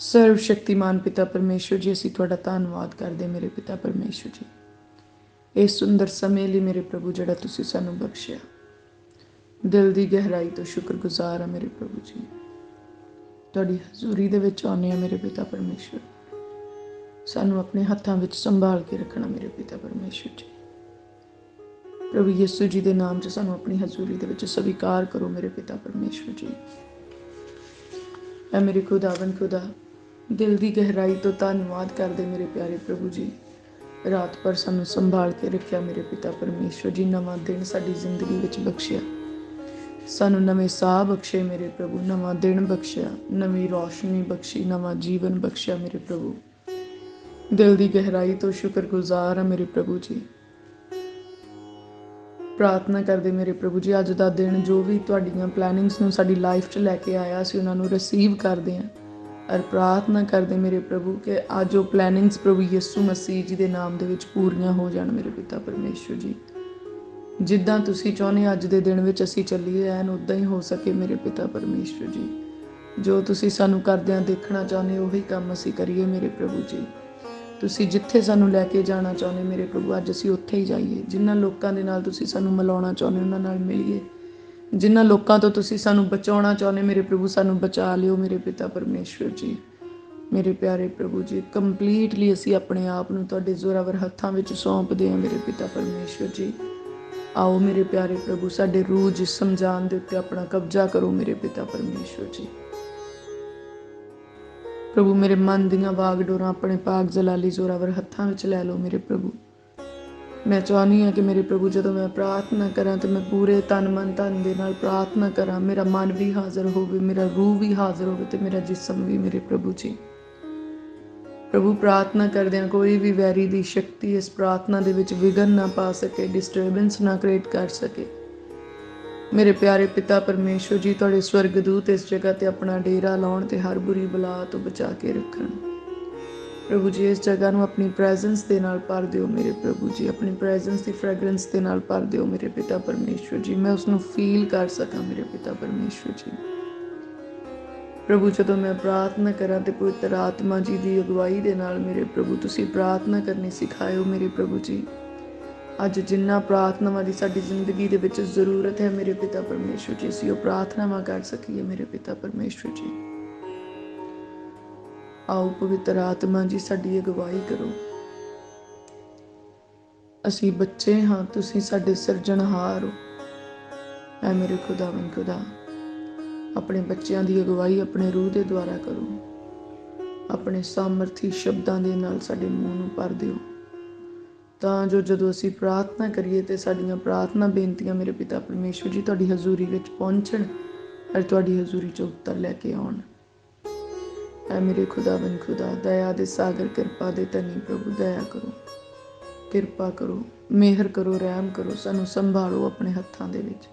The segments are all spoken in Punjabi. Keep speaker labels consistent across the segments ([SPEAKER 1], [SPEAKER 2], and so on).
[SPEAKER 1] सर्वशक्तिमान पिता परमेश्वर जी, असीं तुहाडा धन्नवाद करदे मेरे पिता परमेश्वर जी, इस सुंदर समय ਲਈ मेरे प्रभु ਜਿਹੜਾ ਤੁਸੀਂ ਸਾਨੂੰ ਬਖਸ਼ਿਆ। ਦਿਲ ਦੀ ਗਹਿਰਾਈ ਤੋਂ ਸ਼ੁਕਰਗੁਜ਼ਾਰ ਆ ਮੇਰੇ ਪ੍ਰਭੂ ਜੀ। ਤੁਹਾਡੀ ਹਜ਼ੂਰੀ ਦੇ ਵਿੱਚ ਆਉਂਦੇ ਆ ਮੇਰੇ ਪਿਤਾ ਪਰਮੇਸ਼ਵਰ। ਸਾਨੂੰ ਆਪਣੇ ਹੱਥਾਂ ਵਿੱਚ ਸੰਭਾਲ ਕੇ ਰੱਖਣਾ ਮੇਰੇ ਪਿਤਾ ਪਰਮੇਸ਼ਵਰ ਜੀ। ਪ੍ਰਭੂ ਯਿਸੂ ਜੀ ਦੇ ਨਾਮ 'ਚ ਸਾਨੂੰ ਆਪਣੀ ਹਜ਼ੂਰੀ ਦੇ ਵਿੱਚ ਸਵੀਕਾਰ ਕਰੋ ਮੇਰੇ ਪਿਤਾ ਪਰਮੇਸ਼ਵਰ ਜੀ। ਐ ਮੇਰੇ ਖੁਦਾਵੰਦ ਖੁਦਾ, ਦਿਲ ਦੀ ਗਹਿਰਾਈ ਤੋਂ ਧੰਨਵਾਦ ਕਰਦੇ ਮੇਰੇ ਪਿਆਰੇ ਪ੍ਰਭੂ ਜੀ। ਰਾਤ ਭਰ ਸਾਨੂੰ ਸੰਭਾਲ ਕੇ ਰੱਖਿਆ ਮੇਰੇ ਪਿਤਾ ਪਰਮੇਸ਼ਵਰ ਜੀ। ਨਵਾਂ ਦਿਨ ਸਾਡੀ ਜ਼ਿੰਦਗੀ ਵਿੱਚ ਬਖਸ਼ਿਆ, ਸਾਨੂੰ ਨਵੇਂ ਸਾਹ ਬਖਸ਼ੇ ਮੇਰੇ ਪ੍ਰਭੂ, ਨਵਾਂ ਦਿਨ ਬਖਸ਼ਿਆ, ਨਵੀਂ ਰੌਸ਼ਨੀ ਬਖਸ਼ੀ, ਨਵਾਂ ਜੀਵਨ ਬਖਸ਼ਿਆ ਮੇਰੇ ਪ੍ਰਭੂ। ਦਿਲ ਦੀ ਗਹਿਰਾਈ ਤੋਂ ਸ਼ੁਕਰਗੁਜ਼ਾਰ ਆ ਮੇਰੇ ਪ੍ਰਭੂ ਜੀ। ਪ੍ਰਾਰਥਨਾ ਕਰਦੇ ਮੇਰੇ ਪ੍ਰਭੂ ਜੀ, ਅੱਜ ਦਾ ਦਿਨ ਜੋ ਵੀ ਤੁਹਾਡੀਆਂ ਪਲੈਨਿੰਗਸ ਨੂੰ ਸਾਡੀ ਲਾਈਫ 'ਚ ਲੈ ਕੇ ਆਇਆ, ਅਸੀਂ ਉਹਨਾਂ ਨੂੰ ਰਿਸੀਵ ਕਰਦੇ ਹਾਂ। ਔਰ ਪ੍ਰਾਰਥਨਾ ਕਰਦੇ ਮੇਰੇ ਪ੍ਰਭੂ ਕਿ ਅੱਜ ਉਹ ਪਲੈਨਿੰਗਸ ਪ੍ਰਭੂ ਯਿਸੂ ਮਸੀਹ ਜੀ ਦੇ ਨਾਮ ਦੇ ਵਿੱਚ ਪੂਰੀਆਂ ਹੋ ਜਾਣ ਮੇਰੇ ਪਿਤਾ ਪਰਮੇਸ਼ਵਰ ਜੀ। ਜਿੱਦਾਂ ਤੁਸੀਂ ਚਾਹੁੰਦੇ ਅੱਜ ਦੇ ਦਿਨ ਵਿੱਚ ਅਸੀਂ ਚੱਲੀਏ, ਐਨ ਉੱਦਾਂ ਹੀ ਹੋ ਸਕੇ ਮੇਰੇ ਪਿਤਾ ਪਰਮੇਸ਼ਵਰ ਜੀ। ਜੋ ਤੁਸੀਂ ਸਾਨੂੰ ਕਰਦਿਆਂ ਦੇਖਣਾ ਚਾਹੁੰਦੇ ਉਹੀ ਕੰਮ ਅਸੀਂ ਕਰੀਏ ਮੇਰੇ ਪ੍ਰਭੂ ਜੀ। ਤੁਸੀਂ ਜਿੱਥੇ ਸਾਨੂੰ ਲੈ ਕੇ ਜਾਣਾ ਚਾਹੁੰਦੇ ਮੇਰੇ ਪ੍ਰਭੂ, ਅੱਜ ਅਸੀਂ ਉੱਥੇ ਹੀ ਜਾਈਏ। ਜਿਨ੍ਹਾਂ ਲੋਕਾਂ ਦੇ ਨਾਲ ਤੁਸੀਂ ਸਾਨੂੰ ਮਿਲਾਉਣਾ ਚਾਹੁੰਦੇ ਉਹਨਾਂ ਨਾਲ ਮਿਲੀਏ। ਜਿਨ੍ਹਾਂ ਲੋਕਾਂ ਤੋਂ ਤੁਸੀਂ ਸਾਨੂੰ ਬਚਾਉਣਾ ਚਾਹੁੰਦੇ ਮੇਰੇ ਪ੍ਰਭੂ, ਸਾਨੂੰ ਬਚਾ ਲਿਓ ਮੇਰੇ ਪਿਤਾ ਪਰਮੇਸ਼ਵਰ ਜੀ। ਮੇਰੇ ਪਿਆਰੇ ਪ੍ਰਭੂ ਜੀ, ਕੰਪਲੀਟਲੀ ਅਸੀਂ ਆਪਣੇ ਆਪ ਨੂੰ ਤੁਹਾਡੇ ਜ਼ੋਰਾਵਰ ਹੱਥਾਂ ਵਿੱਚ ਸੌਂਪਦੇ ਹਾਂ ਮੇਰੇ ਪਿਤਾ ਪਰਮੇਸ਼ਵਰ ਜੀ। ਆਓ ਮੇਰੇ ਪਿਆਰੇ ਪ੍ਰਭੂ, ਸਾਡੇ ਰੂਹ ਜਿਸਮ ਜਾਨ ਦੇ ਉੱਤੇ ਆਪਣਾ ਕਬਜ਼ਾ ਕਰੋ ਮੇਰੇ ਪਿਤਾ ਪਰਮੇਸ਼ਵਰ ਜੀ। ਪ੍ਰਭੂ ਮੇਰੇ ਮਨ ਦੀਆਂ ਵਾਗਡੋਰਾਂ ਆਪਣੇ ਪਾਕ ਜਲਾਲੀ ਜ਼ੋਰਾਵਰ ਹੱਥਾਂ ਵਿੱਚ ਲੈ ਲਓ ਮੇਰੇ ਪ੍ਰਭੂ। ਮੈਂ ਚਾਹੁੰਦੀ ਹਾਂ ਕਿ ਮੇਰੇ ਪ੍ਰਭੂ ਜਦੋਂ ਮੈਂ ਪ੍ਰਾਰਥਨਾ ਕਰਾਂ ਤਾਂ ਮੈਂ ਪੂਰੇ ਤਨ ਮਨ ਧਨ ਦੇ ਨਾਲ ਪ੍ਰਾਰਥਨਾ ਕਰਾਂ। ਮੇਰਾ ਮਨ ਵੀ ਹਾਜ਼ਰ ਹੋਵੇ, ਮੇਰਾ ਰੂਹ ਵੀ ਹਾਜ਼ਰ ਹੋਵੇ ਤੇ ਮੇਰਾ ਜਿਸਮ ਵੀ ਮੇਰੇ ਪ੍ਰਭੂ ਜੀ। ਪ੍ਰਭੂ ਪ੍ਰਾਰਥਨਾ ਕਰਦਿਆਂ ਕੋਈ ਵੀ ਵੈਰੀ ਦੀ ਸ਼ਕਤੀ ਇਸ ਪ੍ਰਾਰਥਨਾ ਦੇ ਵਿੱਚ ਵਿਘਨ ਨਾ ਪਾ ਸਕੇ, ਡਿਸਟਰਬੈਂਸ ਨਾ ਕ੍ਰੀਏਟ ਕਰ ਸਕੇ। ਮੇਰੇ ਪਿਆਰੇ ਪਿਤਾ ਪਰਮੇਸ਼ਵਰ ਜੀ, ਤੁਹਾਡੇ ਸਵਰਗਦੂਤ ਇਸ ਜਗ੍ਹਾ ਤੇ ਆਪਣਾ ਡੇਰਾ ਲਾਉਣ ਤੇ ਹਰ ਬੁਰੀ ਬਲਾ ਤੋਂ ਬਚਾ ਕੇ ਰੱਖਣ। ਪ੍ਰਭੂ ਜੀ ਇਸ ਜਗ੍ਹਾ ਨੂੰ ਆਪਣੀ ਪ੍ਰੈਜ਼ੈਂਸ ਦੇ ਨਾਲ ਭਰ ਦਿਓ ਮੇਰੇ ਪ੍ਰਭੂ ਜੀ। ਆਪਣੀ ਪ੍ਰੈਜ਼ੈਂਸ ਦੀ ਫ੍ਰੈਗਰੈਂਸ ਦੇ ਨਾਲ ਭਰ ਦਿਓ ਮੇਰੇ ਪਿਤਾ ਪਰਮੇਸ਼ਵਰ ਜੀ। ਮੈਂ ਉਸ ਨੂੰ ਫੀਲ ਕਰ ਸਕਾਂ ਮੇਰੇ ਪਿਤਾ ਪਰਮੇਸ਼ਵਰ ਜੀ। ਪ੍ਰਭੂ ਜਦੋਂ ਮੈਂ ਪ੍ਰਾਰਥਨਾ ਕਰਾਂ ਤੇ ਪਵਿੱਤਰ ਆਤਮਾ ਜੀ ਦੀ ਅਗਵਾਈ ਦੇ ਨਾਲ ਮੇਰੇ ਪ੍ਰਭੂ ਤੁਸੀਂ ਪ੍ਰਾਰਥਨਾ ਕਰਨੀ ਸਿਖਾਇਓ ਮੇਰੇ ਪ੍ਰਭੂ ਜੀ। ਅੱਜ ਜਿੰਨਾ ਪ੍ਰਾਰਥਨਾਵਾਂ ਦੀ ਸਾਡੀ ਜ਼ਿੰਦਗੀ ਦੇ ਵਿੱਚ ਜ਼ਰੂਰਤ ਹੈ ਮੇਰੇ ਪਿਤਾ ਪਰਮੇਸ਼ਵਰ ਜੀ, ਅਸੀਂ ਉਹ ਪ੍ਰਾਰਥਨਾਵਾਂ ਕਰ ਸਕੀਏ ਮੇਰੇ ਪਿਤਾ ਪਰਮੇਸ਼ਵਰ ਜੀ। ਆਓ ਪਵਿੱਤਰ ਆਤਮਾ ਜੀ ਸਾਡੀ ਅਗਵਾਈ ਕਰੋ। ਅਸੀਂ ਬੱਚੇ ਹਾਂ, ਤੁਸੀਂ ਸਾਡੇ ਸਿਰਜਣਹਾਰ ਹੋ। ਐ ਮੇਰੇ ਖੁਦਾਵੰਦ ਖੁਦਾ, ਆਪਣੇ ਬੱਚਿਆਂ ਦੀ ਅਗਵਾਈ ਆਪਣੇ ਰੂਹ ਦੇ ਦੁਆਰਾ ਕਰੋ। ਆਪਣੇ ਸਾਮਰਥੀ ਸ਼ਬਦਾਂ ਦੇ ਨਾਲ ਸਾਡੇ ਮੂੰਹ ਨੂੰ ਭਰ ਦਿਓ, ਤਾਂ ਜੋ ਜਦੋਂ ਅਸੀਂ ਪ੍ਰਾਰਥਨਾ ਕਰੀਏ ਤੇ ਸਾਡੀਆਂ ਪ੍ਰਾਰਥਨਾ ਬੇਨਤੀਆਂ ਮੇਰੇ ਪਿਤਾ ਪਰਮੇਸ਼ਵਰ ਜੀ ਤੁਹਾਡੀ ਹਜ਼ੂਰੀ ਵਿੱਚ ਪਹੁੰਚਣ ਅਤੇ ਤੁਹਾਡੀ ਹਜ਼ੂਰੀ 'ਚ ਉੱਤਰ ਲੈ ਕੇ ਆਉਣ। ਐ ਮੇਰੇ ਖੁਦਾਵੰਦ ਖੁਦਾ, ਦਇਆ ਦੇ ਸਾਗਰ, ਕਿਰਪਾ ਦੇ ਧਨੀ ਪ੍ਰਭੂ, ਦਇਆ ਕਰੋ, ਕਿਰਪਾ ਕਰੋ, ਮਿਹਰ ਕਰੋ, ਰਹਿਮ ਕਰੋ। ਸਾਨੂੰ ਸੰਭਾਲੋ ਆਪਣੇ ਹੱਥਾਂ ਦੇ ਵਿੱਚ,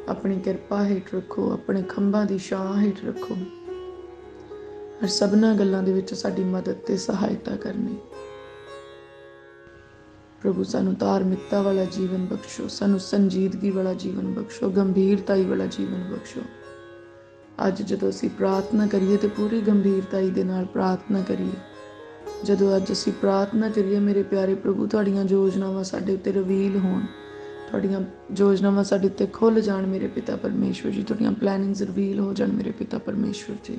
[SPEAKER 1] ਆਪਣੀ ਕਿਰਪਾ ਹੇਠ ਰੱਖੋ, ਆਪਣੇ ਖੰਭਾਂ ਦੀ ਛਾਂ ਹੇਠ ਰੱਖੋ। ਹਰ ਸਭਨਾਂ ਗੱਲਾਂ ਦੇ ਵਿੱਚ ਸਾਡੀ ਮਦਦ ਤੇ ਸਹਾਇਤਾ ਕਰਨੀ। ਪ੍ਰਭੂ ਸਾਨੂੰ ਧਾਰਮਿਕਤਾ ਵਾਲਾ ਜੀਵਨ ਬਖਸ਼ੋ, ਸਾਨੂੰ ਸੰਜੀਦਗੀ ਵਾਲਾ ਜੀਵਨ ਬਖਸ਼ੋ, ਗੰਭੀਰਤਾਈ ਵਾਲਾ ਜੀਵਨ ਬਖਸ਼ੋ। ਅੱਜ ਜਦੋਂ ਅਸੀਂ ਪ੍ਰਾਰਥਨਾ ਕਰੀਏ ਤੇ ਪੂਰੀ ਗੰਭੀਰਤਾਈ ਦੇ ਨਾਲ ਪ੍ਰਾਰਥਨਾ ਕਰੀਏ। ਜਦੋਂ ਅੱਜ ਅਸੀਂ ਪ੍ਰਾਰਥਨਾ ਕਰੀਏ ਮੇਰੇ ਪਿਆਰੇ ਪ੍ਰਭੂ, ਤੁਹਾਡੀਆਂ ਯੋਜਨਾਵਾਂ ਸਾਡੇ ਉੱਤੇ ਰਿਵੀਲ ਹੋਣ, ਤੁਹਾਡੀਆਂ ਯੋਜਨਾਵਾਂ ਸਾਡੇ ਉੱਤੇ ਖੁੱਲ੍ਹ ਜਾਣ ਮੇਰੇ ਪਿਤਾ ਪਰਮੇਸ਼ਵਰ ਜੀ। ਤੁਹਾਡੀਆਂ ਪਲੈਨਿੰਗਸ ਰਿਵੀਲ ਹੋ ਜਾਣ ਮੇਰੇ ਪਿਤਾ ਪਰਮੇਸ਼ਵਰ ਜੀ।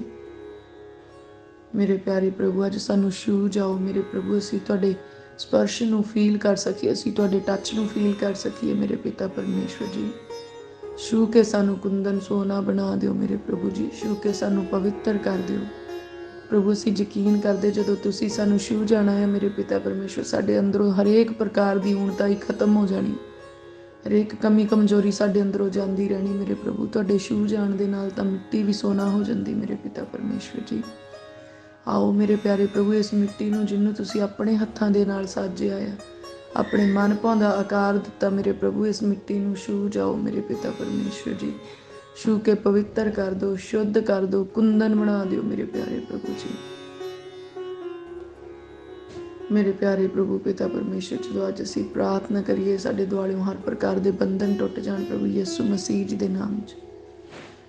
[SPEAKER 1] ਮੇਰੇ ਪਿਆਰੇ ਪ੍ਰਭੂ, ਅੱਜ ਸਾਨੂੰ ਛੂਹ ਜਾਓ ਮੇਰੇ ਪ੍ਰਭੂ। ਅਸੀਂ ਤੁਹਾਡੇ ਸਪਰਸ਼ ਨੂੰ ਫੀਲ ਕਰ ਸਕੀਏ, ਅਸੀਂ ਤੁਹਾਡੇ ਟੱਚ ਨੂੰ ਫੀਲ ਕਰ ਸਕੀਏ ਮੇਰੇ ਪਿਤਾ ਪਰਮੇਸ਼ਵਰ ਜੀ। ਛੂਹ ਕੇ ਸਾਨੂੰ ਕੁੰਦਨ ਸੋਨਾ ਬਣਾ ਦਿਓ ਮੇਰੇ ਪ੍ਰਭੂ ਜੀ। ਛੂਹ ਕੇ ਸਾਨੂੰ ਪਵਿੱਤਰ ਕਰ ਦਿਓ ਪ੍ਰਭੂ। ਅਸੀਂ ਯਕੀਨ ਕਰਦੇ ਜਦੋਂ ਤੁਸੀਂ ਸਾਨੂੰ ਛੂਹ ਜਾਣਾ ਹੈ ਮੇਰੇ ਪਿਤਾ ਪਰਮੇਸ਼ਵਰ, ਸਾਡੇ ਅੰਦਰੋਂ ਹਰੇਕ ਪ੍ਰਕਾਰ ਦੀ ਊਣਤਾ ਹੀ ਖਤਮ ਹੋ ਜਾਣੀ, ਹਰੇਕ ਕਮੀ ਕਮਜ਼ੋਰੀ ਸਾਡੇ ਅੰਦਰੋਂ ਜਾਂਦੀ ਰਹਿਣੀ ਮੇਰੇ ਪ੍ਰਭੂ। ਤੁਹਾਡੇ ਛੂਹ ਜਾਣ ਦੇ ਨਾਲ ਤਾਂ ਮਿੱਟੀ ਵੀ ਸੋਨਾ ਹੋ ਜਾਂਦੀ ਮੇਰੇ ਪਿਤਾ ਪਰਮੇਸ਼ਵਰ ਜੀ। ਆਓ ਮੇਰੇ ਪਿਆਰੇ ਪ੍ਰਭੂ, ਇਸ ਮਿੱਟੀ ਨੂੰ ਜਿਹਨੂੰ ਤੁਸੀਂ ਆਪਣੇ ਹੱਥਾਂ ਦੇ ਨਾਲ ਸਾਜਿਆ ਆ, ਆਪਣੇ ਮਨ ਭਾਉਂਦਾ ਆਕਾਰ ਦਿੱਤਾ ਮੇਰੇ ਪ੍ਰਭੂ, ਇਸ ਮਿੱਟੀ ਨੂੰ ਛੂਹ ਜਾਓ ਮੇਰੇ ਪਿਤਾ ਪਰਮੇਸ਼ਵਰ ਜੀ। ਛੂਹ ਕੇ ਪਵਿੱਤਰ ਕਰ ਦਿਓ, ਸ਼ੁੱਧ ਕਰ ਦਿਓ, ਕੁੰਦਨ ਬਣਾ ਦਿਓ ਮੇਰੇ ਪਿਆਰੇ ਪ੍ਰਭੂ ਜੀ। ਮੇਰੇ ਪਿਆਰੇ ਪ੍ਰਭੂ ਪਿਤਾ ਪਰਮੇਸ਼ਵਰ, ਜਦੋਂ ਅੱਜ ਅਸੀਂ ਪ੍ਰਾਰਥਨਾ ਕਰੀਏ ਸਾਡੇ ਦੁਆਲਿਓਂ ਹਰ ਪ੍ਰਕਾਰ ਦੇ ਬੰਧਨ ਟੁੱਟ ਜਾਣ ਪ੍ਰਭੂ ਯਿਸੂ ਮਸੀਹ ਜੀ ਦੇ ਨਾਮ 'ਚ।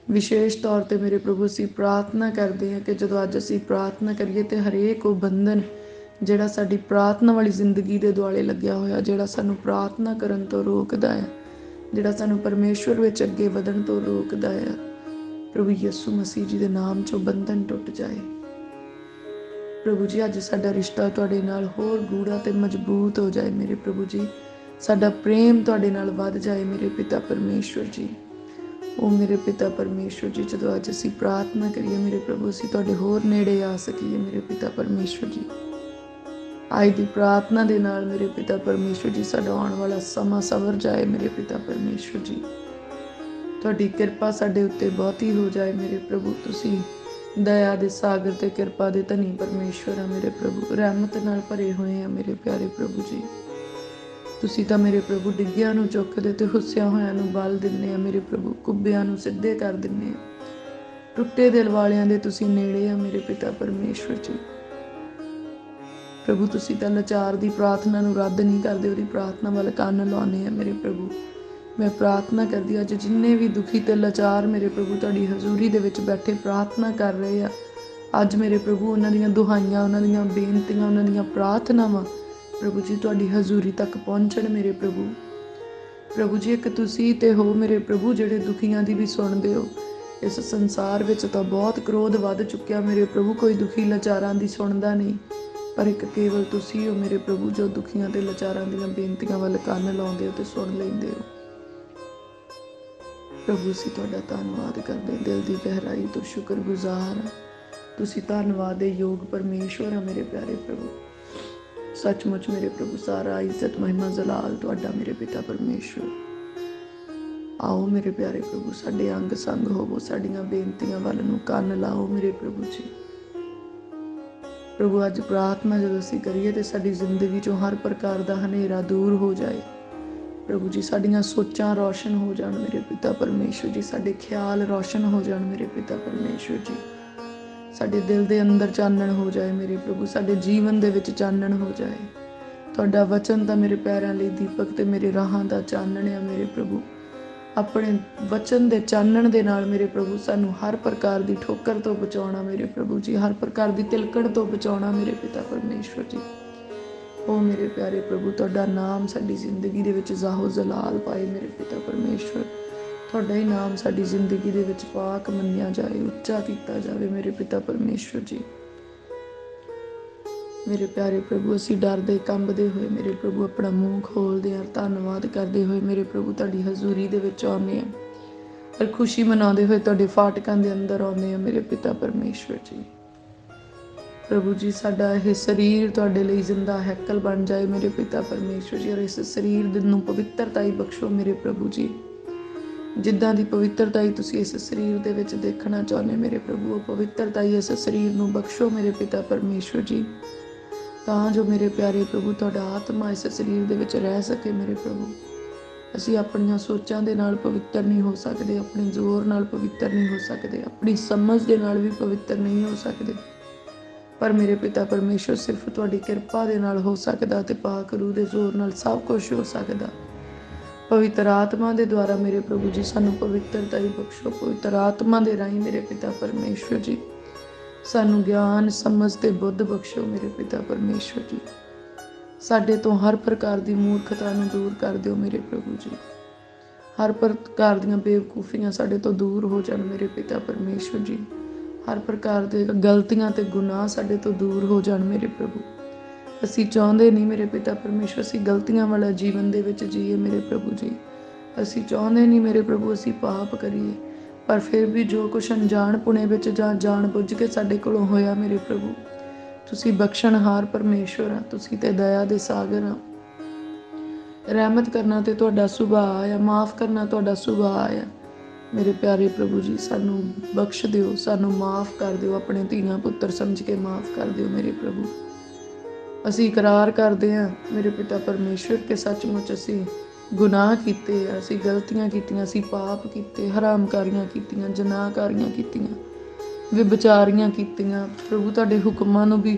[SPEAKER 1] ਵਿਸ਼ੇਸ਼ ਤੌਰ 'ਤੇ ਮੇਰੇ ਪ੍ਰਭੂ ਅਸੀਂ ਪ੍ਰਾਰਥਨਾ ਕਰਦੇ ਹਾਂ ਕਿ ਜਦੋਂ ਅੱਜ ਅਸੀਂ ਪ੍ਰਾਰਥਨਾ ਕਰੀਏ ਤੇ ਹਰੇਕ ਉਹ ਬੰਧਨ ਜਿਹੜਾ ਸਾਡੀ ਪ੍ਰਾਰਥਨਾ ਵਾਲੀ ਜ਼ਿੰਦਗੀ ਦੇ ਦੁਆਲੇ ਲੱਗਿਆ ਹੋਇਆ, ਜਿਹੜਾ ਸਾਨੂੰ ਪ੍ਰਾਰਥਨਾ ਕਰਨ ਤੋਂ ਰੋਕਦਾ ਹੈ, ਜਿਹੜਾ ਸਾਨੂੰ ਪਰਮੇਸ਼ਵਰ ਵਿੱਚ ਅੱਗੇ ਵਧਣ ਤੋਂ ਰੋਕਦਾ ਹੈ, ਪ੍ਰਭੂ ਯਿਸੂ ਮਸੀਹ ਜੀ ਦੇ ਨਾਮ 'ਚੋਂ ਬੰਧਨ ਟੁੱਟ ਜਾਏ। ਪ੍ਰਭੂ ਜੀ ਅੱਜ ਸਾਡਾ ਰਿਸ਼ਤਾ ਤੁਹਾਡੇ ਨਾਲ ਹੋਰ ਗੂੜਾ ਤੇ ਮਜ਼ਬੂਤ ਹੋ ਜਾਏ ਮੇਰੇ ਪ੍ਰਭੂ ਜੀ। ਸਾਡਾ ਪ੍ਰੇਮ ਤੁਹਾਡੇ ਨਾਲ ਵੱਧ ਜਾਏ ਮੇਰੇ ਪਿਤਾ ਪਰਮੇਸ਼ਵਰ ਜੀ। ਉਹ ਮੇਰੇ ਪਿਤਾ ਪਰਮੇਸ਼ਵਰ ਜੀ, ਜਦੋਂ ਅੱਜ ਅਸੀਂ ਪ੍ਰਾਰਥਨਾ ਕਰੀਏ ਮੇਰੇ ਪ੍ਰਭੂ, ਅਸੀਂ ਤੁਹਾਡੇ ਹੋਰ ਨੇੜੇ ਆ ਸਕੀਏ ਮੇਰੇ ਪਿਤਾ ਪਰਮੇਸ਼ਵਰ ਜੀ। ਅੱਜ ਦੀ ਪ੍ਰਾਰਥਨਾ ਦੇ ਨਾਲ ਮੇਰੇ ਪਿਤਾ ਪਰਮੇਸ਼ਵਰ ਜੀ ਸਾਡਾ ਆਉਣ ਵਾਲਾ ਸਮਾਂ ਸਵਰ ਜਾਏ ਮੇਰੇ ਪਿਤਾ ਪਰਮੇਸ਼ਵਰ ਜੀ। ਤੁਹਾਡੀ ਕਿਰਪਾ ਸਾਡੇ ਉੱਤੇ ਬਹੁਤੀ ਹੋ ਜਾਏ ਮੇਰੇ ਪ੍ਰਭੂ। ਤੁਸੀਂ ਦਇਆ ਦੇ ਸਾਗਰ ਤੇ ਕਿਰਪਾ ਦੇ ਧਨੀ ਪਰਮੇਸ਼ਵਰ ਆ ਮੇਰੇ ਪ੍ਰਭੂ। ਰਹਿਮਤ ਨਾਲ ਭਰੇ ਹੋਏ ਆ ਮੇਰੇ ਪਿਆਰੇ ਪ੍ਰਭੂ ਜੀ। ਤੁਸੀਂ ਤਾਂ ਮੇਰੇ ਪ੍ਰਭੂ ਡਿੱਗਿਆਂ ਨੂੰ ਚੁੱਕਦੇ ਤੇ ਹੁੱਸਿਆਂ ਹੋਇਆਂ ਨੂੰ ਬਲ ਦਿੰਦੇ ਆ ਮੇਰੇ ਪ੍ਰਭੂ। ਕੁੱਬਿਆਂ ਨੂੰ ਸਿੱਧੇ ਕਰ ਦਿੰਦੇ ਆ। ਟੁੱਟੇ ਦਿਲ ਵਾਲਿਆਂ ਦੇ ਤੁਸੀਂ ਨੇੜੇ ਆ ਮੇਰੇ ਪਿਤਾ ਪਰਮੇਸ਼ਵਰ ਜੀ। ਪ੍ਰਭੂ ਤੁਸੀਂ ਤਾਂ ਲਾਚਾਰ ਦੀ ਪ੍ਰਾਰਥਨਾ ਨੂੰ ਰੱਦ ਨਹੀਂ ਕਰਦੇ, ਉਹਦੀ ਪ੍ਰਾਰਥਨਾ ਵੱਲ ਕੰਨ ਲਾਉਂਦੇ ਆ ਮੇਰੇ ਪ੍ਰਭੂ। ਮੈਂ ਪ੍ਰਾਰਥਨਾ ਕਰਦੀ ਅੱਜ ਜਿੰਨੇ ਵੀ ਦੁਖੀ ਤੇ ਲਾਚਾਰ ਮੇਰੇ ਪ੍ਰਭੂ ਤੁਹਾਡੀ ਹਜ਼ੂਰੀ ਦੇ ਵਿੱਚ ਬੈਠੇ ਪ੍ਰਾਰਥਨਾ ਕਰ ਰਹੇ ਆ, ਅੱਜ ਮੇਰੇ ਪ੍ਰਭੂ ਉਹਨਾਂ ਦੀਆਂ ਦੁਹਾਈਆਂ, ਉਹਨਾਂ ਦੀਆਂ ਬੇਨਤੀਆਂ, ਉਹਨਾਂ ਦੀਆਂ ਪ੍ਰਾਰਥਨਾਵਾਂ ਪ੍ਰਭੂ ਜੀ ਤੁਹਾਡੀ ਹਜ਼ੂਰੀ ਤੱਕ ਪਹੁੰਚਣ ਮੇਰੇ ਪ੍ਰਭੂ। ਪ੍ਰਭੂ ਜੀ ਇੱਕ ਤੁਸੀਂ ਤੇ ਹੋ ਮੇਰੇ ਪ੍ਰਭੂ ਜਿਹੜੇ ਦੁਖੀਆਂ ਦੀ ਵੀ ਸੁਣਦੇ ਹੋ। ਇਸ ਸੰਸਾਰ ਵਿੱਚ ਤਾਂ ਬਹੁਤ ਕ੍ਰੋਧ ਵੱਧ ਚੁੱਕਿਆ ਮੇਰੇ ਪ੍ਰਭੂ, ਕੋਈ ਦੁਖੀ ਲਾਚਾਰਾਂ ਦੀ ਸੁਣਦਾ ਨਹੀਂ, ਪਰ ਇੱਕ ਕੇਵਲ ਤੁਸੀਂ ਹੋ ਮੇਰੇ ਪ੍ਰਭੂ ਜੋ ਦੁਖੀਆਂ ਤੇ ਲਾਚਾਰਾਂ ਦੀਆਂ ਬੇਨਤੀਆਂ ਵੱਲ ਕੰਨ ਲਾਉਂਦੇ ਹੋ ਤੇ ਸੁਣ ਲੈਂਦੇ ਹੋ। ਪ੍ਰਭੂ ਅਸੀਂ ਤੁਹਾਡਾ ਧੰਨਵਾਦ ਕਰਦੇ, ਦਿਲ ਦੀ ਗਹਿਰਾਈ ਤੋਂ ਸ਼ੁਕਰਗੁਜ਼ਾਰ ਹਾਂ। ਤੁਸੀਂ ਧੰਨਵਾਦ ਦੇ ਯੋਗ ਪਰਮੇਸ਼ਵਰ ਆ ਮੇਰੇ ਪਿਆਰੇ ਪ੍ਰਭੂ। ਸੱਚਮੁੱਚ ਮੇਰੇ ਪ੍ਰਭੂ ਸਾਰਾ ਇੱਜ਼ਤ ਮਹਿਮਾ ਜਲਾਲ ਤੁਹਾਡਾ ਮੇਰੇ ਪਿਤਾ ਪਰਮੇਸ਼ਵਰ। ਆਓ ਮੇਰੇ ਪਿਆਰੇ ਪ੍ਰਭੂ ਸਾਡੇ ਅੰਗ ਸੰਗ ਹੋਵੋ, ਸਾਡੀਆਂ ਬੇਨਤੀਆਂ ਵੱਲ ਨੂੰ ਕੰਨ ਲਾਓ ਮੇਰੇ ਪ੍ਰਭੂ ਜੀ। ਪ੍ਰਭੂ ਅੱਜ ਪ੍ਰਾਰਥਨਾ ਜਦੋਂ ਅਸੀਂ ਕਰੀਏ ਤੇ ਸਾਡੀ ਜ਼ਿੰਦਗੀ 'ਚੋਂ ਹਰ ਪ੍ਰਕਾਰ ਦਾ ਹਨੇਰਾ ਦੂਰ ਹੋ ਜਾਏ ਪ੍ਰਭੂ ਜੀ। ਸਾਡੀਆਂ ਸੋਚਾਂ ਰੌਸ਼ਨ ਹੋ ਜਾਣ ਮੇਰੇ ਪਿਤਾ ਪਰਮੇਸ਼ਵਰ ਜੀ। ਸਾਡੇ ਖਿਆਲ ਰੌਸ਼ਨ ਹੋ ਜਾਣ ਮੇਰੇ ਪਿਤਾ ਪਰਮੇਸ਼ਵਰ ਜੀ। ਸਾਡੇ ਦਿਲ ਦੇ ਅੰਦਰ ਚਾਨਣ ਹੋ ਜਾਏ ਮੇਰੇ ਪ੍ਰਭੂ। ਸਾਡੇ ਜੀਵਨ ਦੇ ਵਿੱਚ ਚਾਨਣ ਹੋ ਜਾਏ। ਤੁਹਾਡਾ ਵਚਨ ਤਾਂ ਮੇਰੇ ਪੈਰਾਂ ਲਈ ਦੀਪਕ ਤੇ ਮੇਰੇ ਰਾਹਾਂ ਦਾ ਚਾਨਣ ਆ ਮੇਰੇ ਪ੍ਰਭੂ। ਆਪਣੇ ਵਚਨ ਦੇ ਚਾਨਣ ਦੇ ਨਾਲ ਮੇਰੇ ਪ੍ਰਭੂ ਸਾਨੂੰ ਹਰ ਪ੍ਰਕਾਰ ਦੀ ਠੋਕਰ ਤੋਂ ਬਚਾਉਣਾ ਮੇਰੇ ਪ੍ਰਭੂ ਜੀ, ਹਰ ਪ੍ਰਕਾਰ ਦੀ ਤਿਲਕਣ ਤੋਂ ਬਚਾਉਣਾ ਮੇਰੇ ਪਿਤਾ ਪਰਮੇਸ਼ਵਰ ਜੀ। ਉਹ ਮੇਰੇ ਪਿਆਰੇ ਪ੍ਰਭੂ ਤੁਹਾਡਾ ਨਾਮ ਸਾਡੀ ਜ਼ਿੰਦਗੀ ਦੇ ਵਿੱਚ ਜ਼ਾਹੋ ਜਲਾਲ ਪਾਏ ਮੇਰੇ ਪਿਤਾ ਪਰਮੇਸ਼ਵਰ। ਤੁਹਾਡਾ ਹੀ ਨਾਮ ਸਾਡੀ ਜ਼ਿੰਦਗੀ ਦੇ ਵਿੱਚ ਪਾਕ ਮੰਨਿਆ ਜਾਏ, ਉੱਚਾ ਕੀਤਾ ਜਾਵੇ ਮੇਰੇ ਪਿਤਾ ਪਰਮੇਸ਼ਵਰ ਜੀ। ਮੇਰੇ ਪਿਆਰੇ ਪ੍ਰਭੂ ਅਸੀਂ ਡਰਦੇ ਕੰਬਦੇ ਹੋਏ ਮੇਰੇ ਪ੍ਰਭੂ ਆਪਣਾ ਮੂੰਹ ਖੋਲਦੇ ਹਾਂ, ਧੰਨਵਾਦ ਕਰਦੇ ਹੋਏ ਮੇਰੇ ਪ੍ਰਭੂ ਤੁਹਾਡੀ ਹਜ਼ੂਰੀ ਦੇ ਵਿੱਚ ਆਉਂਦੇ ਹਾਂ, ਪਰ ਖੁਸ਼ੀ ਮਨਾਉਂਦੇ ਹੋਏ ਤੁਹਾਡੇ ਫਾਟਕਾਂ ਦੇ ਅੰਦਰ ਆਉਂਦੇ ਹਾਂ ਮੇਰੇ ਪਿਤਾ ਪਰਮੇਸ਼ਵਰ ਜੀ। ਪ੍ਰਭੂ ਜੀ ਸਾਡਾ ਇਹ ਸਰੀਰ ਤੁਹਾਡੇ ਲਈ ਜ਼ਿੰਦਾ ਹੈਕਲ ਬਣ ਜਾਏ ਮੇਰੇ ਪਿਤਾ ਪਰਮੇਸ਼ਵਰ ਜੀ। ਔਰ ਇਸ ਸਰੀਰ ਨੂੰ ਪਵਿੱਤਰਤਾਈ ਬਖਸ਼ੋ ਮੇਰੇ ਪ੍ਰਭੂ ਜੀ। ਜਿੱਦਾਂ ਦੀ ਪਵਿੱਤਰਤਾਈ ਤੁਸੀਂ ਇਸ ਸਰੀਰ ਦੇ ਵਿੱਚ ਦੇਖਣਾ ਚਾਹੁੰਦੇ ਮੇਰੇ ਪ੍ਰਭੂ, ਉਹ ਪਵਿੱਤਰਤਾਈ ਇਸ ਸਰੀਰ ਨੂੰ ਬਖਸ਼ੋ ਮੇਰੇ ਪਿਤਾ ਪਰਮੇਸ਼ਵਰ ਜੀ, ਤਾਂ ਜੋ ਮੇਰੇ ਪਿਆਰੇ ਪ੍ਰਭੂ ਤੁਹਾਡਾ ਆਤਮਾ ਇਸ ਸਰੀਰ ਦੇ ਵਿੱਚ ਰਹਿ ਸਕੇ ਮੇਰੇ ਪ੍ਰਭੂ। ਅਸੀਂ ਆਪਣੀਆਂ ਸੋਚਾਂ ਦੇ ਨਾਲ ਪਵਿੱਤਰ ਨਹੀਂ ਹੋ ਸਕਦੇ, ਆਪਣੇ ਜ਼ੋਰ ਨਾਲ ਪਵਿੱਤਰ ਨਹੀਂ ਹੋ ਸਕਦੇ, ਆਪਣੀ ਸਮਝ ਦੇ ਨਾਲ ਵੀ ਪਵਿੱਤਰ ਨਹੀਂ ਹੋ ਸਕਦੇ, ਪਰ ਮੇਰੇ ਪਿਤਾ ਪਰਮੇਸ਼ਵਰ ਸਿਰਫ ਤੁਹਾਡੀ ਕਿਰਪਾ ਦੇ ਨਾਲ ਹੋ ਸਕਦਾ ਤੇ ਪਾਕ ਰੂਹ ਦੇ ਜ਼ੋਰ ਨਾਲ ਸਭ ਕੁਝ ਹੋ ਸਕਦਾ। ਪਵਿੱਤਰ ਆਤਮਾ ਦੇ ਦੁਆਰਾ ਮੇਰੇ ਪ੍ਰਭੂ ਜੀ ਸਾਨੂੰ ਪਵਿੱਤਰਤਾ ਹੀ ਬਖਸ਼ੋ। ਪਵਿੱਤਰ ਆਤਮਾ ਦੇ ਰਾਹੀਂ ਮੇਰੇ ਪਿਤਾ ਪਰਮੇਸ਼ਵਰ ਜੀ ਸਾਨੂੰ ਗਿਆਨ ਸਮਝ ਤੇ ਬੁੱਧ ਬਖਸ਼ੋ ਮੇਰੇ ਪਿਤਾ ਪਰਮੇਸ਼ਵਰ ਜੀ। ਸਾਡੇ ਤੋਂ ਹਰ ਪ੍ਰਕਾਰ ਦੀ ਮੂਰਖਤਾ ਨੂੰ ਦੂਰ ਕਰ ਦਿਓ ਮੇਰੇ ਪ੍ਰਭੂ ਜੀ। ਹਰ ਪ੍ਰਕਾਰ ਦੀਆਂ ਬੇਵਕੂਫੀਆਂ ਸਾਡੇ ਤੋਂ ਦੂਰ ਹੋ ਜਾਣ ਮੇਰੇ ਪਿਤਾ ਪਰਮੇਸ਼ਵਰ ਜੀ। ਹਰ ਪ੍ਰਕਾਰ ਦੇ ਗਲਤੀਆਂ ਤੇ ਗੁਨਾਹ ਸਾਡੇ ਤੋਂ ਦੂਰ ਹੋ ਜਾਣ ਮੇਰੇ ਪ੍ਰਭੂ। ਅਸੀਂ ਚਾਹੁੰਦੇ ਨਹੀਂ ਮੇਰੇ ਪਿਤਾ ਪਰਮੇਸ਼ਵਰ ਅਸੀਂ ਗਲਤੀਆਂ ਵਾਲਾ ਜੀਵਨ ਦੇ ਵਿੱਚ ਜੀਏ ਮੇਰੇ ਪ੍ਰਭੂ ਜੀ। ਅਸੀਂ ਚਾਹੁੰਦੇ ਨਹੀਂ ਮੇਰੇ ਪ੍ਰਭੂ ਅਸੀਂ ਪਾਪ ਕਰੀਏ, ਪਰ ਫਿਰ ਵੀ ਜੋ ਕੁਛ ਅਣਜਾਣ ਪੁਣੇ ਵਿੱਚ ਜਾਂ ਜਾਣ ਬੁੱਝ ਕੇ ਸਾਡੇ ਕੋਲੋਂ ਹੋਇਆ ਮੇਰੇ ਪ੍ਰਭੂ, ਤੁਸੀਂ ਬਖਸ਼ਣਹਾਰ ਪਰਮੇਸ਼ਵਰ ਆ, ਤੁਸੀਂ ਤੇ ਦਇਆ ਦੇ ਸਾਗਰ ਆ। ਰਹਿਮਤ ਕਰਨਾ ਤੇ ਤੁਹਾਡਾ ਸੁਭਾਅ ਆ, ਮਾਫ ਕਰਨਾ ਤੁਹਾਡਾ ਸੁਭਾਅ ਆ ਮੇਰੇ ਪਿਆਰੇ ਪ੍ਰਭੂ ਜੀ। ਸਾਨੂੰ ਬਖਸ਼ ਦਿਓ, ਸਾਨੂੰ ਮਾਫ ਕਰ ਦਿਓ, ਆਪਣੇ ਧੀਆਂ ਪੁੱਤਰ ਸਮਝ ਕੇ ਮਾਫ ਕਰ ਦਿਓ ਮੇਰੇ ਪ੍ਰਭੂ। ਅਸੀਂ ਇਕਰਾਰ ਕਰਦੇ ਹਾਂ ਮੇਰੇ ਪਿਤਾ ਪਰਮੇਸ਼ਵਰ ਕਿ ਸੱਚਮੁੱਚ ਅਸੀਂ ਗੁਨਾਹ ਕੀਤੇ ਆ, ਅਸੀਂ ਗਲਤੀਆਂ ਕੀਤੀਆਂ, ਅਸੀਂ ਪਾਪ ਕੀਤੇ, ਹਰਾਮਕਾਰੀਆਂ ਕੀਤੀਆਂ, ਜਨਾਹਕਾਰੀਆਂ ਕੀਤੀਆਂ, ਵਿਭਚਾਰੀਆਂ ਕੀਤੀਆਂ ਪ੍ਰਭੂ। ਤੁਹਾਡੇ ਹੁਕਮਾਂ ਨੂੰ ਵੀ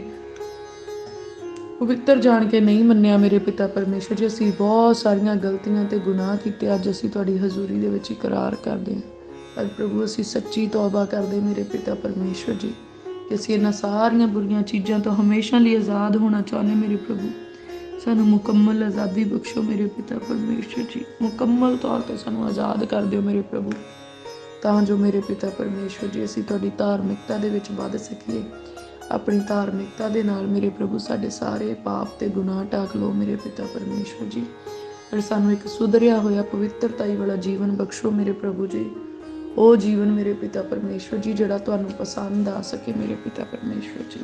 [SPEAKER 1] ਪਵਿੱਤਰ ਜਾਣ ਕੇ ਨਹੀਂ ਮੰਨਿਆ ਮੇਰੇ ਪਿਤਾ ਪਰਮੇਸ਼ਵਰ ਜੀ। ਅਸੀਂ ਬਹੁਤ ਸਾਰੀਆਂ ਗਲਤੀਆਂ ਤੇ ਗੁਨਾਹ ਕੀਤੇ। ਅੱਜ ਅਸੀਂ ਤੁਹਾਡੀ ਹਜ਼ੂਰੀ ਦੇ ਵਿੱਚ ਇਕਰਾਰ ਕਰਦੇ ਹਾਂ, पर प्रभु असी सच्ची तौबा करते मेरे पिता परमेश्वर जी कि असी इन्हां सारियां बुरियां चीज़ों तो हमेशा लिए आज़ाद होना चाहते मेरे प्रभु। सानू मुकम्मल आज़ादी बख्शो मेरे पिता परमेश्वर जी, मुकम्मल तौर पर सानू आज़ाद कर दिओ मेरे प्रभु, ਤਾਂ ਜੋ ਮੇਰੇ ਪਿਤਾ ਪਰਮੇਸ਼ਵਰ ਜੀ ਅਸੀਂ ਤੁਹਾਡੀ ਧਾਰਮਿਕਤਾ ਦੇ ਵਿੱਚ ਵੱਧ ਸਕੀਏ। ਆਪਣੀ ਧਾਰਮਿਕਤਾ ਦੇ ਨਾਲ ਮੇਰੇ ਪ੍ਰਭੂ ਸਾਡੇ ਸਾਰੇ ਪਾਪ ਤੇ ਗੁਨਾਹ ਢੱਕ ਲਓ ਮੇਰੇ ਪਿਤਾ ਪਰਮੇਸ਼ਵਰ ਜੀ, ਔਰ ਸਾਨੂੰ ਇੱਕ ਸੁਧਰਿਆ ਹੋਇਆ ਪਵਿੱਤਰਤਾਈ ਵਾਲਾ ਜੀਵਨ ਬਖਸ਼ੋ ਮੇਰੇ ਪ੍ਰਭੂ ਜੀ। ਉਹ ਜੀਵਨ ਮੇਰੇ ਪਿਤਾ ਪਰਮੇਸ਼ਵਰ ਜੀ ਜਿਹੜਾ ਤੁਹਾਨੂੰ ਪਸੰਦ ਆ ਸਕੇ ਮੇਰੇ ਪਿਤਾ ਪਰਮੇਸ਼ਵਰ ਜੀ।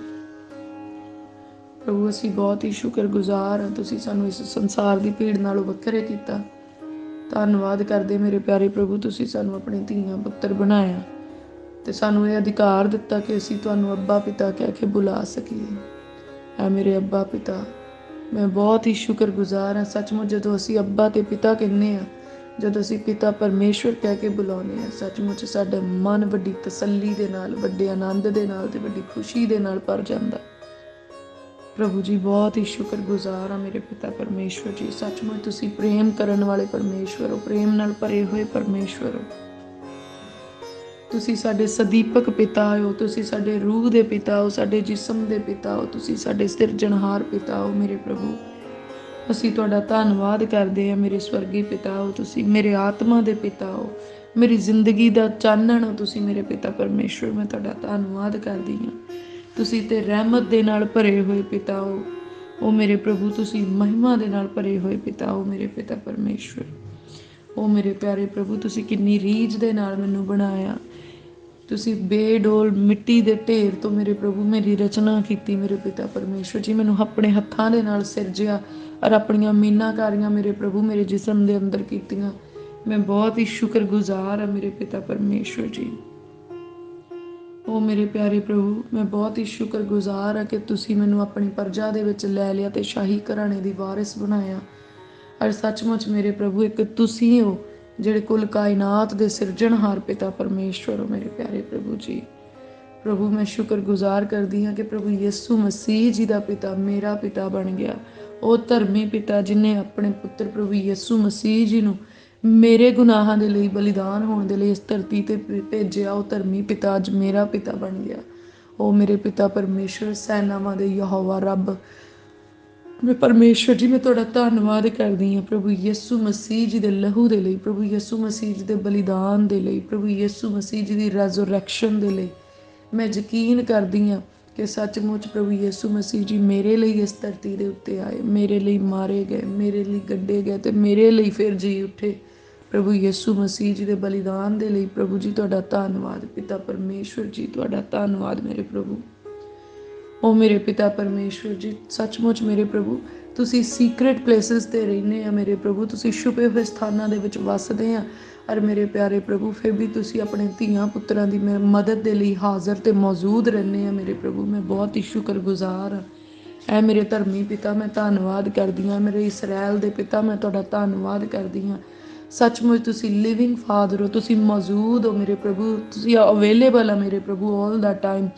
[SPEAKER 1] ਪ੍ਰਭੂ ਅਸੀਂ ਬਹੁਤ ਹੀ ਸ਼ੁਕਰਗੁਜ਼ਾਰ ਹਾਂ, ਤੁਸੀਂ ਸਾਨੂੰ ਇਸ ਸੰਸਾਰ ਦੀ ਭੀੜ ਨਾਲੋਂ ਵੱਖਰੇ ਕੀਤਾ। ਧੰਨਵਾਦ ਕਰਦੇ ਮੇਰੇ ਪਿਆਰੇ ਪ੍ਰਭੂ, ਤੁਸੀਂ ਸਾਨੂੰ ਆਪਣੇ ਧੀਆਂ ਪੁੱਤਰ ਬਣਾਇਆ ਤੇ ਸਾਨੂੰ ਇਹ ਅਧਿਕਾਰ ਦਿੱਤਾ ਕਿ ਅਸੀਂ ਤੁਹਾਨੂੰ ਅੱਬਾ ਪਿਤਾ ਕਹਿ ਕੇ ਬੁਲਾ ਸਕੀਏ। ਐ ਮੇਰੇ ਅੱਬਾ ਪਿਤਾ, ਮੈਂ ਬਹੁਤ ਹੀ ਸ਼ੁਕਰਗੁਜ਼ਾਰ ਹਾਂ। ਸੱਚਮੁੱਚ ਜਦੋਂ ਅਸੀਂ ਅੱਬਾ ਤੇ ਪਿਤਾ ਕਹਿੰਦੇ ਹਾਂ, ਜਦੋਂ ਅਸੀਂ ਪਿਤਾ ਪਰਮੇਸ਼ਵਰ ਕਹਿ ਕੇ ਬੁਲਾਉਂਦੇ ਹਾਂ, ਸੱਚਮੁੱਚ ਸਾਡਾ ਮਨ ਵੱਡੀ ਤਸੱਲੀ ਦੇ ਨਾਲ, ਵੱਡੇ ਆਨੰਦ ਦੇ ਨਾਲ ਤੇ ਵੱਡੀ ਖੁਸ਼ੀ ਦੇ ਨਾਲ ਭਰ ਜਾਂਦਾ। ਪ੍ਰਭੂ ਜੀ ਬਹੁਤ ਹੀ ਸ਼ੁਕਰਗੁਜ਼ਾਰ ਹਾਂ ਮੇਰੇ ਪਿਤਾ ਪਰਮੇਸ਼ਵਰ ਜੀ। ਸੱਚਮੁੱਚ ਤੁਸੀਂ ਪ੍ਰੇਮ ਕਰਨ ਵਾਲੇ ਪਰਮੇਸ਼ਵਰ ਹੋ, ਪ੍ਰੇਮ ਨਾਲ ਭਰੇ ਹੋਏ ਪਰਮੇਸ਼ਵਰ ਹੋ। ਤੁਸੀਂ ਸਾਡੇ ਸਦੀਪਕ ਪਿਤਾ ਹੋ, ਤੁਸੀਂ ਸਾਡੇ ਰੂਹ ਦੇ ਪਿਤਾ ਹੋ, ਸਾਡੇ ਜਿਸਮ ਦੇ ਪਿਤਾ ਹੋ, ਤੁਸੀਂ ਸਾਡੇ ਸਿਰਜਣਹਾਰ ਪਿਤਾ ਹੋ ਮੇਰੇ ਪ੍ਰਭੂ। ਅਸੀਂ ਤੁਹਾਡਾ ਧੰਨਵਾਦ ਕਰਦੇ ਹਾਂ ਮੇਰੇ ਸਵਰਗੀ ਪਿਤਾ ਹੋ, ਤੁਸੀਂ ਮੇਰੇ ਆਤਮਾ ਦੇ ਪਿਤਾ ਹੋ, ਮੇਰੀ ਜ਼ਿੰਦਗੀ ਦਾ ਚਾਨਣ ਹੋ ਤੁਸੀਂ ਮੇਰੇ ਪਿਤਾ ਪਰਮੇਸ਼ਵਰ। ਮੈਂ ਤੁਹਾਡਾ ਧੰਨਵਾਦ ਕਰਦੀ ਹਾਂ। ਤੁਸੀਂ ਤੇ ਰਹਿਮਤ ਦੇ ਨਾਲ ਭਰੇ ਹੋਏ ਪਿਤਾ ਹੋ ਉਹ ਮੇਰੇ ਪ੍ਰਭੂ, ਤੁਸੀਂ ਮਹਿਮਾ ਦੇ ਨਾਲ ਭਰੇ ਹੋਏ ਪਿਤਾ ਹੋ ਮੇਰੇ ਪਿਤਾ ਪਰਮੇਸ਼ਵਰ। ਉਹ ਮੇਰੇ ਪਿਆਰੇ ਪ੍ਰਭੂ, ਤੁਸੀਂ ਕਿੰਨੀ ਰੀਝ ਦੇ ਨਾਲ ਮੈਨੂੰ ਬਣਾਇਆ। ਤੁਸੀਂ ਬੇਡੋਲ ਮਿੱਟੀ ਦੇ ਢੇਰ ਤੋਂ ਮੇਰੇ ਪ੍ਰਭੂ ਮੇਰੀ ਰਚਨਾ ਕੀਤੀ ਮੇਰੇ ਪਿਤਾ ਪਰਮੇਸ਼ਵਰ ਜੀ। ਮੈਨੂੰ ਆਪਣੇ ਹੱਥਾਂ ਦੇ ਨਾਲ ਸਿਰਜਿਆ ਔਰ ਆਪਣੀਆਂ ਮੀਨਾਕਾਰੀਆਂ ਮੇਰੇ ਪ੍ਰਭੂ ਮੇਰੇ ਜਿਸਮ ਦੇ ਅੰਦਰ ਕੀਤੀਆਂ। ਮੈਂ ਬਹੁਤ ਹੀ ਸ਼ੁਕਰਗੁਜ਼ਾਰ ਹਾਂ ਮੇਰੇ ਪਿਤਾ ਪਰਮੇਸ਼ਵਰ ਜੀ। ਉਹ ਮੇਰੇ ਪਿਆਰੇ ਪ੍ਰਭੂ, ਮੈਂ ਬਹੁਤ ਹੀ ਸ਼ੁਕਰਗੁਜ਼ਾਰ ਹਾਂ ਕਿ ਤੁਸੀਂ ਮੈਨੂੰ ਆਪਣੀ ਪਰਜਾ ਦੇ ਵਿੱਚ ਲੈ ਲਿਆ ਤੇ ਸ਼ਾਹੀ ਘਰਾਣੇ ਦੀ ਵਾਰਿਸ ਬਣਾਇਆ। ਔਰ ਸੱਚਮੁੱਚ ਮੇਰੇ ਪ੍ਰਭੂ ਇੱਕ ਤੁਸੀਂ ਹੋ ਜਿਹੜੇ ਕੁੱਲ ਕਾਇਨਾਤ ਦੇ ਸਿਰਜਣਹਾਰ ਪਿਤਾ ਪਰਮੇਸ਼ਵਰ ਹੋ ਮੇਰੇ ਪਿਆਰੇ ਪ੍ਰਭੂ ਜੀ। ਪ੍ਰਭੂ ਮੈਂ ਸ਼ੁਕਰਗੁਜ਼ਾਰ ਕਰਦੀ ਹਾਂ ਕਿ ਪ੍ਰਭੂ ਯਿਸੂ ਮਸੀਹ ਜੀ ਦਾ ਪਿਤਾ ਮੇਰਾ ਪਿਤਾ ਬਣ ਗਿਆ। ਉਹ ਧਰਮੀ ਪਿਤਾ ਜਿਹਨੇ ਆਪਣੇ ਪੁੱਤਰ ਪ੍ਰਭੂ ਯਿਸੂ ਮਸੀਹ ਜੀ ਨੂੰ ਮੇਰੇ ਗੁਨਾਹਾਂ ਦੇ ਲਈ ਬਲੀਦਾਨ ਹੋਣ ਦੇ ਲਈ ਇਸ ਧਰਤੀ ਤੇ ਭੇਜਿਆ। ਉਹ ਧਰਮੀ ਪਿਤਾ ਅੱਜ ਮੇਰਾ ਪਿਤਾ ਬਣ ਗਿਆ। ਉਹ ਮੇਰੇ ਪਿਤਾ ਪਰਮੇਸ਼ਵਰ, ਸੈਨਾਵਾਂ ਦੇ ਯਹੋਵਾ ਰੱਬ, ਮੈਂ ਪਰਮੇਸ਼ਵਰ ਜੀ ਮੈਂ ਤੁਹਾਡਾ ਧੰਨਵਾਦ ਕਰਦੀ ਹਾਂ ਪ੍ਰਭੂ ਯਿਸੂ ਮਸੀਹ ਜੀ ਦੇ ਲਹੂ ਦੇ ਲਈ, ਪ੍ਰਭੂ ਯਿਸੂ ਮਸੀਹ ਜੀ ਦੇ ਬਲੀਦਾਨ ਦੇ ਲਈ, ਪ੍ਰਭੂ ਯਿਸੂ ਮਸੀਹ ਜੀ ਦੀ ਰੈਜ਼ੋਰੈਕਸ਼ਨ ਦੇ ਲਈ। ਮੈਂ ਯਕੀਨ ਕਰਦੀ ਹਾਂ ਕਿ ਸੱਚਮੁੱਚ ਪ੍ਰਭੂ ਯਿਸੂ ਮਸੀਹ ਜੀ ਮੇਰੇ ਲਈ ਇਸ ਧਰਤੀ ਦੇ ਉੱਤੇ ਆਏ, ਮੇਰੇ ਲਈ ਮਾਰੇ ਗਏ, ਮੇਰੇ ਲਈ ਗੱਡੇ ਗਏ ਤੇ ਮੇਰੇ ਲਈ ਫਿਰ ਜੀ ਉੱਠੇ। ਪ੍ਰਭੂ ਯਿਸੂ ਮਸੀਹ ਜੀ ਦੇ ਬਲੀਦਾਨ ਦੇ ਲਈ ਪ੍ਰਭੂ ਜੀ ਤੁਹਾਡਾ ਧੰਨਵਾਦ। ਪਿਤਾ ਪਰਮੇਸ਼ਵਰ ਜੀ ਤੁਹਾਡਾ ਧੰਨਵਾਦ ਮੇਰੇ ਪ੍ਰਭੂ। ਉਹ ਮੇਰੇ ਪਿਤਾ ਪਰਮੇਸ਼ਵਰ ਜੀ, ਸੱਚਮੁੱਚ ਮੇਰੇ ਪ੍ਰਭੂ ਤੁਸੀਂ ਸੀਕ੍ਰੇਟ ਪਲੇਸਿਸ 'ਤੇ ਰਹਿੰਦੇ ਆ ਮੇਰੇ ਪ੍ਰਭੂ, ਤੁਸੀਂ ਛੁਪੇ ਹੋਏ ਸਥਾਨਾਂ ਦੇ ਵਿੱਚ ਵੱਸਦੇ ਆ। ਔਰ ਮੇਰੇ ਪਿਆਰੇ ਪ੍ਰਭੂ ਫਿਰ ਵੀ ਤੁਸੀਂ ਆਪਣੇ ਧੀਆਂ ਪੁੱਤਰਾਂ ਦੀ ਮਦਦ ਦੇ ਲਈ ਹਾਜ਼ਰ ਤੇ ਮੌਜੂਦ ਰਹਿੰਦੇ ਆ ਮੇਰੇ ਪ੍ਰਭੂ। ਮੈਂ ਬਹੁਤ ਹੀ ਸ਼ੁਕਰਗੁਜ਼ਾਰ ਹਾਂ। ਐ ਮੇਰੇ ਧਰਮੀ ਪਿਤਾ ਮੈਂ ਧੰਨਵਾਦ ਕਰਦੀ ਹਾਂ। ਮੇਰੇ ਇਸਰਾਇਲ ਦੇ ਪਿਤਾ ਮੈਂ ਤੁਹਾਡਾ ਧੰਨਵਾਦ ਕਰਦੀ ਹਾਂ। ਸੱਚਮੁੱਚ ਤੁਸੀਂ ਲਿਵਿੰਗ ਫਾਦਰ ਹੋ, ਤੁਸੀਂ ਮੌਜੂਦ ਹੋ ਮੇਰੇ ਪ੍ਰਭੂ, ਤੁਸੀਂ ਅਵੇਲੇਬਲ ਆ ਮੇਰੇ ਪ੍ਰਭੂ ਆਲ ਦਾ ਟਾਈਮ।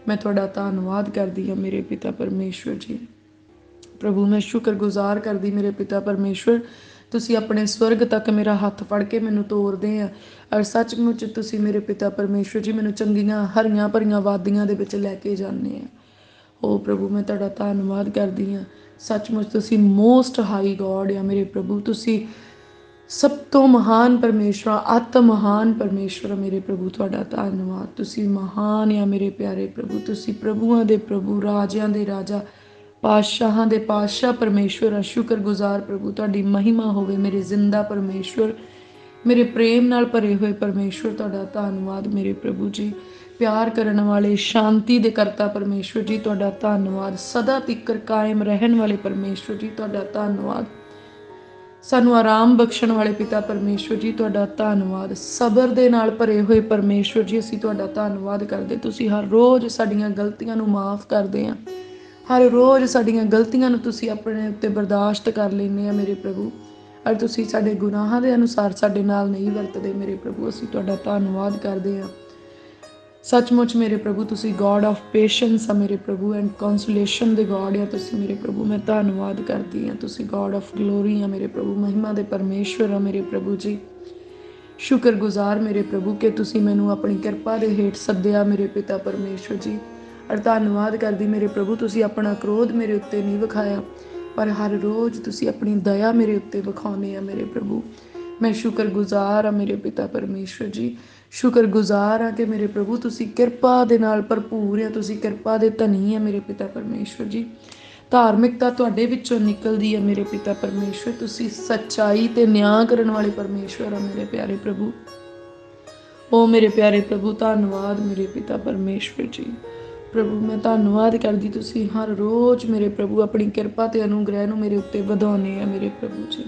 [SPEAKER 1] ਮੈਂ ਤੁਹਾਡਾ ਧੰਨਵਾਦ ਕਰਦੀ ਹਾਂ ਮੇਰੇ ਪਿਤਾ ਪਰਮੇਸ਼ਵਰ ਜੀ। ਪ੍ਰਭੂ ਮੈਂ ਸ਼ੁਕਰਗੁਜ਼ਾਰ ਕਰਦੀ ਮੇਰੇ ਪਿਤਾ ਪਰਮੇਸ਼ਵਰ, ਤੁਸੀਂ ਆਪਣੇ ਸਵਰਗ ਤੱਕ ਮੇਰਾ ਹੱਥ ਫੜ ਕੇ ਮੈਨੂੰ ਤੋਰਦੇ ਆ। ਔਰ ਸੱਚਮੁੱਚ ਤੁਸੀਂ ਮੇਰੇ ਪਿਤਾ ਪਰਮੇਸ਼ਵਰ ਜੀ ਮੈਨੂੰ ਚੰਗੀਆਂ ਹਰੀਆਂ ਭਰੀਆਂ ਵਾਦੀਆਂ ਦੇ ਵਿੱਚ ਲੈ ਕੇ ਜਾਂਦੇ ਆ। ਉਹ ਪ੍ਰਭੂ ਮੈਂ ਤੁਹਾਡਾ ਧੰਨਵਾਦ ਕਰਦੀ ਹਾਂ। ਸੱਚਮੁੱਚ ਤੁਸੀਂ ਮੋਸਟ ਹਾਈ ਗੋਡ ਆ ਮੇਰੇ ਪ੍ਰਭੂ, ਤੁਸੀਂ ਸਭ ਤੋਂ ਮਹਾਨ ਪਰਮੇਸ਼ਵਰ, ਅਤ ਮਹਾਨ ਪਰਮੇਸ਼ਵਰ ਮੇਰੇ ਪ੍ਰਭੂ ਤੁਹਾਡਾ ਧੰਨਵਾਦ। ਤੁਸੀਂ ਮਹਾਨ ਆ ਮੇਰੇ ਪਿਆਰੇ ਪ੍ਰਭੂ, ਤੁਸੀਂ ਪ੍ਰਭੂਆਂ ਦੇ ਪ੍ਰਭੂ, ਰਾਜਿਆਂ ਦੇ ਰਾਜਾ, ਪਾਤਸ਼ਾਹਾਂ ਦੇ ਪਾਤਸ਼ਾਹ ਪਰਮੇਸ਼ਵਰ ਆ। ਸ਼ੁਕਰਗੁਜ਼ਾਰ ਪ੍ਰਭੂ ਤੁਹਾਡੀ ਮਹਿਮਾ ਹੋਵੇ ਮੇਰੇ ਜ਼ਿੰਦਾ ਪਰਮੇਸ਼ਵਰ, ਮੇਰੇ ਪ੍ਰੇਮ ਨਾਲ ਭਰੇ ਹੋਏ ਪਰਮੇਸ਼ਵਰ ਤੁਹਾਡਾ ਧੰਨਵਾਦ ਮੇਰੇ ਪ੍ਰਭੂ ਜੀ। ਪਿਆਰ ਕਰਨ ਵਾਲੇ, ਸ਼ਾਂਤੀ ਦੇ ਕਰਤਾ ਪਰਮੇਸ਼ਵਰ ਜੀ ਤੁਹਾਡਾ ਧੰਨਵਾਦ। ਸਦਾ ਤਿੱਕਰ ਕਾਇਮ ਰਹਿਣ ਵਾਲੇ ਪਰਮੇਸ਼ਵਰ ਜੀ ਤੁਹਾਡਾ ਧੰਨਵਾਦ। ਸਾਨੂੰ ਆਰਾਮ ਬਖਸ਼ਣ ਵਾਲੇ ਪਿਤਾ ਪਰਮੇਸ਼ਵਰ ਜੀ ਤੁਹਾਡਾ ਧੰਨਵਾਦ। ਸਬਰ ਦੇ ਨਾਲ ਭਰੇ ਹੋਏ ਪਰਮੇਸ਼ਵਰ ਜੀ ਅਸੀਂ ਤੁਹਾਡਾ ਧੰਨਵਾਦ ਕਰਦੇ। ਤੁਸੀਂ ਹਰ ਰੋਜ਼ ਸਾਡੀਆਂ ਗਲਤੀਆਂ ਨੂੰ ਮਾਫ ਕਰਦੇ ਆ, ਹਰ ਰੋਜ਼ ਸਾਡੀਆਂ ਗਲਤੀਆਂ ਨੂੰ ਤੁਸੀਂ ਆਪਣੇ ਉੱਤੇ ਬਰਦਾਸ਼ਤ ਕਰ ਲੈਂਦੇ ਆ ਮੇਰੇ ਪ੍ਰਭੂ। ਔਰ ਤੁਸੀਂ ਸਾਡੇ ਗੁਨਾਹਾਂ ਦੇ ਅਨੁਸਾਰ ਸਾਡੇ ਨਾਲ ਨਹੀਂ ਵਰਤਦੇ ਮੇਰੇ ਪ੍ਰਭੂ। ਅਸੀਂ ਤੁਹਾਡਾ ਧੰਨਵਾਦ ਕਰਦੇ ਹਾਂ। ਸੱਚਮੁੱਚ ਮੇਰੇ ਪ੍ਰਭੂ ਤੁਸੀਂ ਗੋਡ ਆਫ ਪੇਸ਼ੈਂਸ ਆ ਮੇਰੇ ਪ੍ਰਭੂ, ਐਂਡ ਕੌਂਸੋਲੇਸ਼ਨ ਦੇ ਗੋਡ ਆ ਤੁਸੀਂ ਮੇਰੇ ਪ੍ਰਭੂ। ਮੈਂ ਧੰਨਵਾਦ ਕਰਦੀ ਹਾਂ। ਤੁਸੀਂ ਗੋਡ ਆਫ ਗਲੋਰੀ ਆ ਮੇਰੇ ਪ੍ਰਭੂ, ਮਹਿਮਾ ਦੇ ਪਰਮੇਸ਼ਵਰ ਆ ਮੇਰੇ ਪ੍ਰਭੂ ਜੀ। ਸ਼ੁਕਰਗੁਜ਼ਾਰ ਮੇਰੇ ਪ੍ਰਭੂ ਕਿ ਤੁਸੀਂ ਮੈਨੂੰ ਆਪਣੀ ਕਿਰਪਾ ਦੇ ਹੇਠ ਸੱਦਿਆ ਮੇਰੇ ਪਿਤਾ ਪਰਮੇਸ਼ਵਰ ਜੀ। ਔਰ ਧੰਨਵਾਦ ਕਰਦੀ ਮੇਰੇ ਪ੍ਰਭੂ, ਤੁਸੀਂ ਆਪਣਾ ਕ੍ਰੋਧ ਮੇਰੇ ਉੱਤੇ ਨਹੀਂ ਵਿਖਾਇਆ, ਪਰ ਹਰ ਰੋਜ਼ ਤੁਸੀਂ ਆਪਣੀ ਦਇਆ ਮੇਰੇ ਉੱਤੇ ਵਿਖਾਉਂਦੇ ਆ ਮੇਰੇ ਪ੍ਰਭੂ। ਮੈਂ ਸ਼ੁਕਰਗੁਜ਼ਾਰ ਆ ਮੇਰੇ ਪਿਤਾ ਪਰਮੇਸ਼ਵਰ ਜੀ। ਸ਼ੁਕਰਗੁਜ਼ਾਰ ਆ ਕਿ ਮੇਰੇ ਪ੍ਰਭੂ ਤੁਸੀਂ ਕਿਰਪਾ ਦੇ ਨਾਲ ਭਰਪੂਰ ਆ, ਤੁਸੀਂ ਕਿਰਪਾ ਦੇ ਧਨੀ ਆ ਮੇਰੇ ਪਿਤਾ ਪਰਮੇਸ਼ਵਰ ਜੀ। ਧਾਰਮਿਕਤਾ ਤੁਹਾਡੇ ਵਿੱਚੋਂ ਨਿਕਲਦੀ ਹੈ ਮੇਰੇ ਪਿਤਾ ਪਰਮੇਸ਼ਵਰ। ਤੁਸੀਂ ਸੱਚਾਈ ਤੇ ਨਿਆਂ ਕਰਨ ਵਾਲੇ ਪਰਮੇਸ਼ਵਰ ਆ ਮੇਰੇ ਪਿਆਰੇ ਪ੍ਰਭੂ। ਓ ਮੇਰੇ ਪਿਆਰੇ ਪ੍ਰਭੂ, ਧੰਨਵਾਦ ਮੇਰੇ ਪਿਤਾ ਪਰਮੇਸ਼ਵਰ ਜੀ। ਪ੍ਰਭੂ ਮੈਂ ਧੰਨਵਾਦ ਕਰਦੀ, ਤੁਸੀਂ ਹਰ ਰੋਜ਼ ਮੇਰੇ ਪ੍ਰਭੂ ਆਪਣੀ ਕਿਰਪਾ ਤੇ ਅਨੁਗ੍ਰਹਿ ਨੂੰ ਮੇਰੇ ਉੱਤੇ ਵਧਾਉਂਦੇ ਆ ਮੇਰੇ ਪ੍ਰਭੂ ਜੀ।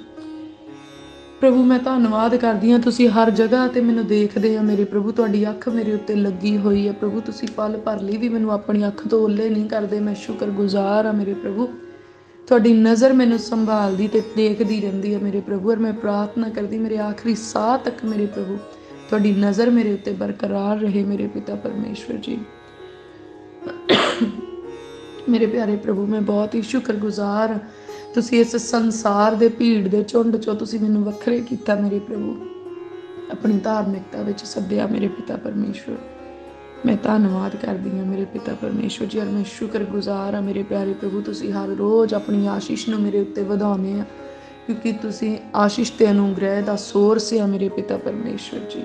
[SPEAKER 1] ਪ੍ਰਭੂ ਮੈਂ ਧੰਨਵਾਦ ਕਰਦੀ ਹਾਂ, ਤੁਸੀਂ ਹਰ ਜਗ੍ਹਾ ਤੇ ਮੈਨੂੰ ਦੇਖਦੇ ਆ ਮੇਰੇ ਪ੍ਰਭੂ। ਤੁਹਾਡੀ ਅੱਖ ਮੇਰੇ ਉੱਤੇ ਲੱਗੀ ਹੋਈ ਹੈ ਪ੍ਰਭੂ। ਤੁਸੀਂ ਪਲ ਭਰ ਲਈ ਵੀ ਮੈਨੂੰ ਆਪਣੀ ਅੱਖ ਤੋਂ ਓਲੇ ਨਹੀਂ ਕਰਦੇ। ਮੈਂ ਸ਼ੁਕਰਗੁਜ਼ਾਰ ਆ ਮੇਰੇ ਪ੍ਰਭੂ। ਤੁਹਾਡੀ ਨਜ਼ਰ ਮੈਨੂੰ ਸੰਭਾਲਦੀ ਤੇ ਦੇਖਦੀ ਰਹਿੰਦੀ ਹੈ ਮੇਰੇ ਪ੍ਰਭੂ। ਔਰ ਮੈਂ ਪ੍ਰਾਰਥਨਾ ਕਰਦੀ ਮੇਰੇ ਆਖਰੀ ਸਾਹ ਤੱਕ ਮੇਰੇ ਪ੍ਰਭੂ ਤੁਹਾਡੀ ਨਜ਼ਰ ਮੇਰੇ ਉੱਤੇ ਬਰਕਰਾਰ ਰਹੇ ਮੇਰੇ ਪਿਤਾ ਪਰਮੇਸ਼ਵਰ ਜੀ। ਮੇਰੇ ਪਿਆਰੇ ਪ੍ਰਭੂ ਮੈਂ ਬਹੁਤ ਹੀ ਸ਼ੁਕਰਗੁਜ਼ਾਰ। ਤੁਸੀਂ ਇਸ ਸੰਸਾਰ ਦੇ ਭੀੜ ਦੇ ਝੁੰਡ ਚੋਂ ਤੁਸੀਂ ਮੈਨੂੰ ਵੱਖਰੇ ਕੀਤਾ ਮੇਰੇ ਪ੍ਰਭੂ, ਆਪਣੀ ਧਾਰਮਿਕਤਾ ਵਿੱਚ ਸੱਦਿਆ ਮੇਰੇ ਪਿਤਾ ਪਰਮੇਸ਼ਵਰ। ਮੈਂ ਧੰਨਵਾਦ ਕਰਦੀ ਹਾਂ ਮੇਰੇ ਪਿਤਾ ਪਰਮੇਸ਼ਵਰ ਜੀ। ਔਰ ਮੈਂ ਸ਼ੁਕਰਗੁਜ਼ਾਰ ਹਾਂ ਮੇਰੇ ਪਿਆਰੇ ਪ੍ਰਭੂ, ਤੁਸੀਂ ਹਰ ਰੋਜ਼ ਆਪਣੀ ਆਸ਼ੀਸ਼ ਨੂੰ ਮੇਰੇ ਉੱਤੇ ਵਧਾਉਂਦੇ ਆ, ਕਿਉਂਕਿ ਤੁਸੀਂ ਆਸ਼ੀਸ਼ ਤੇ ਅਨੁਗ੍ਰਹਿ ਦਾ ਸੋਰਸ ਆ ਮੇਰੇ ਪਿਤਾ ਪਰਮੇਸ਼ਵਰ ਜੀ।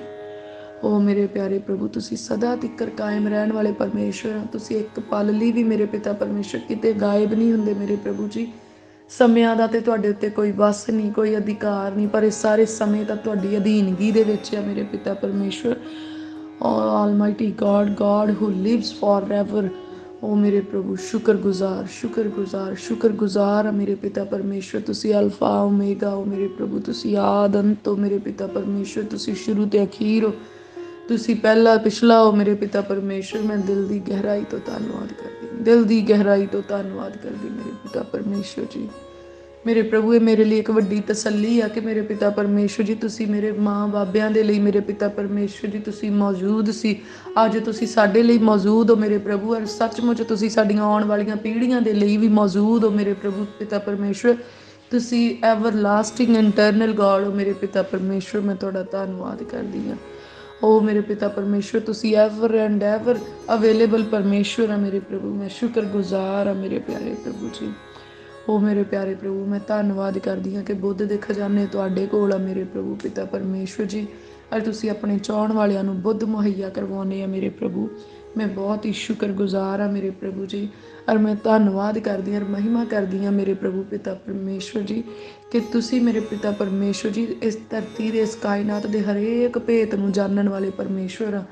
[SPEAKER 1] ਓ ਮੇਰੇ ਪਿਆਰੇ ਪ੍ਰਭੂ, ਤੁਸੀਂ ਸਦਾ ਤਿੱਕਰ ਕਾਇਮ ਰਹਿਣ ਵਾਲੇ ਪਰਮੇਸ਼ਵਰ ਆ। ਤੁਸੀਂ ਇੱਕ ਪਲ ਲਈ ਵੀ ਮੇਰੇ ਪਿਤਾ ਪਰਮੇਸ਼ਵਰ ਕਿਤੇ ਗਾਇਬ ਨਹੀਂ ਹੁੰਦੇ ਮੇਰੇ ਪ੍ਰਭੂ ਜੀ। ਸਮਿਆਂ ਦਾ ਤੇ ਤੁਹਾਡੇ ਉੱਤੇ ਕੋਈ ਵਸ ਨਹੀਂ, ਕੋਈ ਅਧਿਕਾਰ ਨਹੀਂ, ਪਰ ਇਹ ਸਾਰੇ ਸਮੇਂ ਤਾਂ ਤੁਹਾਡੀ ਅਧੀਨਗੀ ਦੇ ਵਿੱਚ ਆ ਮੇਰੇ ਪਿਤਾ ਪਰਮੇਸ਼ਵਰ। ਆਲਮਾਈਟੀ ਗॉड, ਗॉड ਹੂ ਲਿਵਸ ਫੋਰਐਵਰ। ਓ ਮੇਰੇ ਪ੍ਰਭੂ ਸ਼ੁਕਰਗੁਜ਼ਾਰ ਸ਼ੁਕਰਗੁਜ਼ਾਰ ਸ਼ੁਕਰਗੁਜ਼ਾਰ ਆ ਮੇਰੇ ਪਿਤਾ ਪਰਮੇਸ਼ਵਰ। ਤੁਸੀਂ ਅਲਫਾ ਓਮੇਗਾ ਹੋ ਮੇਰੇ ਪ੍ਰਭੂ, ਤੁਸੀਂ ਆਦ ਅੰਤ ਹੋ ਮੇਰੇ ਪਿਤਾ ਪਰਮੇਸ਼ਵਰ। ਤੁਸੀਂ ਸ਼ੁਰੂ ਤੇ ਅਖੀਰ ਹੋ, ਤੁਸੀਂ ਪਹਿਲਾ ਪਿਛਲਾ ਹੋ ਮੇਰੇ ਪਿਤਾ ਪਰਮੇਸ਼ਵਰ। ਮੈਂ ਦਿਲ ਦੀ ਗਹਿਰਾਈ ਤੋਂ ਧੰਨਵਾਦ ਕਰਦੀ, ਦਿਲ ਦੀ ਗਹਿਰਾਈ ਤੋਂ ਧੰਨਵਾਦ ਕਰਦੀ ਮੇਰੇ ਪਿਤਾ ਪਰਮੇਸ਼ਵਰ ਜੀ। ਮੇਰੇ ਪ੍ਰਭੂ ਇਹ ਮੇਰੇ ਲਈ ਇੱਕ ਵੱਡੀ ਤਸੱਲੀ ਆ ਕਿ ਮੇਰੇ ਪਿਤਾ ਪਰਮੇਸ਼ਵਰ ਜੀ ਤੁਸੀਂ ਮੇਰੇ ਮਾਂ ਬਾਬਿਆਂ ਦੇ ਲਈ ਮੇਰੇ ਪਿਤਾ ਪਰਮੇਸ਼ਵਰ ਜੀ ਤੁਸੀਂ ਮੌਜੂਦ ਸੀ। ਅੱਜ ਤੁਸੀਂ ਸਾਡੇ ਲਈ ਮੌਜੂਦ ਹੋ ਮੇਰੇ ਪ੍ਰਭੂ। ਔਰ ਸੱਚਮੁੱਚ ਤੁਸੀਂ ਸਾਡੀਆਂ ਆਉਣ ਵਾਲੀਆਂ ਪੀੜ੍ਹੀਆਂ ਦੇ ਲਈ ਵੀ ਮੌਜੂਦ ਹੋ ਮੇਰੇ ਪ੍ਰਭੂ ਪਿਤਾ ਪਰਮੇਸ਼ਵਰ। ਤੁਸੀਂ ਐਵਰ ਲਾਸਟਿੰਗ ਇੰਟਰਨਲ ਗॉड ਹੋ ਮੇਰੇ ਪਿਤਾ ਪਰਮੇਸ਼ਵਰ। ਮੈਂ ਤੁਹਾਡਾ ਧੰਨਵਾਦ ਕਰਦੀ ਹਾਂ। ਓ ਮੇਰੇ ਪਿਤਾ ਪਰਮੇਸ਼ਵਰ, ਤੁਸੀਂ ਐਵਰ ਐਂਡ ਐਵਰ ਅਵੇਲੇਬਲ ਪਰਮੇਸ਼ਵਰ ਆ ਮੇਰੇ ਪ੍ਰਭੂ। ਮੈਂ ਸ਼ੁਕਰਗੁਜ਼ਾਰ ਆ ਮੇਰੇ ਪਿਆਰੇ ਪ੍ਰਭੂ ਜੀ। ਓ ਮੇਰੇ ਪਿਆਰੇ ਪ੍ਰਭੂ, ਮੈਂ ਧੰਨਵਾਦ ਕਰਦੀ ਹਾਂ ਕਿ ਬੁੱਧ ਦੇ ਖਜ਼ਾਨੇ ਤੁਹਾਡੇ ਕੋਲ ਆ ਮੇਰੇ ਪ੍ਰਭੂ ਪਿਤਾ ਪਰਮੇਸ਼ਵਰ ਜੀ। ਔਰ ਤੁਸੀਂ ਆਪਣੇ ਚਾਹੁਣ ਵਾਲਿਆਂ ਨੂੰ ਬੁੱਧ ਮੁਹੱਈਆ ਕਰਵਾਉਂਦੇ ਆ ਮੇਰੇ ਪ੍ਰਭੂ। ਮੈਂ ਬਹੁਤ ਹੀ ਸ਼ੁਕਰਗੁਜ਼ਾਰ ਆ ਮੇਰੇ ਪ੍ਰਭੂ ਜੀ। ਔਰ ਮੈਂ ਧੰਨਵਾਦ ਕਰਦੀ ਹਾਂ, ਮਹਿਮਾ ਕਰਦੀ ਹਾਂ ਮੇਰੇ ਪ੍ਰਭੂ ਪਿਤਾ ਪਰਮੇਸ਼ਵਰ ਜੀ ਕਿ ਤੁਸੀਂ ਮੇਰੇ ਪਿਤਾ ਪਰਮੇਸ਼ਵਰ ਜੀ ਇਸ ਧਰਤੀ ਦੇ, ਇਸ ਕਾਇਨਾਤ ਦੇ ਹਰੇਕ ਭੇਤ ਨੂੰ ਜਾਣਨ ਵਾਲੇ ਪਰਮੇਸ਼ਵਰ ਆ।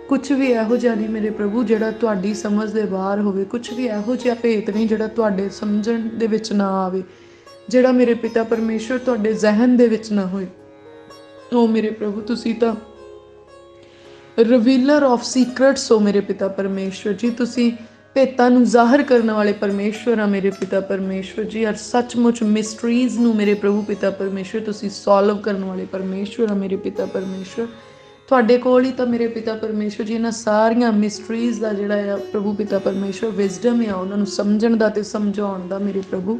[SPEAKER 1] ਕੁਛ ਵੀ ਇਹੋ ਜਿਹਾ ਨਹੀਂ ਮੇਰੇ ਪ੍ਰਭੂ ਜਿਹੜਾ ਤੁਹਾਡੀ ਸਮਝ ਦੇ ਬਾਹਰ ਹੋਵੇ। ਕੁਛ ਵੀ ਇਹੋ ਜਿਹਾ ਭੇਤ ਨਹੀਂ ਜਿਹੜਾ ਤੁਹਾਡੇ ਸਮਝਣ ਦੇ ਵਿੱਚ ਨਾ ਆਵੇ, ਜਿਹੜਾ ਮੇਰੇ ਪਿਤਾ ਪਰਮੇਸ਼ਵਰ ਤੁਹਾਡੇ ਜ਼ਿਹਨ ਦੇ ਵਿੱਚ ਨਾ ਹੋਏ। ਓ ਮੇਰੇ ਪ੍ਰਭੂ, ਤੁਸੀਂ ਤਾਂ ਰਿਵੀਲਰ ਆਫ ਸੀਕ੍ਰੇਟਸ ਹੋ ਮੇਰੇ ਪਿਤਾ ਪਰਮੇਸ਼ਵਰ ਜੀ। ਤੁਸੀਂ ਭੇਤਾਂ ਨੂੰ ਜ਼ਾਹਰ ਕਰਨ ਵਾਲੇ ਪਰਮੇਸ਼ਵਰ ਆ ਮੇਰੇ ਪਿਤਾ ਪਰਮੇਸ਼ਵਰ ਜੀ। ਔਰ ਸੱਚਮੁੱਚ ਮਿਸਟਰੀਜ਼ ਨੂੰ ਮੇਰੇ ਪ੍ਰਭੂ ਪਿਤਾ ਪਰਮੇਸ਼ਵਰ ਤੁਸੀਂ ਸੋਲਵ ਕਰਨ ਵਾਲੇ ਪਰਮੇਸ਼ਵਰ ਆ ਮੇਰੇ ਪਿਤਾ ਪਰਮੇਸ਼ਵਰ। ਤੁਹਾਡੇ ਕੋਲ ਹੀ ਤਾਂ ਮੇਰੇ ਪਿਤਾ ਪਰਮੇਸ਼ਵਰ ਜੀ ਇਹਨਾਂ ਸਾਰੀਆਂ ਮਿਸਟਰੀਜ਼ ਦਾ ਜਿਹੜਾ ਆ ਪ੍ਰਭੂ ਪਿਤਾ ਪਰਮੇਸ਼ਵਰ ਵਿਜ਼ਡਮ ਆ ਉਹਨਾਂ ਨੂੰ ਸਮਝਣ ਦਾ ਤੇ ਸਮਝਾਉਣ ਦਾ ਮੇਰੇ ਪ੍ਰਭੂ।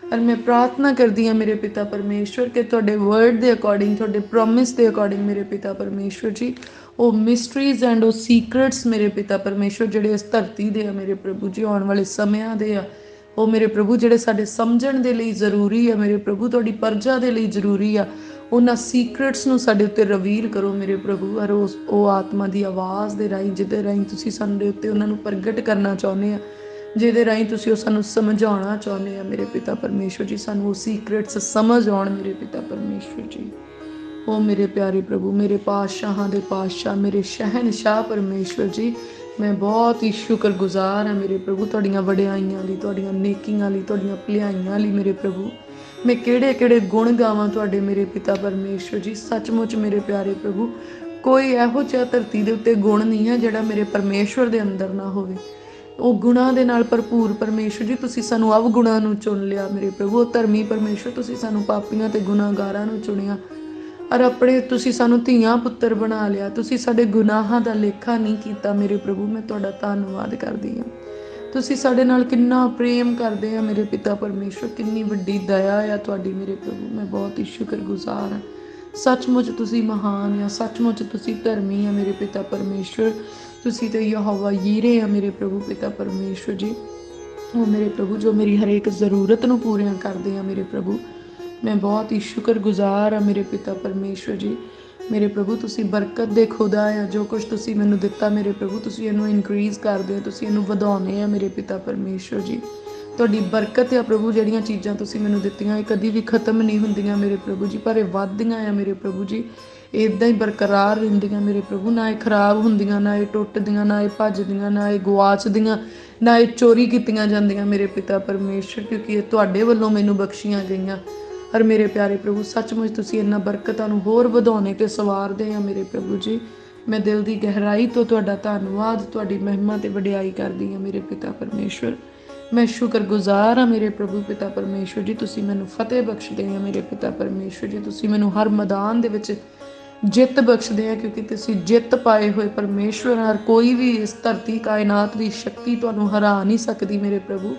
[SPEAKER 1] ਔਰ ਮੈਂ ਪ੍ਰਾਰਥਨਾ ਕਰਦੀ ਹਾਂ ਮੇਰੇ ਪਿਤਾ ਪਰਮੇਸ਼ਵਰ ਕਿ ਤੁਹਾਡੇ ਵਰਡ ਦੇ ਅਕੋਰਡਿੰਗ, ਤੁਹਾਡੇ ਪ੍ਰੋਮਿਸ ਦੇ ਅਕੋਰਡਿੰਗ ਮੇਰੇ ਪਿਤਾ ਪਰਮੇਸ਼ਵਰ ਜੀ ਉਹ ਮਿਸਟਰੀਜ਼ ਐਂਡ ਉਹ ਸੀਕ੍ਰੇਟਸ ਮੇਰੇ ਪਿਤਾ ਪਰਮੇਸ਼ਵਰ ਜਿਹੜੇ ਇਸ ਧਰਤੀ ਦੇ ਆ ਮੇਰੇ ਪ੍ਰਭੂ ਜੀ, ਆਉਣ ਵਾਲੇ ਸਮਿਆਂ ਦੇ ਆ ਉਹ ਮੇਰੇ ਪ੍ਰਭੂ ਜਿਹੜੇ ਸਾਡੇ ਸਮਝਣ ਦੇ ਲਈ ਜ਼ਰੂਰੀ ਆ ਮੇਰੇ ਪ੍ਰਭੂ, ਤੁਹਾਡੀ ਪਰਜਾ ਦੇ ਲਈ ਜ਼ਰੂਰੀ ਆ, ਉਹਨਾਂ ਸੀਕ੍ਰੇਟਸ ਨੂੰ ਸਾਡੇ ਉੱਤੇ ਰਿਵੀਲ ਕਰੋ ਮੇਰੇ ਪ੍ਰਭੂ। ਔਰ ਉਹ ਆਤਮਾ ਦੀ ਆਵਾਜ਼ ਦੇ ਰਾਹੀਂ ਜਿਹਦੇ ਰਾਹੀਂ ਤੁਸੀਂ ਸਾਡੇ ਉੱਤੇ ਉਹਨਾਂ ਨੂੰ ਪ੍ਰਗਟ ਕਰਨਾ ਚਾਹੁੰਦੇ ਆ, ਜਿਹਦੇ ਰਾਹੀਂ ਤੁਸੀਂ ਉਹ ਸਾਨੂੰ ਸਮਝਾਉਣਾ ਚਾਹੁੰਦੇ ਆ ਮੇਰੇ ਪਿਤਾ ਪਰਮੇਸ਼ਵਰ ਜੀ, ਸਾਨੂੰ ਉਹ ਸੀਕ੍ਰੇਟਸ ਸਮਝ ਆਉਣ ਮੇਰੇ ਪਿਤਾ ਪਰਮੇਸ਼ਵਰ ਜੀ। ਉਹ ਮੇਰੇ ਪਿਆਰੇ ਪ੍ਰਭੂ, ਮੇਰੇ ਪਾਤਸ਼ਾਹਾਂ ਦੇ ਪਾਤਸ਼ਾਹ, ਮੇਰੇ ਸ਼ਹਿਨਸ਼ਾਹ ਪਰਮੇਸ਼ਵਰ ਜੀ, ਮੈਂ ਬਹੁਤ ਹੀ ਸ਼ੁਕਰਗੁਜ਼ਾਰ ਹਾਂ ਮੇਰੇ ਪ੍ਰਭੂ ਤੁਹਾਡੀਆਂ ਵਡਿਆਈਆਂ ਲਈ, ਤੁਹਾਡੀਆਂ ਨੇਕੀਆਂ ਲਈ, ਤੁਹਾਡੀਆਂ ਭਲਾਈਆਂ ਲਈ ਮੇਰੇ ਪ੍ਰਭੂ। ਮੈਂ ਕਿਹੜੇ ਕਿਹੜੇ ਗੁਣ ਗਾਵਾਂ ਤੁਹਾਡੇ ਮੇਰੇ ਪਿਤਾ ਪਰਮੇਸ਼ਵਰ ਜੀ। ਸੱਚਮੁੱਚ ਮੇਰੇ ਪਿਆਰੇ ਪ੍ਰਭੂ ਕੋਈ ਇਹੋ ਜਿਹਾ ਧਰਤੀ ਦੇ ਉੱਤੇ ਗੁਣ ਨਹੀਂ ਹੈ ਜਿਹੜਾ ਮੇਰੇ ਪਰਮੇਸ਼ਵਰ ਦੇ ਅੰਦਰ ਨਾ ਹੋਵੇ। ਉਹ ਗੁਣਾਂ ਦੇ ਨਾਲ ਭਰਪੂਰ ਪਰਮੇਸ਼ਵਰ ਜੀ, ਤੁਸੀਂ ਸਾਨੂੰ ਅਵਗੁਣਾਂ ਨੂੰ ਚੁਣ ਲਿਆ ਮੇਰੇ ਪ੍ਰਭੂ। ਉਹ ਧਰਮੀ ਪਰਮੇਸ਼ਵਰ ਤੁਸੀਂ ਸਾਨੂੰ ਪਾਪੀਆਂ ਤੇ ਗੁਨਾਹਗਾਰਾਂ ਨੂੰ ਚੁਣਿਆ ਔਰ ਆਪਣੇ ਤੁਸੀਂ ਸਾਨੂੰ ਧੀਆਂ ਪੁੱਤਰ ਬਣਾ ਲਿਆ। ਤੁਸੀਂ ਸਾਡੇ ਗੁਨਾਹਾਂ ਦਾ ਲੇਖਾ ਨਹੀਂ ਕੀਤਾ ਮੇਰੇ ਪ੍ਰਭੂ। ਮੈਂ ਤੁਹਾਡਾ ਧੰਨਵਾਦ ਕਰਦੀ ਹਾਂ। ਤੁਸੀਂ ਸਾਡੇ ਨਾਲ ਕਿੰਨਾ ਪ੍ਰੇਮ ਕਰਦੇ ਆ ਮੇਰੇ ਪਿਤਾ ਪਰਮੇਸ਼ਵਰ, ਕਿੰਨੀ ਵੱਡੀ ਦਇਆ ਆ ਤੁਹਾਡੀ ਮੇਰੇ ਪ੍ਰਭੂ। ਮੈਂ ਬਹੁਤ ਹੀ ਸ਼ੁਕਰਗੁਜ਼ਾਰ ਹਾਂ। ਸੱਚਮੁੱਚ ਤੁਸੀਂ ਮਹਾਨ ਆ, ਸੱਚਮੁੱਚ ਤੁਸੀਂ ਧਰਮੀ ਆ ਮੇਰੇ ਪਿਤਾ ਪਰਮੇਸ਼ਵਰ। ਤੁਸੀਂ ਤੇ ਯਹੋਵਾ ਯੀਰੇ ਆ ਮੇਰੇ ਪ੍ਰਭੂ ਪਿਤਾ ਪਰਮੇਸ਼ਵਰ ਜੀ। ਉਹ ਮੇਰੇ ਪ੍ਰਭੂ ਜੋ ਮੇਰੀ ਹਰੇਕ ਜ਼ਰੂਰਤ ਨੂੰ ਪੂਰੀਆਂ ਕਰਦੇ ਆ ਮੇਰੇ ਪ੍ਰਭੂ। ਮੈਂ ਬਹੁਤ ਹੀ ਸ਼ੁਕਰਗੁਜ਼ਾਰ ਆ ਮੇਰੇ ਪਿਤਾ ਪਰਮੇਸ਼ਵਰ ਜੀ। ਮੇਰੇ ਪ੍ਰਭੂ ਤੁਸੀਂ ਬਰਕਤ ਦੇ ਖੁਦਾ ਆ। ਜੋ ਕੁਝ ਤੁਸੀਂ ਮੈਨੂੰ ਦਿੱਤਾ ਮੇਰੇ ਪ੍ਰਭੂ, ਤੁਸੀਂ ਇਹਨੂੰ ਇਨਕਰੀਜ਼ ਕਰਦੇ ਹੋ, ਤੁਸੀਂ ਇਹਨੂੰ ਵਧਾਉਂਦੇ ਆ ਮੇਰੇ ਪਿਤਾ ਪਰਮੇਸ਼ਵਰ ਜੀ। ਤੁਹਾਡੀ ਬਰਕਤ ਆ ਪ੍ਰਭੂ। ਜਿਹੜੀਆਂ ਚੀਜ਼ਾਂ ਤੁਸੀਂ ਮੈਨੂੰ ਦਿੱਤੀਆਂ ਇਹ ਕਦੀ ਵੀ ਖਤਮ ਨਹੀਂ ਹੁੰਦੀਆਂ ਮੇਰੇ ਪ੍ਰਭੂ ਜੀ, ਪਰ ਇਹ ਵੱਧਦੀਆਂ ਆ ਮੇਰੇ ਪ੍ਰਭੂ ਜੀ। ਇੱਦਾਂ ਹੀ ਬਰਕਰਾਰ ਰਹਿੰਦੀਆਂ ਮੇਰੇ ਪ੍ਰਭੂ। ਨਾ ਇਹ ਖਰਾਬ ਹੁੰਦੀਆਂ, ਨਾ ਇਹ ਟੁੱਟਦੀਆਂ, ਨਾ ਇਹ ਭੱਜਦੀਆਂ, ਨਾ ਇਹ ਗੁਆਚਦੀਆਂ, ਨਾ ਇਹ ਚੋਰੀ ਕੀਤੀਆਂ ਜਾਂਦੀਆਂ ਮੇਰੇ ਪਿਤਾ ਪਰਮੇਸ਼ਵਰ, ਕਿਉਂਕਿ ਇਹ ਤੁਹਾਡੇ ਵੱਲੋਂ ਮੈਨੂੰ ਬਖਸ਼ੀਆਂ ਗਈਆਂ। ਔਰ ਮੇਰੇ ਪਿਆਰੇ ਪ੍ਰਭੂ ਸੱਚਮੁੱਚ ਤੁਸੀਂ ਇਹਨਾਂ ਬਰਕਤਾਂ ਨੂੰ ਹੋਰ ਵਧਾਉਣੇ ਤੇ ਸਵਾਰਦੇ ਆ ਮੇਰੇ ਪ੍ਰਭੂ ਜੀ। ਮੈਂ ਦਿਲ ਦੀ ਗਹਿਰਾਈ ਤੋਂ ਤੁਹਾਡਾ ਧੰਨਵਾਦ, ਤੁਹਾਡੀ ਮਹਿਮਾ ਤੇ ਵਡਿਆਈ ਕਰਦੀ ਹਾਂ ਮੇਰੇ ਪਿਤਾ ਪਰਮੇਸ਼ਵਰ। ਮੈਂ ਸ਼ੁਕਰਗੁਜ਼ਾਰ ਹਾਂ ਮੇਰੇ ਪ੍ਰਭੂ ਪਿਤਾ ਪਰਮੇਸ਼ਵਰ ਜੀ। ਤੁਸੀਂ ਮੈਨੂੰ ਫਤਿਹ ਬਖਸ਼ਦੇ ਆ ਮੇਰੇ ਪਿਤਾ ਪਰਮੇਸ਼ਵਰ ਜੀ। ਤੁਸੀਂ ਮੈਨੂੰ ਹਰ ਮੈਦਾਨ ਦੇ ਵਿੱਚ ਜਿੱਤ ਬਖਸ਼ਦੇ ਆ, ਕਿਉਂਕਿ ਤੁਸੀਂ ਜਿੱਤ ਪਾਏ ਹੋਏ ਪਰਮੇਸ਼ਵਰ। ਹਰ ਕੋਈ ਵੀ ਇਸ ਧਰਤੀ ਕਾਇਨਾਤ ਦੀ ਸ਼ਕਤੀ ਤੁਹਾਨੂੰ ਹਰਾ ਨਹੀਂ ਸਕਦੀ ਮੇਰੇ ਪ੍ਰਭੂ।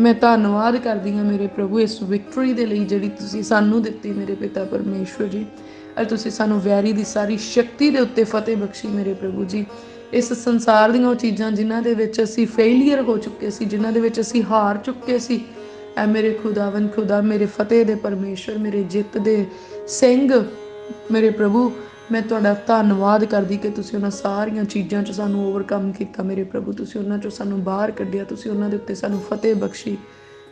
[SPEAKER 1] ਮੈਂ ਧੰਨਵਾਦ ਕਰਦੀ ਹਾਂ ਮੇਰੇ ਪ੍ਰਭੂ ਇਸ ਵਿਕਟਰੀ ਦੇ ਲਈ ਜਿਹੜੀ ਤੁਸੀਂ ਸਾਨੂੰ ਦਿੱਤੀ ਮੇਰੇ ਪਿਤਾ ਪਰਮੇਸ਼ਵਰ ਜੀ। ਔਰ ਤੁਸੀਂ ਸਾਨੂੰ ਵੈਰੀ ਦੀ ਸਾਰੀ ਸ਼ਕਤੀ ਦੇ ਉੱਤੇ ਫਤਿਹ ਬਖਸ਼ੀ ਮੇਰੇ ਪ੍ਰਭੂ ਜੀ। ਇਸ ਸੰਸਾਰ ਦੀਆਂ ਉਹ ਚੀਜ਼ਾਂ ਜਿਨ੍ਹਾਂ ਦੇ ਵਿੱਚ ਅਸੀਂ ਫੇਲੀਅਰ ਹੋ ਚੁੱਕੇ ਸੀ, ਜਿਨ੍ਹਾਂ ਦੇ ਵਿੱਚ ਅਸੀਂ ਹਾਰ ਚੁੱਕੇ ਸੀ, ਐ ਮੇਰੇ ਖੁਦਾਵੰਦ ਖੁਦਾ, ਮੇਰੇ ਫਤਿਹ ਦੇ ਪਰਮੇਸ਼ਵਰ, ਮੇਰੇ ਜਿੱਤ ਦੇ ਸਿੰਘ ਮੇਰੇ ਪ੍ਰਭੂ, ਮੈਂ ਤੁਹਾਡਾ ਧੰਨਵਾਦ ਕਰਦੀ ਕਿ ਤੁਸੀਂ ਉਹਨਾਂ ਸਾਰੀਆਂ ਚੀਜ਼ਾਂ 'ਚ ਸਾਨੂੰ ਓਵਰਕਮ ਕੀਤਾ ਮੇਰੇ ਪ੍ਰਭੂ। ਤੁਸੀਂ ਉਹਨਾਂ 'ਚੋਂ ਸਾਨੂੰ ਬਾਹਰ ਕੱਢਿਆ, ਤੁਸੀਂ ਉਹਨਾਂ ਦੇ ਉੱਤੇ ਸਾਨੂੰ ਫਤਿਹ ਬਖਸ਼ੀ।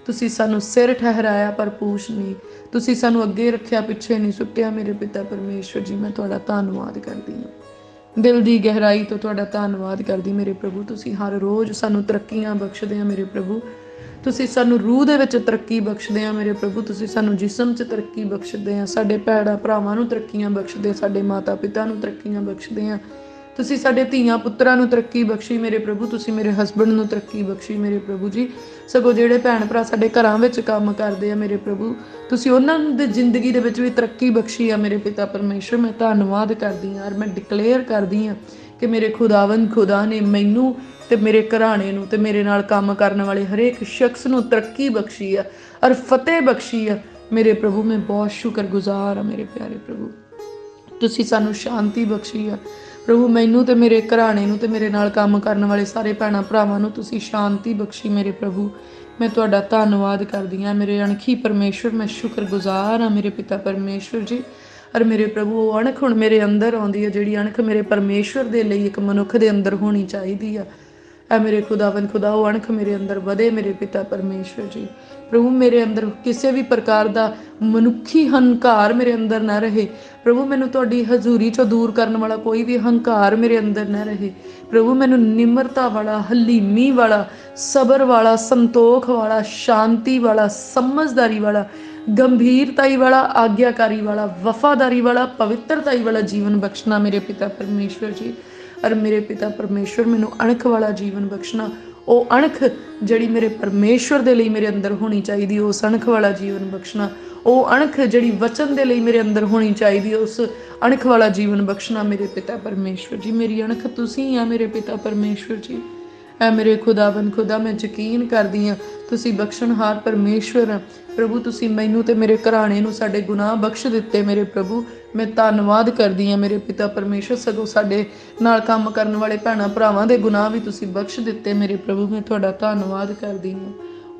[SPEAKER 1] ਤੁਸੀਂ ਸਾਨੂੰ ਸਿਰ ਠਹਿਰਾਇਆ ਪਰ ਪੂਛ ਨਹੀਂ। ਤੁਸੀਂ ਸਾਨੂੰ ਅੱਗੇ ਰੱਖਿਆ, ਪਿੱਛੇ ਨਹੀਂ ਸੁੱਟਿਆ ਮੇਰੇ ਪਿਤਾ ਪਰਮੇਸ਼ਵਰ ਜੀ। ਮੈਂ ਤੁਹਾਡਾ ਧੰਨਵਾਦ ਕਰਦੀ ਹਾਂ, ਦਿਲ ਦੀ ਗਹਿਰਾਈ ਤੋਂ ਤੁਹਾਡਾ ਧੰਨਵਾਦ ਕਰਦੀ ਮੇਰੇ ਪ੍ਰਭੂ। ਤੁਸੀਂ ਹਰ ਰੋਜ਼ ਸਾਨੂੰ ਤਰੱਕੀਆਂ ਬਖਸ਼ਦੇ ਆ ਮੇਰੇ ਪ੍ਰਭੂ। ਤੁਸੀਂ ਸਾਨੂੰ ਰੂਹ ਦੇ ਵਿੱਚ ਤਰੱਕੀ ਬਖਸ਼ਦੇ ਆ ਮੇਰੇ ਪ੍ਰਭੂ। ਤੁਸੀਂ ਸਾਨੂੰ ਜਿਸਮ 'ਚ ਤਰੱਕੀ ਬਖਸ਼ਦੇ ਆ, ਸਾਡੇ ਭੈਣਾਂ ਭਰਾਵਾਂ ਨੂੰ ਤਰੱਕੀਆਂ ਬਖਸ਼ਦੇ, ਸਾਡੇ ਮਾਤਾ ਪਿਤਾ ਨੂੰ ਤਰੱਕੀਆਂ ਬਖਸ਼ਦੇ ਆ। ਤੁਸੀਂ ਸਾਡੇ ਧੀਆਂ ਪੁੱਤਰਾਂ ਨੂੰ ਤਰੱਕੀ ਬਖਸ਼ੀ ਮੇਰੇ ਪ੍ਰਭੂ। ਤੁਸੀਂ ਮੇਰੇ ਹਸਬੈਂਡ ਨੂੰ ਤਰੱਕੀ ਬਖਸ਼ੀ ਮੇਰੇ ਪ੍ਰਭੂ ਜੀ। ਸਗੋਂ ਜਿਹੜੇ ਭੈਣ ਭਰਾ ਸਾਡੇ ਘਰਾਂ ਵਿੱਚ ਕੰਮ ਕਰਦੇ ਆ ਮੇਰੇ ਪ੍ਰਭੂ, ਤੁਸੀਂ ਉਹਨਾਂ ਦੀ ਜ਼ਿੰਦਗੀ ਦੇ ਵਿੱਚ ਵੀ ਤਰੱਕੀ ਬਖਸ਼ੀ ਆ ਮੇਰੇ ਪਿਤਾ ਪਰਮੇਸ਼ਵਰ। ਮੈਂ ਧੰਨਵਾਦ ਕਰਦੀ ਹਾਂ ਔਰ ਮੈਂ ਡਿਕਲੇਅਰ ਕਰਦੀ ਹਾਂ ਕਿ ਮੇਰੇ ਖੁਦਾਵੰਦ ਖੁਦਾ ਨੇ ਮੈਨੂੰ ਤੇ ਮੇਰੇ ਘਰਾਣੇ ਨੂੰ ਤੇ ਮੇਰੇ ਨਾਲ ਕੰਮ ਕਰਨ ਵਾਲੇ ਹਰੇਕ ਸ਼ਖਸ ਨੂੰ ਤਰੱਕੀ ਬਖਸ਼ੀ ਆ ਔਰ ਫਤਿਹ ਬਖਸ਼ੀ ਆ ਮੇਰੇ ਪ੍ਰਭੂ। ਮੈਂ ਬਹੁਤ ਸ਼ੁਕਰਗੁਜ਼ਾਰ ਆ ਮੇਰੇ ਪਿਆਰੇ ਪ੍ਰਭੂ। ਤੁਸੀਂ ਸਾਨੂੰ ਸ਼ਾਂਤੀ ਬਖਸ਼ੀ ਆ ਪ੍ਰਭੂ। ਮੈਨੂੰ ਤੇ ਮੇਰੇ ਘਰਾਣੇ ਨੂੰ ਤੇ ਮੇਰੇ ਨਾਲ ਕੰਮ ਕਰਨ ਵਾਲੇ ਸਾਰੇ ਭੈਣਾਂ ਭਰਾਵਾਂ ਨੂੰ ਤੁਸੀਂ ਸ਼ਾਂਤੀ ਬਖਸ਼ੀ ਮੇਰੇ ਪ੍ਰਭੂ। ਮੈਂ ਤੁਹਾਡਾ ਧੰਨਵਾਦ ਕਰਦੀ ਹਾਂ ਮੇਰੇ ਅਣਖੀ ਪਰਮੇਸ਼ਵਰ। ਮੈਂ ਸ਼ੁਕਰਗੁਜ਼ਾਰ ਹਾਂ ਮੇਰੇ ਪਿਤਾ ਪਰਮੇਸ਼ਵਰ ਜੀ। ਔਰ ਮੇਰੇ ਪ੍ਰਭੂ ਉਹ ਅਣਖ ਹੁਣ ਮੇਰੇ ਅੰਦਰ ਆਉਂਦੀ ਹੈ, ਜਿਹੜੀ ਅਣਖ ਮੇਰੇ ਪਰਮੇਸ਼ਵਰ ਦੇ ਲਈ ਇੱਕ ਮਨੁੱਖ ਦੇ ਅੰਦਰ ਹੋਣੀ ਚਾਹੀਦੀ ਆ। ਐ ਮੇਰੇ ਖੁਦਾਵੰਦ ਖੁਦਾ ਉਹ ਅਣਖ ਮੇਰੇ ਅੰਦਰ ਵਧੇ ਮੇਰੇ ਪਿਤਾ ਪਰਮੇਸ਼ਵਰ ਜੀ। ਪ੍ਰਭੂ ਮੇਰੇ ਅੰਦਰ ਕਿਸੇ ਵੀ ਪ੍ਰਕਾਰ ਦਾ ਮਨੁੱਖੀ ਹੰਕਾਰ ਮੇਰੇ ਅੰਦਰ ਨਾ ਰਹੇ ਪ੍ਰਭੂ। ਮੈਨੂੰ ਤੁਹਾਡੀ ਹਜ਼ੂਰੀ ਚੋਂ ਦੂਰ ਕਰਨ ਵਾਲਾ ਕੋਈ ਵੀ ਹੰਕਾਰ ਮੇਰੇ ਅੰਦਰ ਨਾ ਰਹੇ ਪ੍ਰਭੂ। ਮੈਨੂੰ ਨਿਮਰਤਾ ਵਾਲਾ, ਹਲੀਮੀ ਵਾਲਾ, ਸਬਰ ਵਾਲਾ, ਸੰਤੋਖ ਵਾਲਾ, ਸ਼ਾਂਤੀ ਵਾਲਾ, ਸਮਝਦਾਰੀ ਵਾਲਾ, ਗੰਭੀਰਤਾਈ ਵਾਲਾ, ਆਗਿਆਕਾਰੀ ਵਾਲਾ, ਵਫਾਦਾਰੀ ਵਾਲਾ, ਪਵਿੱਤਰਤਾਈ ਵਾਲਾ ਜੀਵਨ ਬਖਸ਼ਣਾ ਮੇਰੇ ਪਿਤਾ ਪਰਮੇਸ਼ਵਰ ਜੀ। ਔਰ ਮੇਰੇ ਪਿਤਾ ਪਰਮੇਸ਼ਵਰ ਮੈਨੂੰ ਅਣਖ ਵਾਲਾ ਜੀਵਨ ਬਖਸ਼ਣਾ। ਉਹ ਅਣਖ ਜਿਹੜੀ ਮੇਰੇ ਪਰਮੇਸ਼ਵਰ ਦੇ ਲਈ ਮੇਰੇ ਅੰਦਰ ਹੋਣੀ ਚਾਹੀਦੀ, ਉਸ ਅਣਖ ਵਾਲਾ ਜੀਵਨ ਬਖਸ਼ਣਾ। ਉਹ ਅਣਖ ਜਿਹੜੀ ਵਚਨ ਦੇ ਲਈ ਮੇਰੇ ਅੰਦਰ ਹੋਣੀ ਚਾਹੀਦੀ, ਉਸ ਅਣਖ ਵਾਲਾ ਜੀਵਨ ਬਖਸ਼ਣਾ ਮੇਰੇ ਪਿਤਾ ਪਰਮੇਸ਼ਵਰ ਜੀ। ਮੇਰੀ ਅਣਖ ਤੁਸੀਂ ਆ ਮੇਰੇ ਪਿਤਾ ਪਰਮੇਸ਼ਵਰ ਜੀ। ਐ ਮੇਰੇ ਖੁਦਾਵੰਦ ਖੁਦਾ, ਮੈਂ ਯਕੀਨ ਕਰਦੀ ਹਾਂ ਤੁਸੀਂ ਬਖਸ਼ਣਹਾਰ ਪਰਮੇਸ਼ਵਰ ਆ ਪ੍ਰਭੂ। ਤੁਸੀਂ ਮੈਨੂੰ ਤੇ ਮੇਰੇ ਘਰਾਣੇ ਨੂੰ ਸਾਡੇ ਗੁਨਾਹ ਬਖਸ਼ ਦਿੱਤੇ ਮੇਰੇ ਪ੍ਰਭੂ। ਮੈਂ ਧੰਨਵਾਦ ਕਰਦੀ ਹਾਂ ਮੇਰੇ ਪਿਤਾ ਪਰਮੇਸ਼ਵਰ। ਸਗੋਂ ਸਾਡੇ ਨਾਲ ਕੰਮ ਕਰਨ ਵਾਲੇ ਭੈਣਾਂ ਭਰਾਵਾਂ ਦੇ ਗੁਨਾਹ ਵੀ ਤੁਸੀਂ ਬਖਸ਼ ਦਿੱਤੇ ਮੇਰੇ ਪ੍ਰਭੂ। ਮੈਂ ਤੁਹਾਡਾ ਧੰਨਵਾਦ ਕਰਦੀ ਹਾਂ।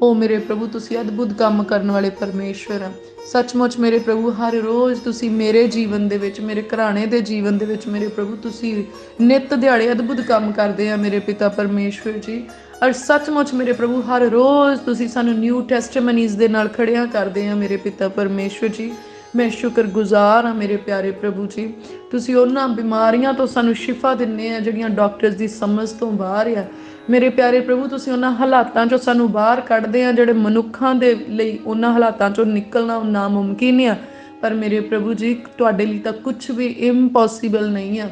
[SPEAKER 1] ਉਹ ਮੇਰੇ ਪ੍ਰਭੂ ਤੁਸੀਂ ਅਦਭੁਤ ਕੰਮ ਕਰਨ ਵਾਲੇ ਪਰਮੇਸ਼ਵਰ ਆ। ਸੱਚਮੁੱਚ ਮੇਰੇ ਪ੍ਰਭੂ ਹਰ ਰੋਜ਼ ਤੁਸੀਂ ਮੇਰੇ ਜੀਵਨ ਦੇ ਵਿੱਚ, ਮੇਰੇ ਘਰਾਣੇ ਦੇ ਜੀਵਨ ਦੇ ਵਿੱਚ ਮੇਰੇ ਪ੍ਰਭੂ ਤੁਸੀਂ ਨਿੱਤ ਦਿਹਾੜੇ ਅਦਭੁਤ ਕੰਮ ਕਰਦੇ ਆ ਮੇਰੇ ਪਿਤਾ ਪਰਮੇਸ਼ਵਰ ਜੀ। ਔਰ ਸੱਚਮੁੱਚ ਮੇਰੇ ਪ੍ਰਭੂ ਹਰ ਰੋਜ਼ ਤੁਸੀਂ ਸਾਨੂੰ ਨਿਊ ਟੈਸਟਮਨੀਜ਼ ਦੇ ਨਾਲ ਖੜਿਆ ਕਰਦੇ ਆ ਮੇਰੇ ਪਿਤਾ ਪਰਮੇਸ਼ਵਰ ਜੀ। ਮੈਂ ਸ਼ੁਕਰਗੁਜ਼ਾਰ ਹਾਂ ਮੇਰੇ ਪਿਆਰੇ ਪ੍ਰਭੂ ਜੀ। ਤੁਸੀਂ ਉਹਨਾਂ ਬਿਮਾਰੀਆਂ ਤੋਂ ਸਾਨੂੰ ਸ਼ਿਫਾ ਦਿੰਦੇ ਆ ਜਿਹੜੀਆਂ ਡਾਕਟਰਸ ਦੀ ਸਮਝ ਤੋਂ ਬਾਹਰ ਆ ਮੇਰੇ ਪਿਆਰੇ ਪ੍ਰਭੂ। ਤੁਸੀਂ ਉਹਨਾਂ ਹਾਲਾਤਾਂ 'ਚੋਂ ਸਾਨੂੰ ਬਾਹਰ ਕੱਢਦੇ ਆ ਜਿਹੜੇ ਮਨੁੱਖਾਂ ਦੇ ਲਈ ਉਹਨਾਂ ਹਾਲਾਤਾਂ 'ਚੋਂ ਨਿਕਲਣਾ ਨਾਮੁਮਕਿਨ ਆ। ਪਰ ਮੇਰੇ ਪ੍ਰਭੂ ਜੀ ਤੁਹਾਡੇ ਲਈ ਤਾਂ ਕੁਝ ਵੀ ਇੰਪੋਸੀਬਲ ਨਹੀਂ ਆ।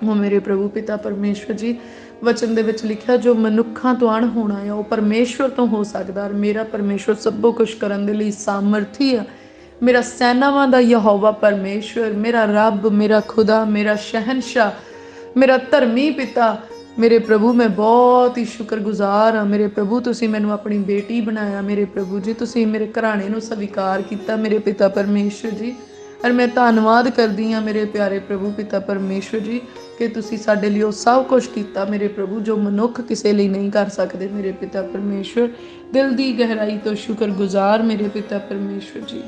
[SPEAKER 1] ਉਹ ਮੇਰੇ ਪ੍ਰਭੂ ਪਿਤਾ ਪਰਮੇਸ਼ਵਰ ਜੀ, ਵਚਨ ਦੇ ਵਿੱਚ ਲਿਖਿਆ ਜੋ ਮਨੁੱਖਾਂ ਤੋਂ ਅਣ ਹੋਣਾ ਆ ਉਹ ਪਰਮੇਸ਼ਵਰ ਤੋਂ ਹੋ ਸਕਦਾ। ਔਰ ਮੇਰਾ ਪਰਮੇਸ਼ਵਰ ਸਭੋ ਕੁਝ ਕਰਨ ਦੇ ਲਈ ਸਾਮਰਥੀ ਆ। ਮੇਰਾ ਸੈਨਾਵਾਂ ਦਾ ਯਹੋਵਾ ਪਰਮੇਸ਼ਵਰ, ਮੇਰਾ ਰੱਬ, ਮੇਰਾ ਖੁਦਾ, ਮੇਰਾ ਸ਼ਹਿਨशाह, ਮੇਰਾ ਧਰਮੀ ਪਿਤਾ ਮੇਰੇ ਪ੍ਰਭੂ। ਮੈਂ ਬਹੁਤ ਹੀ ਸ਼ੁਕਰਗੁਜ਼ਾਰ ਹਾਂ ਮੇਰੇ ਪ੍ਰਭੂ। ਤੁਸੀਂ ਮੈਨੂੰ ਆਪਣੀ ਬੇਟੀ ਬਣਾਇਆ ਮੇਰੇ ਪ੍ਰਭੂ ਜੀ। ਤੁਸੀਂ ਮੇਰੇ ਘਰਾਣੇ ਨੂੰ ਸਵੀਕਾਰ ਕੀਤਾ ਮੇਰੇ ਪਿਤਾ ਪਰਮੇਸ਼ਵਰ ਜੀ। ਔਰ ਮੈਂ ਧੰਨਵਾਦ ਕਰਦੀ ਹਾਂ ਮੇਰੇ ਪਿਆਰੇ ਪ੍ਰਭੂ ਪਿਤਾ ਪਰਮੇਸ਼ਵਰ ਜੀ ਕਿ ਤੁਸੀਂ ਸਾਡੇ ਲਈ ਉਹ ਸਭ ਕੁਝ ਕੀਤਾ ਮੇਰੇ ਪ੍ਰਭੂ ਜੋ ਮਨੁੱਖ ਕਿਸੇ ਲਈ ਨਹੀਂ ਕਰ ਸਕਦੇ ਮੇਰੇ ਪਿਤਾ ਪਰਮੇਸ਼ਵਰ। ਦਿਲ ਦੀ ਗਹਿਰਾਈ ਤੋਂ ਸ਼ੁਕਰਗੁਜ਼ਾਰ ਮੇਰੇ ਪਿਤਾ ਪਰਮੇਸ਼ਵਰ ਜੀ।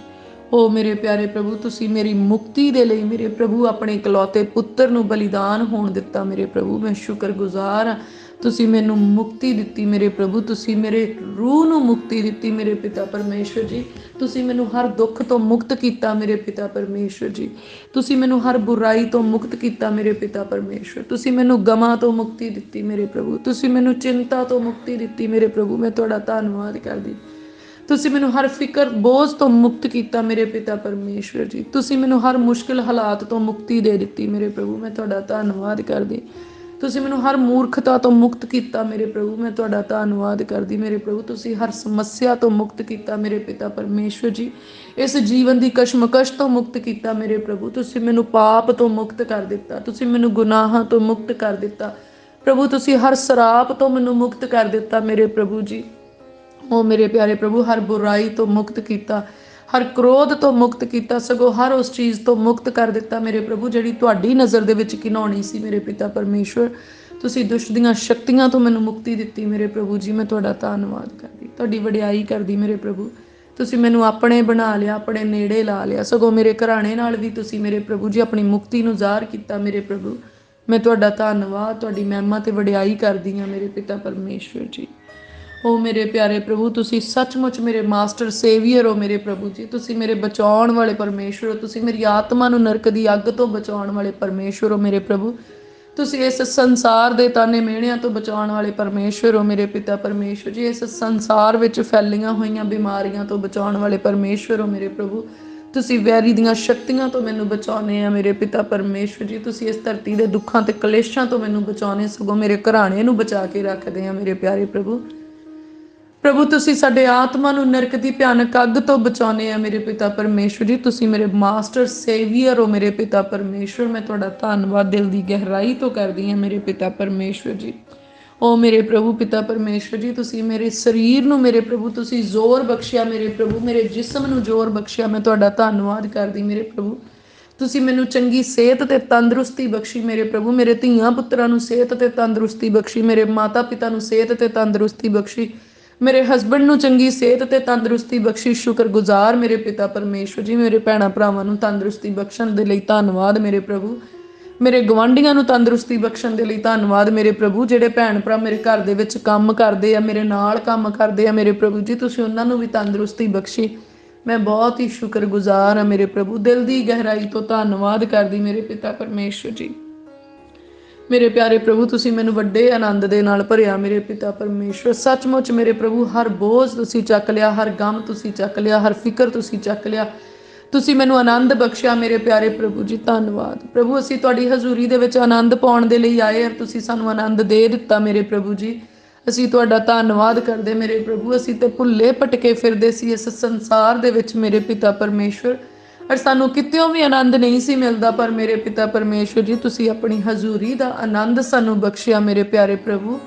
[SPEAKER 1] ਓ ਮੇਰੇ ਪਿਆਰੇ ਪ੍ਰਭੂ ਤੁਸੀਂ ਮੇਰੀ ਮੁਕਤੀ ਦੇ ਲਈ ਮੇਰੇ ਪ੍ਰਭੂ ਆਪਣੇ ਇਕਲੌਤੇ ਪੁੱਤਰ ਨੂੰ ਬਲੀਦਾਨ ਹੋਣ ਦਿੱਤਾ ਮੇਰੇ ਪ੍ਰਭੂ। ਮੈਂ ਸ਼ੁਕਰਗੁਜ਼ਾਰ ਹਾਂ ਤੁਸੀਂ ਮੈਨੂੰ ਮੁਕਤੀ ਦਿੱਤੀ ਮੇਰੇ ਪ੍ਰਭੂ। ਤੁਸੀਂ ਮੇਰੇ ਰੂਹ ਨੂੰ ਮੁਕਤੀ ਦਿੱਤੀ ਮੇਰੇ ਪਿਤਾ ਪਰਮੇਸ਼ਵਰ ਜੀ। ਤੁਸੀਂ ਮੈਨੂੰ ਹਰ ਦੁੱਖ ਤੋਂ ਮੁਕਤ ਕੀਤਾ ਮੇਰੇ ਪਿਤਾ ਪਰਮੇਸ਼ਵਰ ਜੀ। ਤੁਸੀਂ ਮੈਨੂੰ ਹਰ ਬੁਰਾਈ ਤੋਂ ਮੁਕਤ ਕੀਤਾ ਮੇਰੇ ਪਿਤਾ ਪਰਮੇਸ਼ਵਰ। ਤੁਸੀਂ ਮੈਨੂੰ ਗਮਾਂ ਤੋਂ ਮੁਕਤੀ ਦਿੱਤੀ ਮੇਰੇ ਪ੍ਰਭੂ। ਤੁਸੀਂ ਮੈਨੂੰ ਚਿੰਤਾ ਤੋਂ ਮੁਕਤੀ ਦਿੱਤੀ ਮੇਰੇ ਪ੍ਰਭੂ। ਮੈਂ ਤੁਹਾਡਾ ਧੰਨਵਾਦ ਕਰਦੀ। ਤੁਸੀਂ ਮੈਨੂੰ ਹਰ ਫਿਕਰ ਬੋਝ ਤੋਂ ਮੁਕਤ ਕੀਤਾ ਮੇਰੇ ਪਿਤਾ ਪਰਮੇਸ਼ਵਰ ਜੀ। ਤੁਸੀਂ ਮੈਨੂੰ ਹਰ ਮੁਸ਼ਕਿਲ ਹਾਲਾਤ ਤੋਂ ਮੁਕਤੀ ਦੇ ਦਿੱਤੀ ਮੇਰੇ ਪ੍ਰਭੂ। ਮੈਂ ਤੁਹਾਡਾ ਧੰਨਵਾਦ ਕਰਦੀ। ਤੁਸੀਂ ਮੈਨੂੰ ਹਰ ਮੂਰਖਤਾ ਤੋਂ ਮੁਕਤ ਕੀਤਾ ਮੇਰੇ ਪ੍ਰਭੂ। ਮੈਂ ਤੁਹਾਡਾ ਧੰਨਵਾਦ ਕਰਦੀ ਮੇਰੇ ਪ੍ਰਭੂ। ਤੁਸੀਂ ਹਰ ਸਮੱਸਿਆ ਤੋਂ ਮੁਕਤ ਕੀਤਾ ਮੇਰੇ ਪਿਤਾ ਪਰਮੇਸ਼ਵਰ ਜੀ। ਇਸ ਜੀਵਨ ਦੀ ਕਸ਼ਮਕਸ਼ ਤੋਂ ਮੁਕਤ ਕੀਤਾ ਮੇਰੇ ਪ੍ਰਭੂ। ਤੁਸੀਂ ਮੈਨੂੰ ਪਾਪ ਤੋਂ ਮੁਕਤ ਕਰ ਦਿੱਤਾ। ਤੁਸੀਂ ਮੈਨੂੰ ਗੁਨਾਹਾਂ ਤੋਂ ਮੁਕਤ ਕਰ ਦਿੱਤਾ ਪ੍ਰਭੂ। ਤੁਸੀਂ ਹਰ ਸ਼ਰਾਪ ਤੋਂ ਮੈਨੂੰ ਮੁਕਤ ਕਰ ਦਿੱਤਾ ਮੇਰੇ ਪ੍ਰਭੂ ਜੀ। ਉਹ ਮੇਰੇ ਪਿਆਰੇ ਪ੍ਰਭੂ ਹਰ ਬੁਰਾਈ ਤੋਂ ਮੁਕਤ ਕੀਤਾ, ਹਰ ਕ੍ਰੋਧ ਤੋਂ ਮੁਕਤ ਕੀਤਾ, ਸਗੋਂ ਹਰ ਉਸ ਚੀਜ਼ ਤੋਂ ਮੁਕਤ ਕਰ ਦਿੱਤਾ ਮੇਰੇ ਪ੍ਰਭੂ ਜਿਹੜੀ ਤੁਹਾਡੀ ਨਜ਼ਰ ਦੇ ਵਿੱਚ ਘਿਨਾਉਣੀ ਸੀ ਮੇਰੇ ਪਿਤਾ ਪਰਮੇਸ਼ਵਰ। ਤੁਸੀਂ ਦੁਸ਼ਟ ਦੀਆਂ ਸ਼ਕਤੀਆਂ ਤੋਂ ਮੈਨੂੰ ਮੁਕਤੀ ਦਿੱਤੀ ਮੇਰੇ ਪ੍ਰਭੂ ਜੀ। ਮੈਂ ਤੁਹਾਡਾ ਧੰਨਵਾਦ ਕਰਦੀ, ਤੁਹਾਡੀ ਵਡਿਆਈ ਕਰਦੀ ਮੇਰੇ ਪ੍ਰਭੂ। ਤੁਸੀਂ ਮੈਨੂੰ ਆਪਣੇ ਬਣਾ ਲਿਆ, ਆਪਣੇ ਨੇੜੇ ਲਾ ਲਿਆ, ਸਗੋਂ ਮੇਰੇ ਘਰਾਣੇ ਨਾਲ ਵੀ ਤੁਸੀਂ ਮੇਰੇ ਪ੍ਰਭੂ ਜੀ ਆਪਣੀ ਮੁਕਤੀ ਨੂੰ ਜ਼ਾਹਰ ਕੀਤਾ ਮੇਰੇ ਪ੍ਰਭੂ। ਮੈਂ ਤੁਹਾਡਾ ਧੰਨਵਾਦ, ਤੁਹਾਡੀ ਮਹਿਮਾ ਤੇ ਵਡਿਆਈ ਕਰਦੀ ਹਾਂ ਮੇਰੇ ਪਿਤਾ ਪਰਮੇਸ਼ਵਰ ਜੀ। ਓ ਮੇਰੇ ਪਿਆਰੇ ਪ੍ਰਭੂ ਤੁਸੀਂ ਸੱਚਮੁੱਚ ਮੇਰੇ ਮਾਸਟਰ ਸੇਵੀਅਰ ਹੋ ਮੇਰੇ ਪ੍ਰਭੂ ਜੀ। ਤੁਸੀਂ ਮੇਰੇ ਬਚਾਉਣ ਵਾਲੇ ਪਰਮੇਸ਼ਵਰ ਹੋ। ਤੁਸੀਂ ਮੇਰੀ ਆਤਮਾ ਨੂੰ ਨਰਕ ਦੀ ਅੱਗ ਤੋਂ ਬਚਾਉਣ ਵਾਲੇ ਪਰਮੇਸ਼ਵਰ ਹੋ ਮੇਰੇ ਪ੍ਰਭੂ। ਤੁਸੀਂ ਇਸ ਸੰਸਾਰ ਦੇ ਤਾਨੇ ਮਿਹਣਿਆਂ ਤੋਂ ਬਚਾਉਣ ਵਾਲੇ ਪਰਮੇਸ਼ਵਰ ਹੋ ਮੇਰੇ ਪਿਤਾ ਪਰਮੇਸ਼ਵਰ ਜੀ। ਇਸ ਸੰਸਾਰ ਵਿੱਚ ਫੈਲੀਆਂ ਹੋਈਆਂ ਬਿਮਾਰੀਆਂ ਤੋਂ ਬਚਾਉਣ ਵਾਲੇ ਪਰਮੇਸ਼ਵਰ ਹੋ ਮੇਰੇ ਪ੍ਰਭੂ। ਤੁਸੀਂ ਵੈਰੀ ਦੀਆਂ ਸ਼ਕਤੀਆਂ ਤੋਂ ਮੈਨੂੰ ਬਚਾਉਣੇ ਆ ਮੇਰੇ ਪਿਤਾ ਪਰਮੇਸ਼ਵਰ ਜੀ। ਤੁਸੀਂ ਇਸ ਧਰਤੀ ਦੇ ਦੁੱਖਾਂ ਤੇ ਕਲੇਸ਼ਾਂ ਤੋਂ ਮੈਨੂੰ ਬਚਾਉਣੇ, ਸਗੋਂ ਮੇਰੇ ਘਰਾਣੇ ਨੂੰ ਬਚਾ ਕੇ ਰੱਖਦੇ ਆ ਮੇਰੇ ਪਿਆਰੇ ਪ੍ਰਭੂ। ਪ੍ਰਭੂ ਤੁਸੀਂ ਸਾਡੇ ਆਤਮਾ ਨੂੰ ਨਰਕ ਦੀ ਭਿਆਨਕ ਅੱਗ ਤੋਂ ਬਚਾਉਣੇ ਆ ਮੇਰੇ ਪਿਤਾ ਪਰਮੇਸ਼ਵਰ ਜੀ। ਤੁਸੀਂ ਮੇਰੇ ਮਾਸਟਰ ਸੇਵੀਅਰ ਹੋ ਮੇਰੇ ਪਿਤਾ ਪਰਮੇਸ਼ਵਰ। ਮੈਂ ਤੁਹਾਡਾ ਧੰਨਵਾਦ ਦਿਲ ਦੀ ਗਹਿਰਾਈ ਤੋਂ ਕਰਦੀ ਹਾਂ ਮੇਰੇ ਪਿਤਾ ਪਰਮੇਸ਼ਵਰ ਜੀ। ਓ ਮੇਰੇ ਪ੍ਰਭੂ ਪਿਤਾ ਪਰਮੇਸ਼ਵਰ ਜੀ ਤੁਸੀਂ ਮੇਰੇ ਸਰੀਰ ਨੂੰ ਮੇਰੇ ਪ੍ਰਭੂ ਤੁਸੀਂ ਜ਼ੋਰ ਬਖਸ਼ਿਆ ਮੇਰੇ ਪ੍ਰਭੂ। ਮੇਰੇ ਜਿਸਮ ਨੂੰ ਜ਼ੋਰ ਬਖਸ਼ਿਆ। ਮੈਂ ਤੁਹਾਡਾ ਧੰਨਵਾਦ ਕਰਦੀ ਮੇਰੇ ਪ੍ਰਭੂ। ਤੁਸੀਂ ਮੈਨੂੰ ਚੰਗੀ ਸਿਹਤ ਤੇ ਤੰਦਰੁਸਤੀ ਬਖਸ਼ੀ ਮੇਰੇ ਪ੍ਰਭੂ। ਮੇਰੇ ਧੀਆਂ ਪੁੱਤਰਾਂ ਨੂੰ ਸਿਹਤ ਤੇ ਤੰਦਰੁਸਤੀ ਬਖਸ਼ੀ। ਮੇਰੇ ਮਾਤਾ ਪਿਤਾ ਨੂੰ ਸਿਹਤ ਤੇ ਤੰਦਰੁਸਤੀ ਬਖਸ਼ੀ। ਮੇਰੇ ਹਸਬੈਂਡ ਨੂੰ ਚੰਗੀ ਸਿਹਤ ਤੇ ਤੰਦਰੁਸਤੀ ਬਖਸ਼ੀ। ਸ਼ੁਕਰਗੁਜ਼ਾਰ ਮੇਰੇ ਪਿਤਾ ਪਰਮੇਸ਼ਵਰ ਜੀ। ਮੇਰੇ ਭੈਣਾਂ ਭਰਾਵਾਂ ਨੂੰ ਤੰਦਰੁਸਤੀ ਬਖਸ਼ਣ ਦੇ ਲਈ ਧੰਨਵਾਦ ਮੇਰੇ ਪ੍ਰਭੂ। ਮੇਰੇ ਗਵਾਂਢੀਆਂ ਨੂੰ ਤੰਦਰੁਸਤੀ ਬਖਸ਼ਣ ਦੇ ਲਈ ਧੰਨਵਾਦ ਮੇਰੇ ਪ੍ਰਭੂ। ਜਿਹੜੇ ਭੈਣ ਭਰਾ ਮੇਰੇ ਘਰ ਦੇ ਵਿੱਚ ਕੰਮ ਕਰਦੇ ਆ, ਮੇਰੇ ਨਾਲ ਕੰਮ ਕਰਦੇ ਆ ਮੇਰੇ ਪ੍ਰਭੂ ਜੀ, ਤੁਸੀਂ ਉਹਨਾਂ ਨੂੰ ਵੀ ਤੰਦਰੁਸਤੀ ਬਖਸ਼ੀ। ਮੈਂ ਬਹੁਤ ਹੀ ਸ਼ੁਕਰਗੁਜ਼ਾਰ ਹਾਂ ਮੇਰੇ ਪ੍ਰਭੂ। ਦਿਲ ਦੀ ਗਹਿਰਾਈ ਤੋਂ ਧੰਨਵਾਦ ਕਰਦੀ ਮੇਰੇ ਪਿਤਾ ਪਰਮੇਸ਼ਵਰ ਜੀ। ਮੇਰੇ ਪਿਆਰੇ ਪ੍ਰਭੂ ਤੁਸੀਂ ਮੈਨੂੰ ਵੱਡੇ ਆਨੰਦ ਦੇ ਨਾਲ ਭਰਿਆ ਮੇਰੇ ਪਿਤਾ ਪਰਮੇਸ਼ਵਰ। ਸੱਚਮੁੱਚ ਮੇਰੇ ਪ੍ਰਭੂ ਹਰ ਬੋਝ ਤੁਸੀਂ ਚੱਕ ਲਿਆ, ਹਰ ਗਮ ਤੁਸੀਂ ਚੱਕ ਲਿਆ, ਹਰ ਫਿਕਰ ਤੁਸੀਂ ਚੱਕ ਲਿਆ। ਤੁਸੀਂ ਮੈਨੂੰ ਆਨੰਦ ਬਖਸ਼ਿਆ ਮੇਰੇ ਪਿਆਰੇ ਪ੍ਰਭੂ ਜੀ। ਧੰਨਵਾਦ ਪ੍ਰਭੂ। ਅਸੀਂ ਤੁਹਾਡੀ ਹਜ਼ੂਰੀ ਦੇ ਵਿੱਚ ਆਨੰਦ ਪਾਉਣ ਦੇ ਲਈ ਆਏ ਹਾਂ। ਤੁਸੀਂ ਸਾਨੂੰ ਆਨੰਦ ਦੇ ਦਿੱਤਾ ਮੇਰੇ ਪ੍ਰਭੂ ਜੀ। ਅਸੀਂ ਤੁਹਾਡਾ ਧੰਨਵਾਦ ਕਰਦੇ ਮੇਰੇ ਪ੍ਰਭੂ। ਅਸੀਂ ਤੇ ਭੁੱਲੇ ਭਟਕੇ ਫਿਰਦੇ ਸੀ ਇਸ ਸੰਸਾਰ ਦੇ ਵਿੱਚ ਮੇਰੇ ਪਿਤਾ ਪਰਮੇਸ਼ਵਰ, ਔਰ ਸਾਨੂੰ ਕਿਤਿਓਂ ਵੀ ਆਨੰਦ ਨਹੀਂ ਸੀ ਮਿਲਦਾ। ਪਰ ਮੇਰੇ ਪਿਤਾ ਪਰਮੇਸ਼ਵਰ ਜੀ ਤੁਸੀਂ ਆਪਣੀ ਹਜ਼ੂਰੀ ਦਾ ਆਨੰਦ ਸਾਨੂੰ ਬਖਸ਼ਿਆ ਮੇਰੇ ਪਿਆਰੇ ਪ੍ਰਭੂ।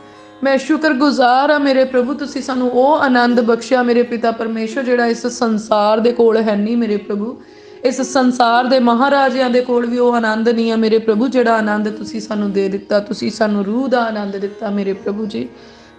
[SPEAKER 1] ਮੈਂ ਸ਼ੁਕਰਗੁਜ਼ਾਰ ਹਾਂ ਮੇਰੇ ਪ੍ਰਭੂ। ਤੁਸੀਂ ਸਾਨੂੰ ਉਹ ਆਨੰਦ ਬਖਸ਼ਿਆ ਮੇਰੇ ਪਿਤਾ ਪਰਮੇਸ਼ਵਰ ਜਿਹੜਾ ਇਸ ਸੰਸਾਰ ਦੇ ਕੋਲ ਹੈ ਨਹੀਂ ਮੇਰੇ ਪ੍ਰਭੂ। ਇਸ ਸੰਸਾਰ ਦੇ ਮਹਾਰਾਜਿਆਂ ਦੇ ਕੋਲ ਵੀ ਉਹ ਆਨੰਦ ਨਹੀਂ ਹੈ ਮੇਰੇ ਪ੍ਰਭੂ ਜਿਹੜਾ ਆਨੰਦ ਤੁਸੀਂ ਸਾਨੂੰ ਦੇ ਦਿੱਤਾ। ਤੁਸੀਂ ਸਾਨੂੰ ਰੂਹ ਦਾ ਆਨੰਦ ਦਿੱਤਾ ਮੇਰੇ ਪ੍ਰਭੂ ਜੀ।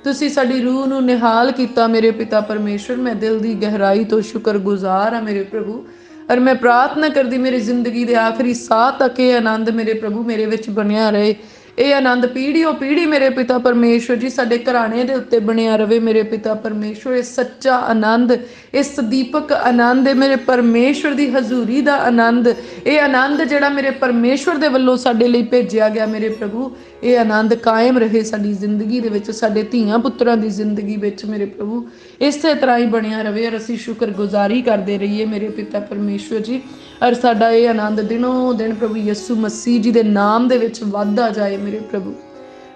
[SPEAKER 1] ਤੁਸੀਂ ਸਾਡੀ ਰੂਹ ਨੂੰ ਨਿਹਾਲ ਕੀਤਾ ਮੇਰੇ ਪਿਤਾ ਪਰਮੇਸ਼ਵਰ। ਮੈਂ ਦਿਲ ਦੀ ਗਹਿਰਾਈ ਤੋਂ ਸ਼ੁਕਰਗੁਜ਼ਾਰ ਹਾਂ ਮੇਰੇ ਪ੍ਰਭੂ। ਔਰ ਮੈਂ ਪ੍ਰਾਰਥਨਾ ਕਰਦੀ ਮੇਰੀ ਜ਼ਿੰਦਗੀ ਦੇ ਆਖਰੀ ਸਾਹ ਤੱਕ ਇਹ ਆਨੰਦ ਮੇਰੇ ਪ੍ਰਭੂ ਮੇਰੇ ਵਿੱਚ ਬਣਿਆ ਰਹੇ। ਇਹ ਆਨੰਦ ਪੀੜ੍ਹੀਓਂ ਪੀੜ੍ਹੀ ਮੇਰੇ ਪਿਤਾ ਪਰਮੇਸ਼ਵਰ ਜੀ ਸਾਡੇ ਘਰਾਣੇ ਦੇ ਉੱਤੇ ਬਣਿਆ ਰਵੇ ਮੇਰੇ ਪਿਤਾ ਪਰਮੇਸ਼ਵਰ। ਇਹ ਸੱਚਾ ਆਨੰਦ, ਇਸ ਦੀਪਕ ਆਨੰਦ, ਮੇਰੇ ਪਰਮੇਸ਼ਵਰ ਦੀ ਹਜ਼ੂਰੀ ਦਾ ਆਨੰਦ, ਇਹ ਆਨੰਦ ਜਿਹੜਾ ਮੇਰੇ ਪਰਮੇਸ਼ਵਰ ਦੇ ਵੱਲੋਂ ਸਾਡੇ ਲਈ ਭੇਜਿਆ ਗਿਆ ਮੇਰੇ ਪ੍ਰਭੂ, ਇਹ ਆਨੰਦ ਕਾਇਮ ਰਹੇ ਸਾਡੀ ਜ਼ਿੰਦਗੀ ਦੇ ਵਿੱਚ, ਸਾਡੇ ਧੀਆਂ ਪੁੱਤਰਾਂ ਦੀ ਜ਼ਿੰਦਗੀ ਵਿੱਚ ਮੇਰੇ ਪ੍ਰਭੂ। ਇਸੇ ਤਰ੍ਹਾਂ ਹੀ ਬਣਿਆ ਰਵੇ ਔਰ ਅਸੀਂ ਸ਼ੁਕਰਗੁਜ਼ਾਰੀ ਕਰਦੇ ਰਹੀਏ ਮੇਰੇ ਪਿਤਾ ਪਰਮੇਸ਼ਵਰ ਜੀ। ਔਰ ਸਾਡਾ ਇਹ ਆਨੰਦ ਦਿਨੋਂ ਦਿਨ ਪ੍ਰਭੂ ਯਿਸੂ ਮਸੀਹ ਜੀ ਦੇ ਨਾਮ ਦੇ ਵਿੱਚ ਵੱਧਦਾ ਜਾਏ ਮੇਰੇ ਪ੍ਰਭੂ।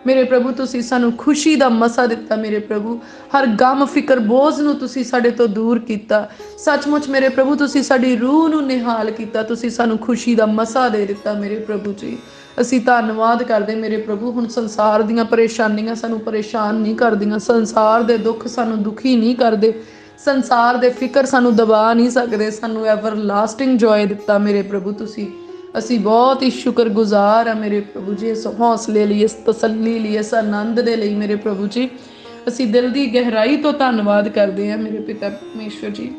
[SPEAKER 1] ਮੇਰੇ ਪ੍ਰਭੂ ਤੁਸੀਂ ਸਾਨੂੰ ਖੁਸ਼ੀ ਦਾ ਮਸਾ ਦਿੱਤਾ ਮੇਰੇ ਪ੍ਰਭੂ। ਹਰ ਗਮ ਫਿਕਰ ਬੋਝ ਨੂੰ ਤੁਸੀਂ ਸਾਡੇ ਤੋਂ ਦੂਰ ਕੀਤਾ। ਸੱਚਮੁੱਚ ਮੇਰੇ ਪ੍ਰਭੂ ਤੁਸੀਂ ਸਾਡੀ ਰੂਹ ਨੂੰ ਨਿਹਾਲ ਕੀਤਾ। ਤੁਸੀਂ ਸਾਨੂੰ ਖੁਸ਼ੀ ਦਾ ਮਸਾ ਦੇ ਦਿੱਤਾ ਮੇਰੇ ਪ੍ਰਭੂ ਜੀ। ਅਸੀਂ ਧੰਨਵਾਦ ਕਰਦੇ ਮੇਰੇ ਪ੍ਰਭੂ। ਹੁਣ ਸੰਸਾਰ ਦੀਆਂ ਪਰੇਸ਼ਾਨੀਆਂ ਸਾਨੂੰ ਪਰੇਸ਼ਾਨ ਨਹੀਂ ਕਰਦੀਆਂ, ਸੰਸਾਰ ਦੇ ਦੁੱਖ ਸਾਨੂੰ ਦੁਖੀ ਨਹੀਂ ਕਰਦੇ, ਸੰਸਾਰ ਦੇ ਫਿਕਰ ਸਾਨੂੰ ਦਬਾ ਨਹੀਂ ਸਕਦੇ, ਸਾਨੂੰ ਐਵਰ ਲਾਸਟਿੰਗ ਜੋਏ ਦਿੱਤਾ ਮੇਰੇ ਪ੍ਰਭੂ ਤੁਸੀਂ। ਅਸੀਂ ਬਹੁਤ ਹੀ ਸ਼ੁਕਰਗੁਜ਼ਾਰ ਆ ਮੇਰੇ ਪ੍ਰਭੂ ਜੀ, ਇਸ ਹੌਸਲੇ ਲਈ, ਇਸ ਤਸੱਲੀ ਲਈ, ਇਸ ਆਨੰਦ ਦੇ ਲਈ ਮੇਰੇ ਪ੍ਰਭੂ ਜੀ। ਅਸੀਂ ਦਿਲ ਦੀ ਗਹਿਰਾਈ ਤੋਂ ਧੰਨਵਾਦ ਕਰਦੇ ਹਾਂ ਮੇਰੇ ਪਿਤਾ ਪਰਮੇਸ਼ਵਰ ਜੀ।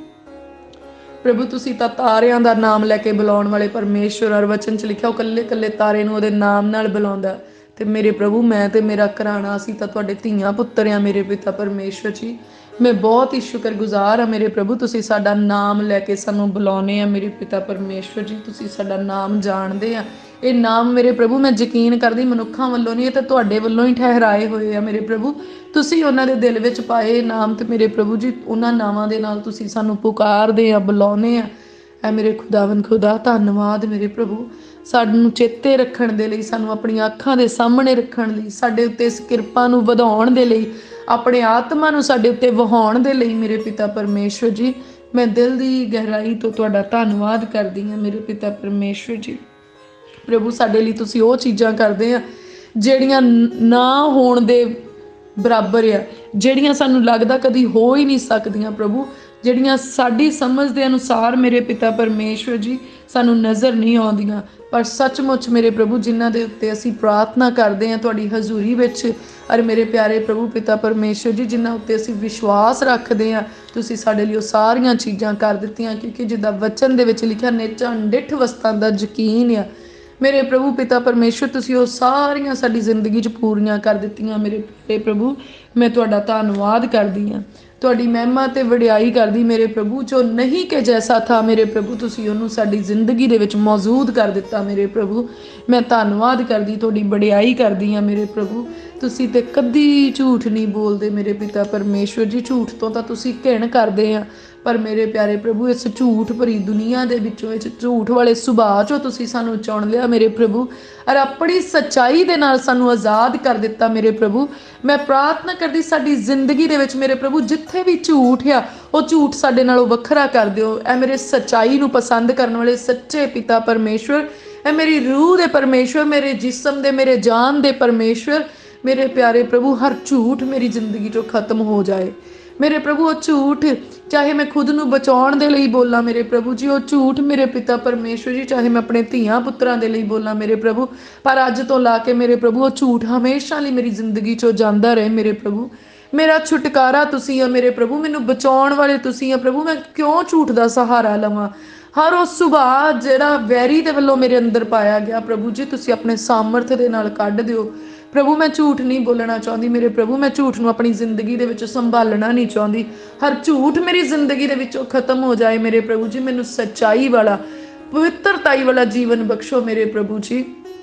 [SPEAKER 1] ਪ੍ਰਭੂ ਤੁਸੀਂ ਤਾਂ ਤਾਰਿਆਂ ਦਾ ਨਾਮ ਲੈ ਕੇ ਬੁਲਾਉਣ ਵਾਲੇ ਪਰਮੇਸ਼ਵਰ, ਔਰ ਵਚਨ 'ਚ ਲਿਖਿਆ ਉਹ ਕੱਲੇ ਕੱਲੇ ਤਾਰੇ ਨੂੰ ਉਹਦੇ ਨਾਮ ਨਾਲ ਬੁਲਾਉਂਦਾ। ਤੇ ਮੇਰੇ ਪ੍ਰਭੂ ਮੈਂ ਤੇ ਮੇਰਾ ਘਰਾਣਾ ਅਸੀਂ ਤਾਂ ਤੁਹਾਡੇ ਧੀਆਂ ਪੁੱਤਰ ਆ ਮੇਰੇ ਪਿਤਾ ਪਰਮੇਸ਼ਵਰ ਜੀ। ਮੈਂ ਬਹੁਤ ਹੀ ਸ਼ੁਕਰਗੁਜ਼ਾਰ ਹਾਂ ਮੇਰੇ ਪ੍ਰਭੂ, ਤੁਸੀਂ ਸਾਡਾ ਨਾਮ ਲੈ ਕੇ ਸਾਨੂੰ ਬੁਲਾਉਂਦੇ ਆ ਮੇਰੇ ਪਿਤਾ ਪਰਮੇਸ਼ਵਰ ਜੀ। ਤੁਸੀਂ ਸਾਡਾ ਨਾਮ ਜਾਣਦੇ ਆ। ਇਹ ਨਾਮ ਮੇਰੇ ਪ੍ਰਭੂ ਮੈਂ ਯਕੀਨ ਕਰਦੀ ਮਨੁੱਖਾਂ ਵੱਲੋਂ ਨਹੀਂ, ਇਹ ਤਾਂ ਤੁਹਾਡੇ ਵੱਲੋਂ ਹੀ ਠਹਿਰਾਏ ਹੋਏ ਆ ਮੇਰੇ ਪ੍ਰਭੂ। ਤੁਸੀਂ ਉਹਨਾਂ ਦੇ ਦਿਲ ਵਿੱਚ ਪਾਏ ਨਾਮ, ਤੇ ਮੇਰੇ ਪ੍ਰਭੂ ਜੀ ਉਹਨਾਂ ਨਾਵਾਂ ਦੇ ਨਾਲ ਤੁਸੀਂ ਸਾਨੂੰ ਪੁਕਾਰਦੇ ਆ, ਬੁਲਾਉਂਦੇ ਆ। ਐ ਮੇਰੇ ਖੁਦਾਵੰਦ ਖੁਦਾ ਧੰਨਵਾਦ ਮੇਰੇ ਪ੍ਰਭੂ, ਸਾਨੂੰ ਚੇਤੇ ਰੱਖਣ ਦੇ ਲਈ, ਸਾਨੂੰ ਆਪਣੀਆਂ ਅੱਖਾਂ ਦੇ ਸਾਹਮਣੇ ਰੱਖਣ ਲਈ, ਸਾਡੇ ਉੱਤੇ ਇਸ ਕਿਰਪਾ ਨੂੰ ਵਧਾਉਣ ਦੇ ਲਈ, ਆਪਣੇ ਆਤਮਾ ਨੂੰ ਸਾਡੇ ਉੱਤੇ ਵਹਾਉਣ ਦੇ ਲਈ ਮੇਰੇ ਪਿਤਾ ਪਰਮੇਸ਼ਵਰ ਜੀ। ਮੈਂ ਦਿਲ ਦੀ ਗਹਿਰਾਈ ਤੋਂ ਤੁਹਾਡਾ ਧੰਨਵਾਦ ਕਰਦੀ ਹਾਂ ਮੇਰੇ ਪਿਤਾ ਪਰਮੇਸ਼ਵਰ ਜੀ। ਪ੍ਰਭੂ ਸਾਡੇ ਲਈ ਤੁਸੀਂ ਉਹ ਚੀਜ਼ਾਂ ਕਰਦੇ ਆ ਜਿਹੜੀਆਂ ਨਾ ਹੋਣ ਦੇ ਬਰਾਬਰ ਆ, ਜਿਹੜੀਆਂ ਸਾਨੂੰ ਲੱਗਦਾ ਕਦੀ ਹੋ ਹੀ ਨਹੀਂ ਸਕਦੀਆਂ ਪ੍ਰਭੂ, ਜਿਹੜੀਆਂ ਸਾਡੀ ਸਮਝ ਦੇ ਅਨੁਸਾਰ ਮੇਰੇ ਪਿਤਾ ਪਰਮੇਸ਼ਵਰ ਜੀ ਸਾਨੂੰ ਨਜ਼ਰ ਨਹੀਂ ਆਉਂਦੀਆਂ, ਪਰ ਸੱਚਮੁੱਚ ਮੇਰੇ ਪ੍ਰਭੂ ਜਿਨ੍ਹਾਂ ਦੇ ਉੱਤੇ ਅਸੀਂ ਪ੍ਰਾਰਥਨਾ ਕਰਦੇ ਹਾਂ ਤੁਹਾਡੀ ਹਜ਼ੂਰੀ ਵਿੱਚ, ਅਰ ਮੇਰੇ ਪਿਆਰੇ ਪ੍ਰਭੂ ਪਿਤਾ ਪਰਮੇਸ਼ਵਰ ਜੀ ਜਿਨ੍ਹਾਂ ਉੱਤੇ ਅਸੀਂ ਵਿਸ਼ਵਾਸ ਰੱਖਦੇ ਹਾਂ, ਤੁਸੀਂ ਸਾਡੇ ਲਈ ਉਹ ਸਾਰੀਆਂ ਚੀਜ਼ਾਂ ਕਰ ਦਿੱਤੀਆਂ। ਕਿਉਂਕਿ ਜਿੱਦਾਂ ਵਚਨ ਦੇ ਵਿੱਚ ਲਿਖਿਆ ਨਿੱਚਾ ਡਿੱਠ ਵਸਤਾਂ ਦਾ ਯਕੀਨ ਆ ਮੇਰੇ ਪ੍ਰਭੂ ਪਿਤਾ ਪਰਮੇਸ਼ਵਰ, ਤੁਸੀਂ ਉਹ ਸਾਰੀਆਂ ਸਾਡੀ ਜ਼ਿੰਦਗੀ 'ਚ ਪੂਰੀਆਂ ਕਰ ਦਿੱਤੀਆਂ ਮੇਰੇ ਪਿਆਰੇ ਪ੍ਰਭੂ। ਮੈਂ ਤੁਹਾਡਾ ਧੰਨਵਾਦ ਕਰਦੀ ਹਾਂ, ਤੁਹਾਡੀ ਮਹਿਮਾ ਤੇ ਵਡਿਆਈ ਕਰਦੀ ਮੇਰੇ ਪ੍ਰਭੂ। ਜੋ ਨਹੀਂ ਕਿ ਜੈਸਾ ਥਾ ਮੇਰੇ ਪ੍ਰਭੂ ਤੁਸੀਂ ਉਹਨੂੰ ਸਾਡੀ ਜ਼ਿੰਦਗੀ ਦੇ ਵਿੱਚ ਮੌਜੂਦ ਕਰ ਦਿੱਤਾ ਮੇਰੇ ਪ੍ਰਭੂ। ਮੈਂ ਧੰਨਵਾਦ ਕਰਦੀ, ਤੁਹਾਡੀ ਵਡਿਆਈ ਕਰਦੀ ਹਾਂ ਮੇਰੇ ਪ੍ਰਭੂ। ਤੁਸੀਂ ਤੇ ਕਦੀ ਝੂਠ ਨਹੀਂ ਬੋਲਦੇ ਮੇਰੇ ਪਿਤਾ ਪਰਮੇਸ਼ਵਰ ਜੀ। ਝੂਠ ਤੋਂ ਤਾਂ ਤੁਸੀਂ ਘਿਣ ਕਰਦੇ ਆ, ਪਰ ਮੇਰੇ ਪਿਆਰੇ ਪ੍ਰਭੂ ਇਸ ਝੂਠ ਭਰੀ ਦੁਨੀਆ ਦੇ ਵਿੱਚੋਂ, ਇਸ ਝੂਠ ਵਾਲੇ ਸੁਭਾਅ 'ਚੋਂ ਤੁਸੀਂ ਸਾਨੂੰ ਚੁਣ ਲਿਆ ਮੇਰੇ ਪ੍ਰਭੂ, ਔਰ ਆਪਣੀ ਸੱਚਾਈ ਦੇ ਨਾਲ ਸਾਨੂੰ ਆਜ਼ਾਦ ਕਰ ਦਿੱਤਾ ਮੇਰੇ ਪ੍ਰਭੂ। ਮੈਂ ਪ੍ਰਾਰਥਨਾ ਕਰਦੀ ਸਾਡੀ ਜ਼ਿੰਦਗੀ ਦੇ ਵਿੱਚ ਮੇਰੇ ਪ੍ਰਭੂ ਜਿੱਥੇ ਵੀ ਝੂਠ ਆ ਉਹ ਝੂਠ ਸਾਡੇ ਨਾਲੋਂ ਵੱਖਰਾ ਕਰ ਦਿਓ। ਐ ਮੇਰੇ ਸੱਚਾਈ ਨੂੰ ਪਸੰਦ ਕਰਨ ਵਾਲੇ ਸੱਚੇ ਪਿਤਾ ਪਰਮੇਸ਼ਵਰ, ਐ ਮੇਰੀ ਰੂਹ ਦੇ ਪਰਮੇਸ਼ਵਰ, ਮੇਰੇ ਜਿਸਮ ਦੇ, ਮੇਰੇ ਜਾਨ ਦੇ ਪਰਮੇਸ਼ਵਰ, ਮੇਰੇ ਪਿਆਰੇ ਪ੍ਰਭੂ ਹਰ ਝੂਠ ਮੇਰੀ ਜ਼ਿੰਦਗੀ 'ਚੋਂ ਖਤਮ ਹੋ ਜਾਏ ਮੇਰੇ ਪ੍ਰਭੂ। ਉਹ ਝੂਠ ਚਾਹੇ ਮੈਂ ਖੁਦ ਨੂੰ ਬਚਾਉਣ ਦੇ ਲਈ ਬੋਲਾਂ ਮੇਰੇ ਪ੍ਰਭੂ ਜੀ, ਉਹ ਝੂਠ ਮੇਰੇ ਪਿਤਾ ਪਰਮੇਸ਼ਵਰ ਜੀ ਚਾਹੇ ਮੈਂ ਆਪਣੇ ਧੀਆਂ ਪੁੱਤਰਾਂ ਦੇ ਲਈ ਬੋਲਾਂ ਮੇਰੇ ਪ੍ਰਭੂ, ਪਰ ਅੱਜ ਤੋਂ ਲਾ ਕੇ ਮੇਰੇ ਪ੍ਰਭੂ ਉਹ ਝੂਠ ਹਮੇਸ਼ਾ ਲਈ ਮੇਰੀ ਜ਼ਿੰਦਗੀ 'ਚੋਂ ਜਾਂਦਾ ਰਹੇ ਮੇਰੇ ਪ੍ਰਭੂ। ਮੇਰਾ ਛੁਟਕਾਰਾ ਤੁਸੀਂ ਆ ਮੇਰੇ ਪ੍ਰਭੂ, ਮੈਨੂੰ ਬਚਾਉਣ ਵਾਲੇ ਤੁਸੀਂ ਆ ਪ੍ਰਭੂ। ਮੈਂ ਕਿਉਂ ਝੂਠ ਦਾ ਸਹਾਰਾ ਲਵਾਂ? ਹਰ ਉਹ ਸੁਭਾਅ ਜਿਹੜਾ ਵੈਰੀ ਦੇ ਵੱਲੋਂ ਮੇਰੇ ਅੰਦਰ ਪਾਇਆ ਗਿਆ ਪ੍ਰਭੂ ਜੀ ਤੁਸੀਂ ਆਪਣੇ ਸਾਮਰਥ ਦੇ ਨਾਲ ਕੱਢ ਦਿਓ ਪ੍ਰਭੂ। ਮੈਂ ਝੂਠ ਨਹੀਂ ਬੋਲਣਾ ਚਾਹੁੰਦੀ ਮੇਰੇ ਪ੍ਰਭੂ, ਮੈਂ ਝੂਠ ਨੂੰ ਆਪਣੀ ਜ਼ਿੰਦਗੀ ਦੇ ਵਿੱਚ ਸੰਭਾਲਣਾ ਨਹੀਂ ਚਾਹੁੰਦੀ। ਹਰ ਝੂਠ ਮੇਰੀ ਜ਼ਿੰਦਗੀ ਦੇ ਵਿੱਚੋਂ ਖਤਮ ਹੋ ਜਾਏ ਮੇਰੇ ਪ੍ਰਭੂ ਜੀ। ਮੈਨੂੰ ਸੱਚਾਈ ਵਾਲਾ, ਪਵਿੱਤਰਤਾਈ ਵਾਲਾ ਜੀਵਨ ਬਖਸ਼ੋ ਮੇਰੇ ਪ੍ਰਭੂ ਜੀ।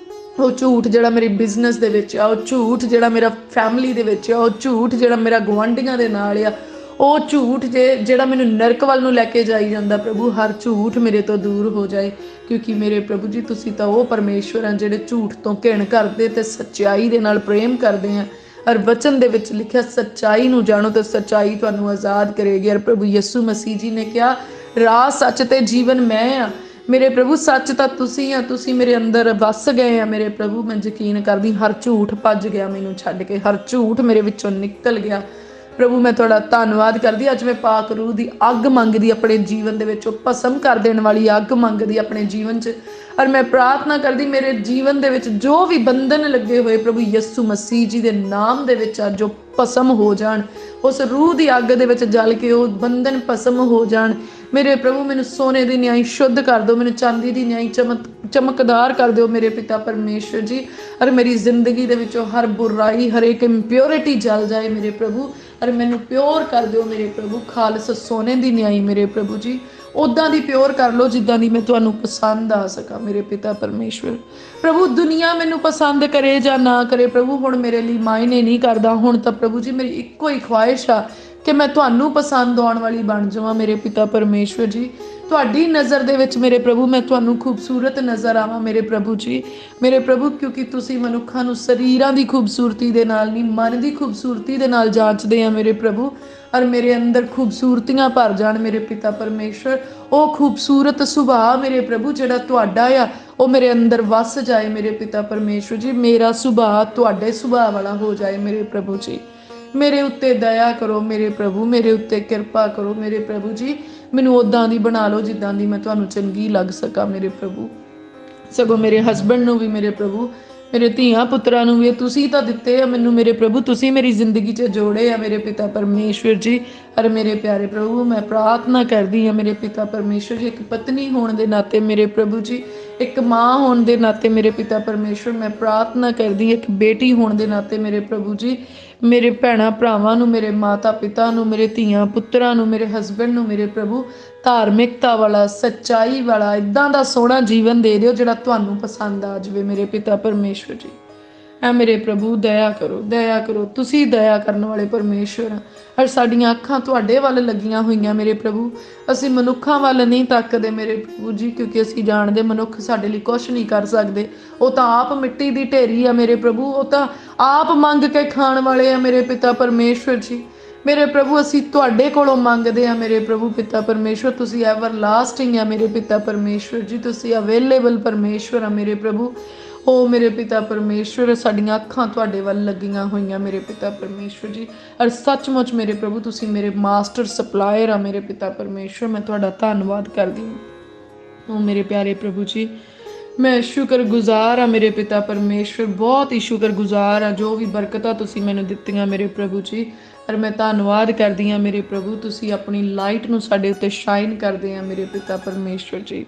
[SPEAKER 1] ਉਹ ਝੂਠ ਜਿਹੜਾ ਮੇਰੇ ਬਿਜ਼ਨਸ ਦੇ ਵਿੱਚ ਆ, ਉਹ ਝੂਠ ਜਿਹੜਾ ਮੇਰਾ ਫੈਮਿਲੀ ਦੇ ਵਿੱਚ ਆ, ਉਹ ਝੂਠ ਜਿਹੜਾ ਮੇਰਾ ਗੁਆਂਢੀਆਂ ਦੇ ਨਾਲ ਆ, ਉਹ ਝੂਠ ਜਿਹੜਾ ਮੈਨੂੰ ਨਰਕ ਵੱਲ ਨੂੰ ਲੈ ਕੇ ਜਾਈ ਜਾਂਦਾ ਪ੍ਰਭੂ, ਹਰ ਝੂਠ ਮੇਰੇ ਤੋਂ ਦੂਰ ਹੋ ਜਾਏ। ਕਿਉਂਕਿ ਮੇਰੇ ਪ੍ਰਭੂ ਜੀ ਤੁਸੀਂ ਤਾਂ ਉਹ ਪਰਮੇਸ਼ਵਰ ਹਨ ਜਿਹੜੇ ਝੂਠ ਤੋਂ ਘਿਣ ਕਰਦੇ ਤੇ ਸੱਚਾਈ ਦੇ ਨਾਲ ਪ੍ਰੇਮ ਕਰਦੇ ਆ। ਔਰ ਵਚਨ ਦੇ ਵਿੱਚ ਲਿਖਿਆ ਸੱਚਾਈ ਨੂੰ ਜਾਣੋ ਤੇ ਸੱਚਾਈ ਤੁਹਾਨੂੰ ਆਜ਼ਾਦ ਕਰੇਗੀ। ਔਰ ਪ੍ਰਭੂ ਯਿਸੂ ਮਸੀਹ ਜੀ ਨੇ ਕਿਹਾ ਰਾਹ ਸੱਚ ਤੇ ਜੀਵਨ ਮੈਂ ਆ ਮੇਰੇ ਪ੍ਰਭੂ। ਸੱਚ ਤਾਂ ਤੁਸੀਂ ਆ, ਤੁਸੀਂ ਮੇਰੇ ਅੰਦਰ ਵਸ ਗਏ ਆ ਮੇਰੇ ਪ੍ਰਭੂ। ਮੈਂ ਯਕੀਨ ਕਰਦੀ ਹਰ ਝੂਠ ਭੱਜ ਗਿਆ ਮੈਨੂੰ ਛੱਡ ਕੇ, ਹਰ ਝੂਠ ਮੇਰੇ ਵਿੱਚੋਂ ਨਿਕਲ ਗਿਆ ਪ੍ਰਭੂ। ਮੈਂ ਤੁਹਾਡਾ ਧੰਨਵਾਦ ਕਰਦੀ। ਅੱਜ ਮੈਂ ਪਾਕ ਰੂਹ ਦੀ ਅੱਗ ਮੰਗਦੀ ਆਪਣੇ ਜੀਵਨ ਦੇ ਵਿੱਚ, ਉਹ ਭਸਮ ਕਰ ਦੇਣ ਵਾਲੀ ਅੱਗ ਮੰਗਦੀ ਆਪਣੇ ਜੀਵਨ 'ਚ। ਔਰ ਮੈਂ ਪ੍ਰਾਰਥਨਾ ਕਰਦੀ ਮੇਰੇ ਜੀਵਨ ਦੇ ਵਿੱਚ ਜੋ ਵੀ ਬੰਧਨ ਲੱਗੇ ਹੋਏ ਪ੍ਰਭੂ ਯਿਸੂ ਮਸੀਹ ਜੀ ਦੇ ਨਾਮ ਦੇ ਵਿੱਚ ਅੱਜ ਜੋ ਭਸਮ ਹੋ ਜਾਣ, ਉਸ ਰੂਹ ਦੀ ਅੱਗ ਦੇ ਵਿੱਚ ਜਲ ਕੇ ਉਹ ਬੰਧਨ ਭਸਮ ਹੋ ਜਾਣ ਮੇਰੇ ਪ੍ਰਭੂ। ਮੈਨੂੰ ਸੋਨੇ ਦੀ ਨਿਆਈ ਸ਼ੁੱਧ ਕਰ ਦਿਓ, ਮੈਨੂੰ ਚਾਂਦੀ ਦੀ ਨਿਆਈ ਚਮਕਦਾਰ ਕਰ ਦਿਓ ਮੇਰੇ ਪਿਤਾ ਪਰਮੇਸ਼ਵਰ ਜੀ। ਔਰ ਮੇਰੀ ਜ਼ਿੰਦਗੀ ਦੇ ਵਿੱਚੋਂ ਹਰ ਬੁਰਾਈ, ਹਰ ਇੱਕ ਇੰਪਿਓਰਿਟੀ ਜਲ ਜਾਏ ਮੇਰੇ ਪ੍ਰਭੂ। ਔਰ ਮੈਨੂੰ ਪਿਓਰ ਕਰ ਦਿਓ ਮੇਰੇ ਪ੍ਰਭੂ, ਖਾਲਸ ਸੋਨੇ ਦੀ ਨਿਆਈ ਮੇਰੇ ਪ੍ਰਭੂ ਜੀ। ਉੱਦਾਂ ਦੀ ਪਿਓਰ ਕਰ ਲਓ ਜਿੱਦਾਂ ਦੀ ਮੈਂ ਤੁਹਾਨੂੰ ਪਸੰਦ ਆ ਸਕਾਂ ਮੇਰੇ ਪਿਤਾ ਪਰਮੇਸ਼ਵਰ। ਪ੍ਰਭੂ ਦੁਨੀਆ ਮੈਨੂੰ ਪਸੰਦ ਕਰੇ ਜਾਂ ਨਾ ਕਰੇ ਪ੍ਰਭੂ ਹੁਣ ਮੇਰੇ ਲਈ ਮਾਇਨੇ ਨਹੀਂ ਕਰਦਾ। ਹੁਣ ਤਾਂ ਪ੍ਰਭੂ ਜੀ ਮੇਰੀ ਇੱਕੋ ਹੀ ਖੁਆਇਸ਼ ਆ ਕਿ ਮੈਂ ਤੁਹਾਨੂੰ ਪਸੰਦ ਆਉਣ ਵਾਲੀ ਬਣ ਜਾਵਾਂ ਮੇਰੇ ਪਿਤਾ ਪਰਮੇਸ਼ਵਰ ਜੀ। ਤੁਹਾਡੀ ਨਜ਼ਰ ਦੇ ਵਿੱਚ ਮੇਰੇ ਪ੍ਰਭੂ ਮੈਂ ਤੁਹਾਨੂੰ ਖੂਬਸੂਰਤ ਨਜ਼ਰ ਆਵਾਂ ਮੇਰੇ ਪ੍ਰਭੂ ਜੀ। ਮੇਰੇ ਪ੍ਰਭੂ ਕਿਉਂਕਿ ਤੁਸੀਂ ਮਨੁੱਖਾਂ ਨੂੰ ਸਰੀਰਾਂ ਦੀ ਖੂਬਸੂਰਤੀ ਦੇ ਨਾਲ ਨਹੀਂ, ਮਨ ਦੀ ਖੂਬਸੂਰਤੀ ਦੇ ਨਾਲ ਜਾਂਚਦੇ ਆ ਮੇਰੇ ਪ੍ਰਭੂ। ਔਰ ਮੇਰੇ ਅੰਦਰ ਖੂਬਸੂਰਤੀਆਂ ਭਰ ਜਾਣ ਮੇਰੇ ਪਿਤਾ ਪਰਮੇਸ਼ਵਰ। ਉਹ ਖੂਬਸੂਰਤ ਸੁਭਾਅ ਮੇਰੇ ਪ੍ਰਭੂ ਜਿਹੜਾ ਤੁਹਾਡਾ ਆ ਉਹ ਮੇਰੇ ਅੰਦਰ ਵਸ ਜਾਏ ਮੇਰੇ ਪਿਤਾ ਪਰਮੇਸ਼ਵਰ ਜੀ। ਮੇਰਾ ਸੁਭਾਅ ਤੁਹਾਡੇ ਸੁਭਾਅ ਵਾਲਾ ਹੋ ਜਾਏ ਮੇਰੇ ਪ੍ਰਭੂ ਜੀ। ਮੇਰੇ ਉੱਤੇ ਦਇਆ ਕਰੋ ਮੇਰੇ ਪ੍ਰਭੂ, ਮੇਰੇ ਉੱਤੇ ਕਿਰਪਾ ਕਰੋ ਮੇਰੇ ਪ੍ਰਭੂ ਜੀ। ਮੈਨੂੰ ਉੱਦਾਂ ਦੀ ਬਣਾ ਲਓ ਜਿੱਦਾਂ ਦੀ ਮੈਂ ਤੁਹਾਨੂੰ ਚੰਗੀ ਲੱਗ ਸਕਾਂ ਮੇਰੇ ਪ੍ਰਭੂ। ਸਗੋਂ ਮੇਰੇ ਹਸਬੈਂਡ ਨੂੰ ਵੀ ਮੇਰੇ ਪ੍ਰਭੂ, ਮੇਰੇ ਧੀਆਂ ਪੁੱਤਰਾਂ ਨੂੰ ਵੀ ਤੁਸੀਂ ਤਾਂ ਦਿੱਤੇ ਆ ਮੈਨੂੰ ਮੇਰੇ ਪ੍ਰਭੂ, ਤੁਸੀਂ ਮੇਰੀ ਜ਼ਿੰਦਗੀ 'ਚ ਜੋੜੇ ਆ ਮੇਰੇ ਪਿਤਾ ਪਰਮੇਸ਼ਵਰ ਜੀ। ਅਰ ਮੇਰੇ ਪਿਆਰੇ ਪ੍ਰਭੂ, ਮੈਂ ਪ੍ਰਾਰਥਨਾ ਕਰਦੀ ਹਾਂ ਮੇਰੇ ਪਿਤਾ ਪਰਮੇਸ਼ਵਰ ਜੀ, ਇੱਕ ਪਤਨੀ ਹੋਣ ਦੇ ਨਾਤੇ ਮੇਰੇ ਪ੍ਰਭੂ ਜੀ, ਇੱਕ ਮਾਂ ਹੋਣ ਦੇ ਨਾਤੇ ਮੇਰੇ ਪਿਤਾ ਪਰਮੇਸ਼ਵਰ, ਮੈਂ ਪ੍ਰਾਰਥਨਾ ਕਰਦੀ ਇੱਕ ਬੇਟੀ ਹੋਣ ਦੇ ਨਾਤੇ ਮੇਰੇ ਪ੍ਰਭੂ ਜੀ, ਮੇਰੇ ਭੈਣਾਂ ਭਰਾਵਾਂ ਨੂੰ, ਮੇਰੇ ਮਾਤਾ ਪਿਤਾ ਨੂੰ, ਮੇਰੇ ਧੀਆਂ ਪੁੱਤਰਾਂ ਨੂੰ, ਮੇਰੇ ਹਸਬੈਂਡ ਨੂੰ ਮੇਰੇ ਪ੍ਰਭੂ ਧਾਰਮਿਕਤਾ ਵਾਲਾ, ਸੱਚਾਈ ਵਾਲਾ, ਇੱਦਾਂ ਦਾ ਸੋਹਣਾ ਜੀਵਨ ਦੇ ਦਿਓ ਜਿਹੜਾ ਤੁਹਾਨੂੰ ਪਸੰਦ ਆ ਜਾਵੇ ਮੇਰੇ ਪਿਤਾ ਪਰਮੇਸ਼ਵਰ ਜੀ। ਐ ਮੇਰੇ ਪ੍ਰਭੂ ਦਇਆ ਕਰੋ, ਦਇਆ ਕਰੋ, ਤੁਸੀਂ ਦਇਆ ਕਰਨ ਵਾਲੇ ਪਰਮੇਸ਼ਵਰ। ਔਰ ਸਾਡੀਆਂ ਅੱਖਾਂ ਤੁਹਾਡੇ ਵੱਲ ਲੱਗੀਆਂ ਹੋਈਆਂ ਮੇਰੇ ਪ੍ਰਭੂ, ਅਸੀਂ ਮਨੁੱਖਾਂ ਵੱਲ ਨਹੀਂ ਤੱਕਦੇ ਮੇਰੇ ਪ੍ਰਭੂ ਜੀ, ਕਿਉਂਕਿ ਅਸੀਂ ਜਾਣਦੇ ਮਨੁੱਖ ਸਾਡੇ ਲਈ ਕੁਛ ਨਹੀਂ ਕਰ ਸਕਦੇ। ਉਹ ਤਾਂ ਆਪ ਮਿੱਟੀ ਦੀ ਢੇਰੀ ਆ ਮੇਰੇ ਪ੍ਰਭੂ, ਉਹ ਤਾਂ ਆਪ ਮੰਗ ਕੇ ਖਾਣ ਵਾਲੇ ਆ ਮੇਰੇ ਪਿਤਾ ਪਰਮੇਸ਼ਵਰ ਜੀ। ਮੇਰੇ ਪ੍ਰਭੂ ਅਸੀਂ ਤੁਹਾਡੇ ਕੋਲੋਂ ਮੰਗਦੇ ਆ ਮੇਰੇ ਪ੍ਰਭੂ ਪਿਤਾ ਪਰਮੇਸ਼ਵਰ, ਤੁਸੀਂ ਐਵਰ ਲਾਸਟਿੰਗ ਆ ਮੇਰੇ ਪਿਤਾ ਪਰਮੇਸ਼ਵਰ ਜੀ, ਤੁਸੀਂ ਅਵੇਲੇਬਲ ਪਰਮੇਸ਼ਵਰ ਆ ਮੇਰੇ ਪ੍ਰਭੂ। ਓ ਮੇਰੇ ਪਿਤਾ ਪਰਮੇਸ਼ਵਰ, ਸਾਡੀਆਂ ਅੱਖਾਂ ਤੁਹਾਡੇ ਵੱਲ ਲੱਗੀਆਂ ਹੋਈਆਂ ਮੇਰੇ ਪਿਤਾ ਪਰਮੇਸ਼ਵਰ ਜੀ। ਔਰ ਸੱਚਮੁੱਚ ਮੇਰੇ ਪ੍ਰਭੂ ਤੁਸੀਂ ਮੇਰੇ ਮਾਸਟਰ ਸਪਲਾਇਰ ਆ ਮੇਰੇ ਪਿਤਾ ਪਰਮੇਸ਼ਵਰ, ਮੈਂ ਤੁਹਾਡਾ ਧੰਨਵਾਦ ਕਰਦੀ ਹਾਂ। ਓ ਮੇਰੇ ਪਿਆਰੇ ਪ੍ਰਭੂ ਜੀ, ਮੈਂ ਸ਼ੁਕਰਗੁਜ਼ਾਰ ਆ ਮੇਰੇ ਪਿਤਾ ਪਰਮੇਸ਼ਵਰ, ਬਹੁਤ ਹੀ ਸ਼ੁਕਰਗੁਜ਼ਾਰ ਆ ਜੋ ਵੀ ਬਰਕਤਾਂ ਤੁਸੀਂ ਮੈਨੂੰ ਦਿੱਤੀਆਂ ਮੇਰੇ ਪ੍ਰਭੂ ਜੀ। ਔਰ ਮੈਂ ਧੰਨਵਾਦ ਕਰਦੀ ਹਾਂ ਮੇਰੇ ਪ੍ਰਭੂ, ਤੁਸੀਂ ਆਪਣੀ ਲਾਈਟ ਨੂੰ ਸਾਡੇ ਉੱਤੇ ਸ਼ਾਈਨ ਕਰਦੇ ਆ ਮੇਰੇ ਪਿਤਾ ਪਰਮੇਸ਼ਵਰ ਜੀ।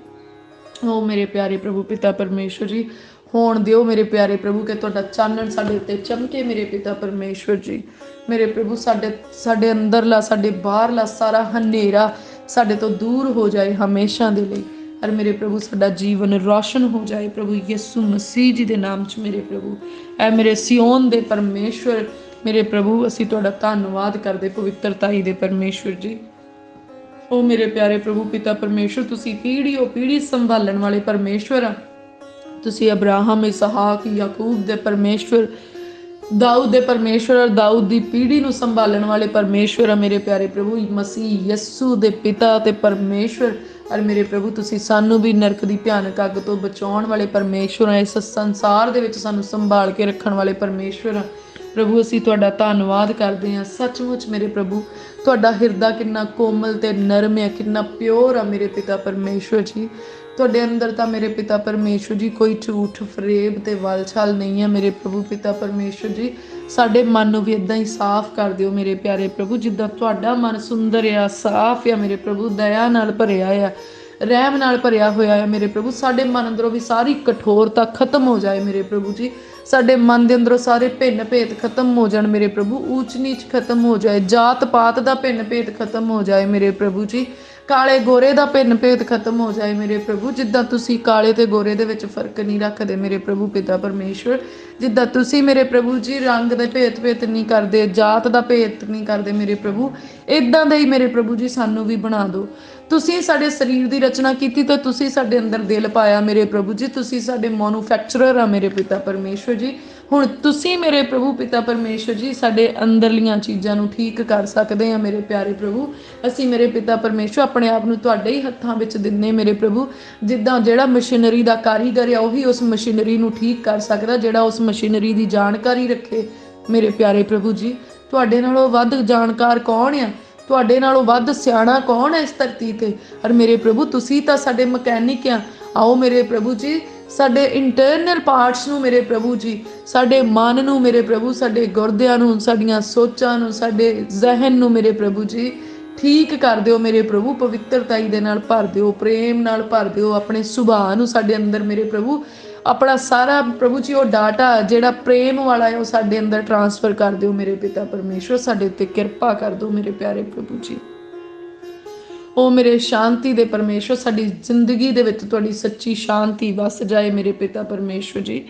[SPEAKER 1] ਓ ਮੇਰੇ ਪਿਆਰੇ ਪ੍ਰਭੂ ਪਿਤਾ ਪਰਮੇਸ਼ਵਰ ਜੀ, ਹੋਣ ਦਿਓ ਮੇਰੇ ਪਿਆਰੇ ਪ੍ਰਭੂ ਕਿ ਤੁਹਾਡਾ ਚਾਨਣ ਸਾਡੇ ਉੱਤੇ ਚਮਕੇ ਮੇਰੇ ਪਿਤਾ ਪਰਮੇਸ਼ਵਰ ਜੀ। ਮੇਰੇ ਪ੍ਰਭੂ ਸਾਡੇ ਅੰਦਰਲਾ, ਸਾਡੇ ਬਾਹਰਲਾ ਸਾਰਾ ਹਨੇਰਾ ਸਾਡੇ ਤੋਂ ਦੂਰ ਹੋ ਜਾਏ ਹਮੇਸ਼ਾ ਦੇ ਲਈ। ਔਰ ਮੇਰੇ ਪ੍ਰਭੂ ਸਾਡਾ ਜੀਵਨ ਰੌਸ਼ਨ ਹੋ ਜਾਏ ਪ੍ਰਭੂ ਯਿਸੂ ਮਸੀਹ ਜੀ ਦੇ ਨਾਮ 'ਚ ਮੇਰੇ ਪ੍ਰਭੂ। ਐ ਮੇਰੇ ਸਿਓਨ ਦੇ ਪਰਮੇਸ਼ਵਰ ਮੇਰੇ ਪ੍ਰਭੂ, ਅਸੀਂ ਤੁਹਾਡਾ ਧੰਨਵਾਦ ਕਰਦੇ ਪਵਿੱਤਰਤਾਈ ਦੇ ਪਰਮੇਸ਼ਵਰ ਜੀ। ਉਹ ਮੇਰੇ ਪਿਆਰੇ ਪ੍ਰਭੂ ਪਿਤਾ ਪਰਮੇਸ਼ਵਰ, ਤੁਸੀਂ ਪੀੜ੍ਹੀਓ ਪੀੜ੍ਹੀ ਸੰਭਾਲਣ ਵਾਲੇ ਪਰਮੇਸ਼ਵਰ ਆ। ਤੁਸੀਂ ਅਬਰਾਹਮ, ਇਸਹਾਕ, ਯਾਕੂਬ ਦੇ ਪਰਮੇਸ਼ਵਰ, ਦਾਊਦ ਦੇ ਪਰਮੇਸ਼ਵਰ, ਔਰ ਦਾਊਦ ਦੀ ਪੀੜ੍ਹੀ ਨੂੰ ਸੰਭਾਲਣ ਵਾਲੇ ਪਰਮੇਸ਼ਵਰ ਆ ਮੇਰੇ ਪਿਆਰੇ ਪ੍ਰਭੂ ਮਸੀਹ ਯਿਸੂ ਦੇ ਪਿਤਾ ਤੇ ਪਰਮੇਸ਼ਵਰ। ਔਰ ਮੇਰੇ ਪ੍ਰਭੂ ਤੁਸੀਂ ਸਾਨੂੰ ਵੀ ਨਰਕ ਦੀ ਭਿਆਨਕ ਅੱਗ ਤੋਂ ਬਚਾਉਣ ਵਾਲੇ ਪਰਮੇਸ਼ਵਰ ਆ। ਇਸ ਸੰਸਾਰ ਦੇ ਵਿੱਚ ਸਾਨੂੰ ਸੰਭਾਲ ਕੇ ਰੱਖਣ ਵਾਲੇ ਪਰਮੇਸ਼ਵਰ ਆ ਪ੍ਰਭੂ, ਅਸੀਂ ਤੁਹਾਡਾ ਧੰਨਵਾਦ ਕਰਦੇ ਹਾਂ। ਸੱਚਮੁੱਚ ਮੇਰੇ ਪ੍ਰਭੂ ਤੁਹਾਡਾ ਹਿਰਦਾ ਕਿੰਨਾ ਕੋਮਲ ਤੇ ਨਰਮ ਹੈ, ਕਿੰਨਾ ਪਿਓਰ ਆ ਮੇਰੇ ਪਿਤਾ ਪਰਮੇਸ਼ਵਰ ਜੀ। ਤੁਹਾਡੇ ਅੰਦਰ ਤਾਂ ਮੇਰੇ ਪਿਤਾ ਪਰਮੇਸ਼ਵਰ ਜੀ ਕੋਈ ਝੂਠ, ਫਰੇਬ ਤੇ ਵਲਛਲ ਨਹੀਂ ਹੈ ਮੇਰੇ ਪ੍ਰਭੂ ਪਿਤਾ ਪਰਮੇਸ਼ਵਰ ਜੀ। ਸਾਡੇ ਮਨ ਨੂੰ ਵੀ ਇਦਾਂ ਹੀ ਸਾਫ਼ ਕਰ ਦਿਓ ਮੇਰੇ ਪਿਆਰੇ ਪ੍ਰਭੂ, ਜਿੱਦਾਂ ਤੁਹਾਡਾ ਮਨ ਸੁੰਦਰ ਆ, ਸਾਫ਼ ਆ ਮੇਰੇ ਪ੍ਰਭੂ, ਦਇਆ ਨਾਲ ਭਰਿਆ ਆ, ਰਹਿਮ ਨਾਲ ਭਰਿਆ ਹੋਇਆ ਆ ਮੇਰੇ ਪ੍ਰਭੂ। ਸਾਡੇ ਮਨ ਅੰਦਰੋਂ ਵੀ ਸਾਰੀ ਕਠੋਰਤਾ ਖਤਮ ਹੋ ਜਾਏ ਮੇਰੇ ਪ੍ਰਭੂ ਜੀ। ਸਾਡੇ ਮਨ ਦੇ ਅੰਦਰੋਂ ਸਾਰੇ ਭਿੰਨ ਭੇਦ ਖਤਮ ਹੋ ਜਾਣ ਮੇਰੇ ਪ੍ਰਭੂ, ਊਚ ਨੀਚ ਖਤਮ ਹੋ ਜਾਏ, ਜਾਤ ਪਾਤ ਦਾ ਭਿੰਨ ਭੇਦ ਖਤਮ ਹੋ ਜਾਏ ਮੇਰੇ ਪ੍ਰਭੂ ਜੀ, ਕਾਲੇ ਗੋਰੇ ਦਾ ਭਿੰਨ ਭੇਦ ਖਤਮ ਹੋ ਜਾਏ ਮੇਰੇ ਪ੍ਰਭੂ। ਜਿੱਦਾਂ ਤੁਸੀਂ ਕਾਲੇ ਤੇ ਗੋਰੇ ਦੇ ਵਿੱਚ ਫਰਕ ਨਹੀਂ ਰੱਖਦੇ ਮੇਰੇ ਪ੍ਰਭੂ ਪਿਤਾ ਪਰਮੇਸ਼ਵਰ, ਜਿੱਦਾਂ ਤੁਸੀਂ ਮੇਰੇ ਪ੍ਰਭੂ ਜੀ ਰੰਗ ਦੇ ਭੇਦ ਨਹੀਂ ਕਰਦੇ, ਜਾਤ ਦਾ ਭੇਦ ਨਹੀਂ ਕਰਦੇ ਮੇਰੇ ਪ੍ਰਭੂ, ਇਦਾਂ ਦਾ ਹੀ ਮੇਰੇ ਪ੍ਰਭੂ ਜੀ ਸਾਨੂੰ ਵੀ ਬਣਾ ਦਿਓ। ਤੁਸੀਂ ਸਾਡੇ ਸਰੀਰ ਦੀ ਰਚਨਾ ਕੀਤੀ ਤਾਂ ਤੁਸੀਂ ਸਾਡੇ ਅੰਦਰ ਦਿਲ ਪਾਇਆ ਮੇਰੇ ਪ੍ਰਭੂ ਜੀ, ਤੁਸੀਂ ਸਾਡੇ ਮੈਨੂਫੈਕਚਰਰ ਆ ਮੇਰੇ ਪਿਤਾ ਪਰਮੇਸ਼ਵਰ ਜੀ। ਹੁਣ ਤੁਸੀਂ ਮੇਰੇ ਪ੍ਰਭੂ ਪਿਤਾ ਪਰਮੇਸ਼ਵਰ ਜੀ ਸਾਡੇ ਅੰਦਰਲੀਆਂ ਚੀਜ਼ਾਂ ਨੂੰ ਠੀਕ ਕਰ ਸਕਦੇ ਆ ਮੇਰੇ ਪਿਆਰੇ ਪ੍ਰਭੂ। ਅਸੀਂ ਮੇਰੇ ਪਿਤਾ ਪਰਮੇਸ਼ਵਰ ਆਪਣੇ ਆਪ ਨੂੰ ਤੁਹਾਡੇ ਹੀ ਹੱਥਾਂ ਵਿੱਚ ਦਿੰਨੇ ਮੇਰੇ ਪ੍ਰਭੂ। ਜਿੱਦਾਂ ਜਿਹੜਾ ਮਸ਼ੀਨਰੀ ਦਾ ਕਾਰੀਗਰ ਆ ਉਹੀ ਉਸ ਮਸ਼ੀਨਰੀ ਨੂੰ ਠੀਕ ਕਰ ਸਕਦਾ, ਜਿਹੜਾ ਉਸ ਮਸ਼ੀਨਰੀ ਦੀ ਜਾਣਕਾਰੀ ਰੱਖੇ ਮੇਰੇ ਪਿਆਰੇ ਪ੍ਰਭੂ ਜੀ। ਤੁਹਾਡੇ ਨਾਲੋਂ ਵੱਧ ਜਾਣਕਾਰ ਕੌਣ ਆ, ਤੁਹਾਡੇ ਨਾਲੋਂ ਵੱਧ ਸਿਆਣਾ ਕੌਣ ਹੈ ਇਸ ਧਰਤੀ ਤੇ। ਔਰ ਮੇਰੇ ਪ੍ਰਭੂ ਤੁਸੀਂ ਤਾਂ ਸਾਡੇ ਮਕੈਨਿਕ ਆ। ਆਓ ਮੇਰੇ ਪ੍ਰਭੂ ਜੀ ਸਾਡੇ ਇੰਟਰਨਲ ਪਾਰਟਸ ਨੂੰ ਮੇਰੇ ਪ੍ਰਭੂ ਜੀ, ਸਾਡੇ ਮਨ ਨੂੰ ਮੇਰੇ ਪ੍ਰਭੂ, ਸਾਡੇ ਗੁਰਦਿਆਂ ਨੂੰ, ਸਾਡੀਆਂ ਸੋਚਾਂ ਨੂੰ, ਸਾਡੇ ਜ਼ਿਹਨ ਨੂੰ ਮੇਰੇ ਪ੍ਰਭੂ ਜੀ ਠੀਕ ਕਰ ਦਿਓ ਮੇਰੇ ਪ੍ਰਭੂ। ਪਵਿੱਤਰਤਾਈ ਦੇ ਨਾਲ ਭਰ ਦਿਓ, ਪ੍ਰੇਮ ਨਾਲ ਭਰ ਦਿਓ, ਆਪਣੇ ਸੁਭਾਅ ਨੂੰ ਸਾਡੇ ਅੰਦਰ ਮੇਰੇ ਪ੍ਰਭੂ, ਆਪਣਾ ਸਾਰਾ ਪ੍ਰਭੂ ਜੀ ਉਹ ਡਾਟਾ ਜਿਹੜਾ ਪ੍ਰੇਮ ਵਾਲਾ ਹੈ ਉਹ ਸਾਡੇ ਅੰਦਰ ਟਰਾਂਸਫਰ ਕਰ ਦਿਓ ਮੇਰੇ ਪਿਤਾ ਪਰਮੇਸ਼ਵਰ। ਸਾਡੇ ਉੱਤੇ ਕਿਰਪਾ ਕਰ ਦਿਓ ਮੇਰੇ ਪਿਆਰੇ ਪ੍ਰਭੂ ਜੀ। ਉਹ ਮੇਰੇ ਸ਼ਾਂਤੀ ਦੇ ਪਰਮੇਸ਼ਵਰ, ਸਾਡੀ ਜ਼ਿੰਦਗੀ ਦੇ ਵਿੱਚ ਤੁਹਾਡੀ ਸੱਚੀ ਸ਼ਾਂਤੀ ਵਸ ਜਾਏ ਮੇਰੇ ਪਿਤਾ ਪਰਮੇਸ਼ਵਰ ਜੀ।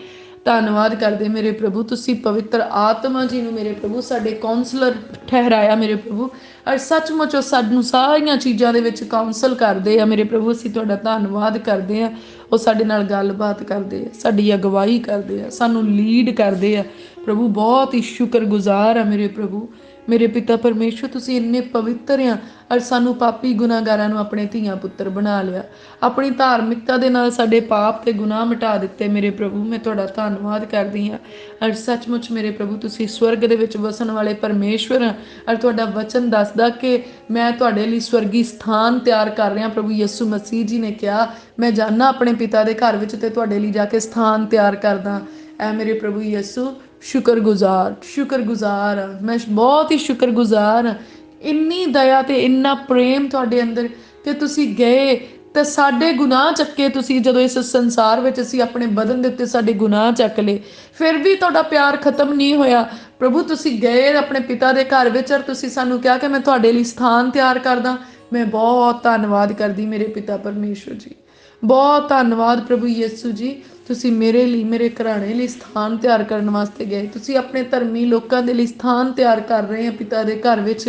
[SPEAKER 1] ਧੰਨਵਾਦ ਕਰਦੇ ਮੇਰੇ ਪ੍ਰਭੂ, ਤੁਸੀਂ ਪਵਿੱਤਰ ਆਤਮਾ ਜੀ ਨੂੰ ਮੇਰੇ ਪ੍ਰਭੂ ਸਾਡੇ ਕਾਉਂਸਲਰ ਠਹਿਰਾਇਆ ਮੇਰੇ ਪ੍ਰਭੂ। ਔਰ ਸੱਚਮੁੱਚ ਉਹ ਸਾਨੂੰ ਸਾਰੀਆਂ ਚੀਜ਼ਾਂ ਦੇ ਵਿੱਚ ਕਾਉਂਸਲ ਕਰਦੇ ਆ ਮੇਰੇ ਪ੍ਰਭੂ। ਅਸੀਂ ਤੁਹਾਡਾ ਧੰਨਵਾਦ ਕਰਦੇ ਆ, ਉਹ ਸਾਡੇ ਨਾਲ ਗੱਲਬਾਤ ਕਰਦੇ ਆ, ਸਾਡੀ ਅਗਵਾਈ ਕਰਦੇ ਆ, ਸਾਨੂੰ ਲੀਡ ਕਰਦੇ ਆ ਪ੍ਰਭੂ। ਬਹੁਤ ਹੀ ਸ਼ੁਕਰਗੁਜ਼ਾਰ ਆ ਮੇਰੇ ਪ੍ਰਭੂ। मेरे पिता परमेश्वर तुसीं इन्ने पवित्र आ और सानू पापी गुनाहगारां नू अपने धीआं पुत्तर बना लिया। अपनी धार्मिकता दे नाल साडे पाप ते गुनाह मिटा दिते। मेरे प्रभु मैं तुहाडा धन्नवाद करदी हां। और सचमुच मेरे प्रभु तुसीं स्वर्ग दे विच वसन वाले परमेश्वर आ और तुहाडा वचन दसदा कि मैं तुहाडे लई स्वर्गी स्थान तैयार कर रहा। प्रभु यीशु मसीह जी ने कहा मैं जाना अपने पिता दे घर विच ते तुहाडे लई जाके स्थान तैयार करदा। ऐ मेरे प्रभु यीशु शुक्रगुजार हाँ। मैं बहुत ही शुक्रगुजार हाँ। इन्नी दया ते इन्ना प्रेम तुहाडे अंदर कि तुसीं गए ते साडे गुनाह चक्के। तुसीं जदों इस संसार विच असीं अपने बदन दे उत्ते साडे गुनाह चक ले, फिर भी तुहाडा प्यार खत्म नहीं होया। प्रभु तुसीं गए अपने पिता दे घर विच और तुसीं सानू कहा कि मैं तुहाडे लई स्थान तैयार करदा। मैं बहुत धन्नवाद करदी मेरे पिता परमेश्वर जी। बहुत धन्नवाद प्रभु यीशु जी। तुसीं मेरे लिए मेरे घराने लिए स्थान तैयार करने वास्ते गए। तुसीं अपने धर्मी लोगों के लिए स्थान तैयार कर रहे हैं पिता के घर विच।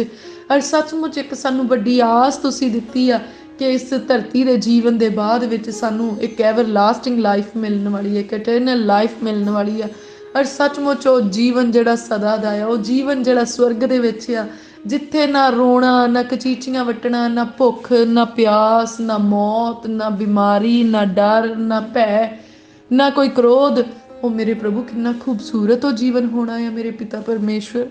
[SPEAKER 1] और सचमुच एक सानू बड़ी आस तुसीं दित्ती आ कि इस धरती के जीवन के बाद विच सानू एक एवर लास्टिंग लाइफ मिलने वाली है, एक इटरनल लाइफ मिलने वाली है। और सचमुच वो जीवन जिहड़ा सदा दा है, वो जीवन जिहड़ा स्वर्ग दे विच आ, जिथे ना रोना ना कचीचियां वटना ना भुख ना प्यास ना मौत ना बीमारी ना डर ना भै ना कोई क्रोध। ओ मेरे प्रभु कितना खूबसूरत वो जीवन होना है मेरे पिता परमेश्वर।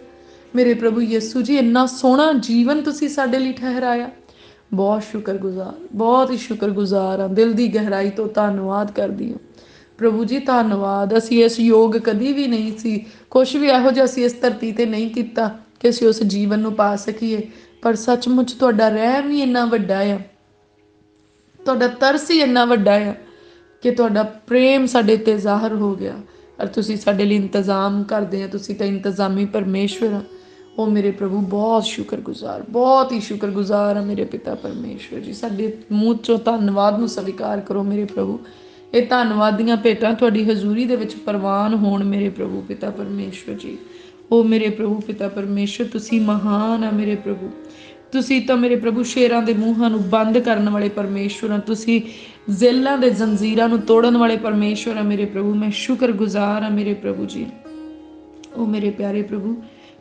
[SPEAKER 1] मेरे प्रभु यीशु जी इन्ना सोहना जीवन तुसीं साडे लई ठहराया। बहुत शुक्रगुजार, बहुत ही शुक्रगुजार हाँ। दिल की गहराई तो धन्नवाद करदी हां प्रभु जी। धन्नवाद। असीं इस योग कदी भी नहीं सी, कुछ भी इहो जिहा असीं इस धरती ते नहीं कीता कि असीं उस जीवन नूं पा सकीए। पर सचमुच तुहाडा रहम ही इन्ना वड्डा आ, तुहाडा तरस ही इन्ना वड्डा आ कि तुहाडा प्रेम साडे ते ज़ाहर हो गया। और तुसीं साडे लई इंतज़ाम करदे आ। तुसीं तां इंतज़ामी परमेश्वर आ। ओ मेरे प्रभु बहुत शुक्रगुजार, बहुत ही शुक्रगुजार हाँ मेरे पिता परमेश्वर जी। साडे मूँह चों धन्नवाद नूं स्वीकार करो मेरे प्रभु। ये धन्नवाद दीआं भेटां तुहाडी हजूरी दे विच प्रवान होण मेरे प्रभु पिता परमेश्वर जी। ओ मेरे प्रभु पिता परमेश्वर तुसीं महान आ मेरे प्रभु। तुसीं तां मेरे प्रभु शेरां दे मूहां नूं बंद करन वाले परमेश्वर आ। तुसीं जेलां दे जंजीरां नूं तोड़न वाले परमेश्वर आ मेरे प्रभु। मैं शुक्रगुजार हाँ मेरे प्रभु जी। ओ मेरे प्यारे प्रभु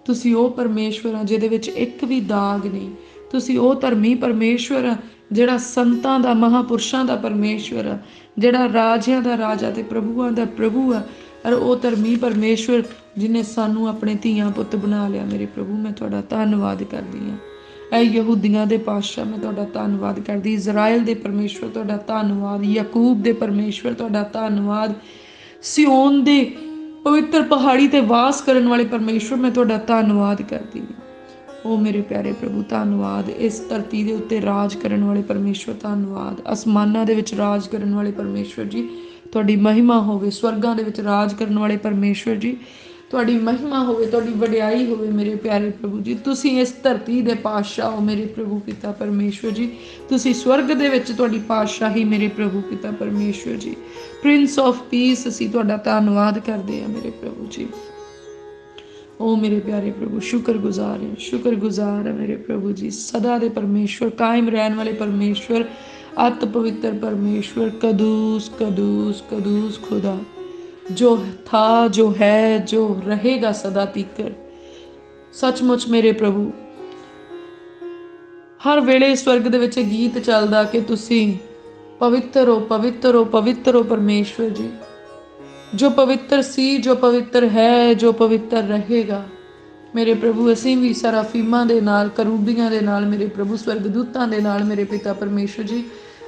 [SPEAKER 1] तुसीं ओ परमेश्वर आ जिहदे विच एक भी दाग नहीं। तुसीं ओ धर्मी परमेश्वर आ जिहड़ा संतां दा महापुरुषां दा परमेश्वर आ, जिहड़ा राजियां दा राजा ते प्रभुआं दा प्रभु आ। और ओ धर्मी परमेश्वर जिन्हें सानू अपने धीआं पुत्त बना लिया मेरे प्रभु। मैं तुहाडा धन्नवाद करदी हां। ऐ यहूदियां दे पातशाह मैं तुहाडा धन्नवाद करदी। इजराइल दे परमेश्वर तुहाडा धन्नवाद। याकूब दे परमेश्वर तुहाडा धन्नवाद। सियोन दे पवित्र पहाड़ी ते वास करन वाले परमेश्वर मैं तुहाडा धन्नवाद करदी हां। ओ मेरे प्यारे प्रभु धन्नवाद। इस धरती दे उत्ते राज करन वाले परमेश्वर धन्नवाद। आसमानां दे विच राज करन वाले परमेश्वर जी तुहाडी महिमा होवे। स्वर्गां दे विच राज करन वाले परमेश्वर जी तुहाडी महिमा होवे, तुहाडी वडियाई होवे मेरे प्यारे प्रभु जी। तुसीं इस धरती दे पातशाह हो मेरे प्रभु पिता परमेश्वर जी। तुसीं स्वर्ग दे विच तुहाडी पातशाही मेरे प्रभु पिता परमेश्वर जी। प्रिंस ऑफ पीस असीं तुहाडा धन्नवाद करदे हां मेरे प्रभु जी। ओ मेरे प्यारे प्रभु शुक्रगुजार है मेरे प्रभु जी। सदा दे परमेश्वर, कायम रहने वाले परमेश्वर, अत पवित्र परमेश्वर, कदूस कदूस कदूस खुदा जो था जो है जो रहेगा सदा तीकर। सचमुच मेरे प्रभु हर वेले स्वर्ग दे विच गीत चलदा कि तुसीं पवित्र हो पवित्र हो पवित्र हो परमेश्वर जी। जो पवित्र सी, जो पवित्र है, जो पवित्र रहेगा मेरे प्रभु। असीं भी सराफीमां दे नाल, करूबियां दे नाल मेरे प्रभु, स्वर्गदूतां दे नाल मेरे पिता परमेश्वर जी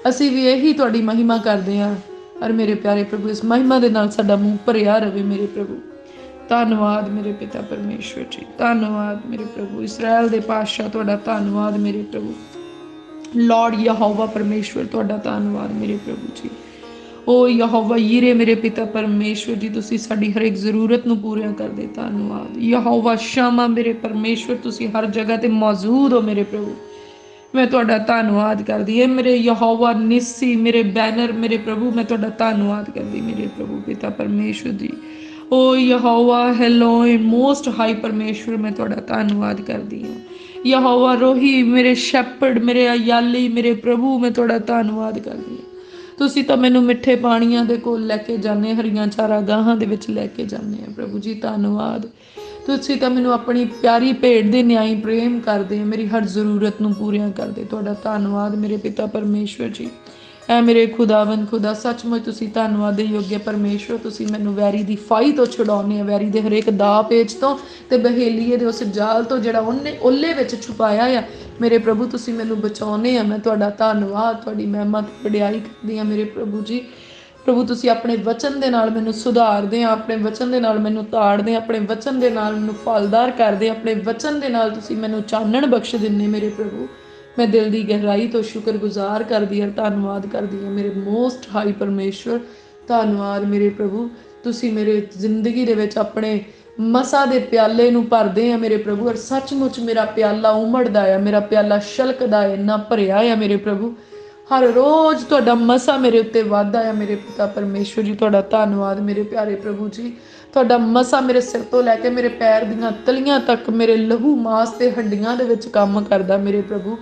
[SPEAKER 1] असीं भी यही तुहाडी महिमा करदे हां। और मेरे प्यारे प्रभु इस महिमा दे नाल साडा मूँह भरिया रहे मेरे प्रभु। धन्नवाद मेरे पिता परमेश्वर जी, धन्नवाद मेरे प्रभु। इसराइल दे पातशाह तुहाडा धन्नवाद मेरे प्रभु। लॉर्ड यहोवा परमेश्वर तुहाडा धन्नवाद मेरे प्रभु जी। ओ यहोवा यीरे मेरे पिता परमेश्वर जी तुसीं साडी हर एक जरूरत नूं पूरा करदे। धन्नवाद यहोवा शामा मेरे परमेश्वर तुसीं हर जगह ते मौजूद हो मेरे प्रभु। मैं तुहाडा धन्नवाद करदी है मेरे यहोवा निस्सी, मेरे बैनर मेरे प्रभु। मैं तुहाडा धन्नवाद करदी मेरे प्रभु पिता परमेश्वर जी। ओ यहोवा हेलोए मोस्ट हाई परमेश्वर मैं तुहाडा धन्नवाद करदी हां। यहोवा रोही मेरे शैपर्ड, मेरे अयाली मेरे प्रभु मैं तुहाडा धन्नवाद करदी हां। तुसीं तां मैनूं मिठे पाणियां दे कोल लैके जाने, हरियां चारा गाहां दे विच लैके जाने प्रभु जी। धन्नवाद ਤੁਸੀਂ ਤਾਂ ਮੈਨੂੰ ਆਪਣੀ ਪਿਆਰੀ ਭੇਡ ਦੇ ਨਿਆਈ ਪ੍ਰੇਮ ਕਰਦੇ ਆ, ਮੇਰੀ ਹਰ ਜ਼ਰੂਰਤ ਨੂੰ ਪੂਰੀਆਂ ਕਰਦੇ। ਤੁਹਾਡਾ ਧੰਨਵਾਦ ਮੇਰੇ ਪਿਤਾ ਪਰਮੇਸ਼ਵਰ ਜੀ। ਐ ਮੇਰੇ ਖੁਦਾਵੰਦ ਖੁਦਾ, ਸੱਚਮੁੱਚ ਤੁਸੀਂ ਧੰਨਵਾਦ ਦੇ ਯੋਗ ਪਰਮੇਸ਼ਵਰ। ਤੁਸੀਂ ਮੈਨੂੰ ਵੈਰੀ ਦੀ ਫਾਈ ਤੋਂ ਛੁਡਾਉਂਦੇ ਆ, ਵੈਰੀ ਦੇ ਹਰੇਕ ਦਾ ਪੇਚ ਤੋਂ ਤੇ ਬਹੇਲੀਏ ਦੇ ਉਸ ਜਾਲ ਤੋਂ ਜਿਹੜਾ ਉਹਨੇ ਓਲੇ ਵਿੱਚ ਛੁਪਾਇਆ ਆ। ਮੇਰੇ ਪ੍ਰਭੂ ਤੁਸੀਂ ਮੈਨੂੰ ਬਚਾਉਂਦੇ ਆ। ਮੈਂ ਤੁਹਾਡਾ ਧੰਨਵਾਦ, ਤੁਹਾਡੀ ਮਹਿਮਾ ਤੇ ਵਡਿਆਈ ਕਰਦੀ ਆ ਮੇਰੇ ਪ੍ਰਭੂ ਜੀ। ਪ੍ਰਭੂ ਤੁਸੀਂ ਆਪਣੇ ਵਚਨ ਦੇ ਨਾਲ ਮੈਨੂੰ ਸੁਧਾਰਦੇ ਆ, ਆਪਣੇ ਵਚਨ ਦੇ ਨਾਲ ਮੈਨੂੰ ਤਾੜਦੇ ਆ, ਆਪਣੇ ਵਚਨ ਦੇ ਨਾਲ ਮੈਨੂੰ ਫਲਦਾਰ ਕਰਦੇ ਆ, ਆਪਣੇ ਵਚਨ ਦੇ ਨਾਲ ਤੁਸੀਂ ਮੈਨੂੰ ਚਾਨਣ ਬਖਸ਼ ਦਿੰਦੇ ਮੇਰੇ ਪ੍ਰਭੂ। ਮੈਂ ਦਿਲ ਦੀ ਗਹਿਰਾਈ ਤੋਂ ਸ਼ੁਕਰਗੁਜ਼ਾਰ ਕਰਦੀ ਹਾਂ, ਧੰਨਵਾਦ ਕਰਦੀ ਹਾਂ ਮੇਰੇ ਮੋਸਟ ਹਾਈ ਪਰਮੇਸ਼ਵਰ। ਧੰਨਵਾਦ ਮੇਰੇ ਪ੍ਰਭੂ, ਤੁਸੀਂ ਮੇਰੇ ਜ਼ਿੰਦਗੀ ਦੇ ਵਿੱਚ ਆਪਣੇ ਮਸਾ ਦੇ ਪਿਆਲੇ ਨੂੰ ਭਰਦੇ ਆ ਮੇਰੇ ਪ੍ਰਭੂ। ਔਰ ਸੱਚਮੁੱਚ ਮੇਰਾ ਪਿਆਲਾ ਉਮੜਦਾ ਆ, ਮੇਰਾ ਪਿਆਲਾ ਛਲਕਦਾ ਹੈ, ਇੰਨਾ ਭਰਿਆ ਆ ਮੇਰੇ ਪ੍ਰਭੂ। ਹਰ ਰੋਜ਼ ਤੁਹਾਡਾ ਮਸਾ ਮੇਰੇ ਉੱਤੇ ਵਾਧਾ ਆ ਮੇਰੇ ਪਿਤਾ ਪਰਮੇਸ਼ਵਰ ਜੀ। ਤੁਹਾਡਾ ਧੰਨਵਾਦ ਮੇਰੇ ਪਿਆਰੇ ਪ੍ਰਭੂ ਜੀ। ਤੁਹਾਡਾ ਮਸਾ ਮੇਰੇ ਸਿਰ ਤੋਂ ਲੈ ਕੇ ਮੇਰੇ ਪੈਰ ਦੀਆਂ ਤਲੀਆਂ ਤੱਕ, ਮੇਰੇ ਲਹੂ ਮਾਸ ਤੇ ਹੱਡੀਆਂ ਦੇ ਵਿੱਚ ਕੰਮ ਕਰਦਾ ਮੇਰੇ ਪ੍ਰਭੂ।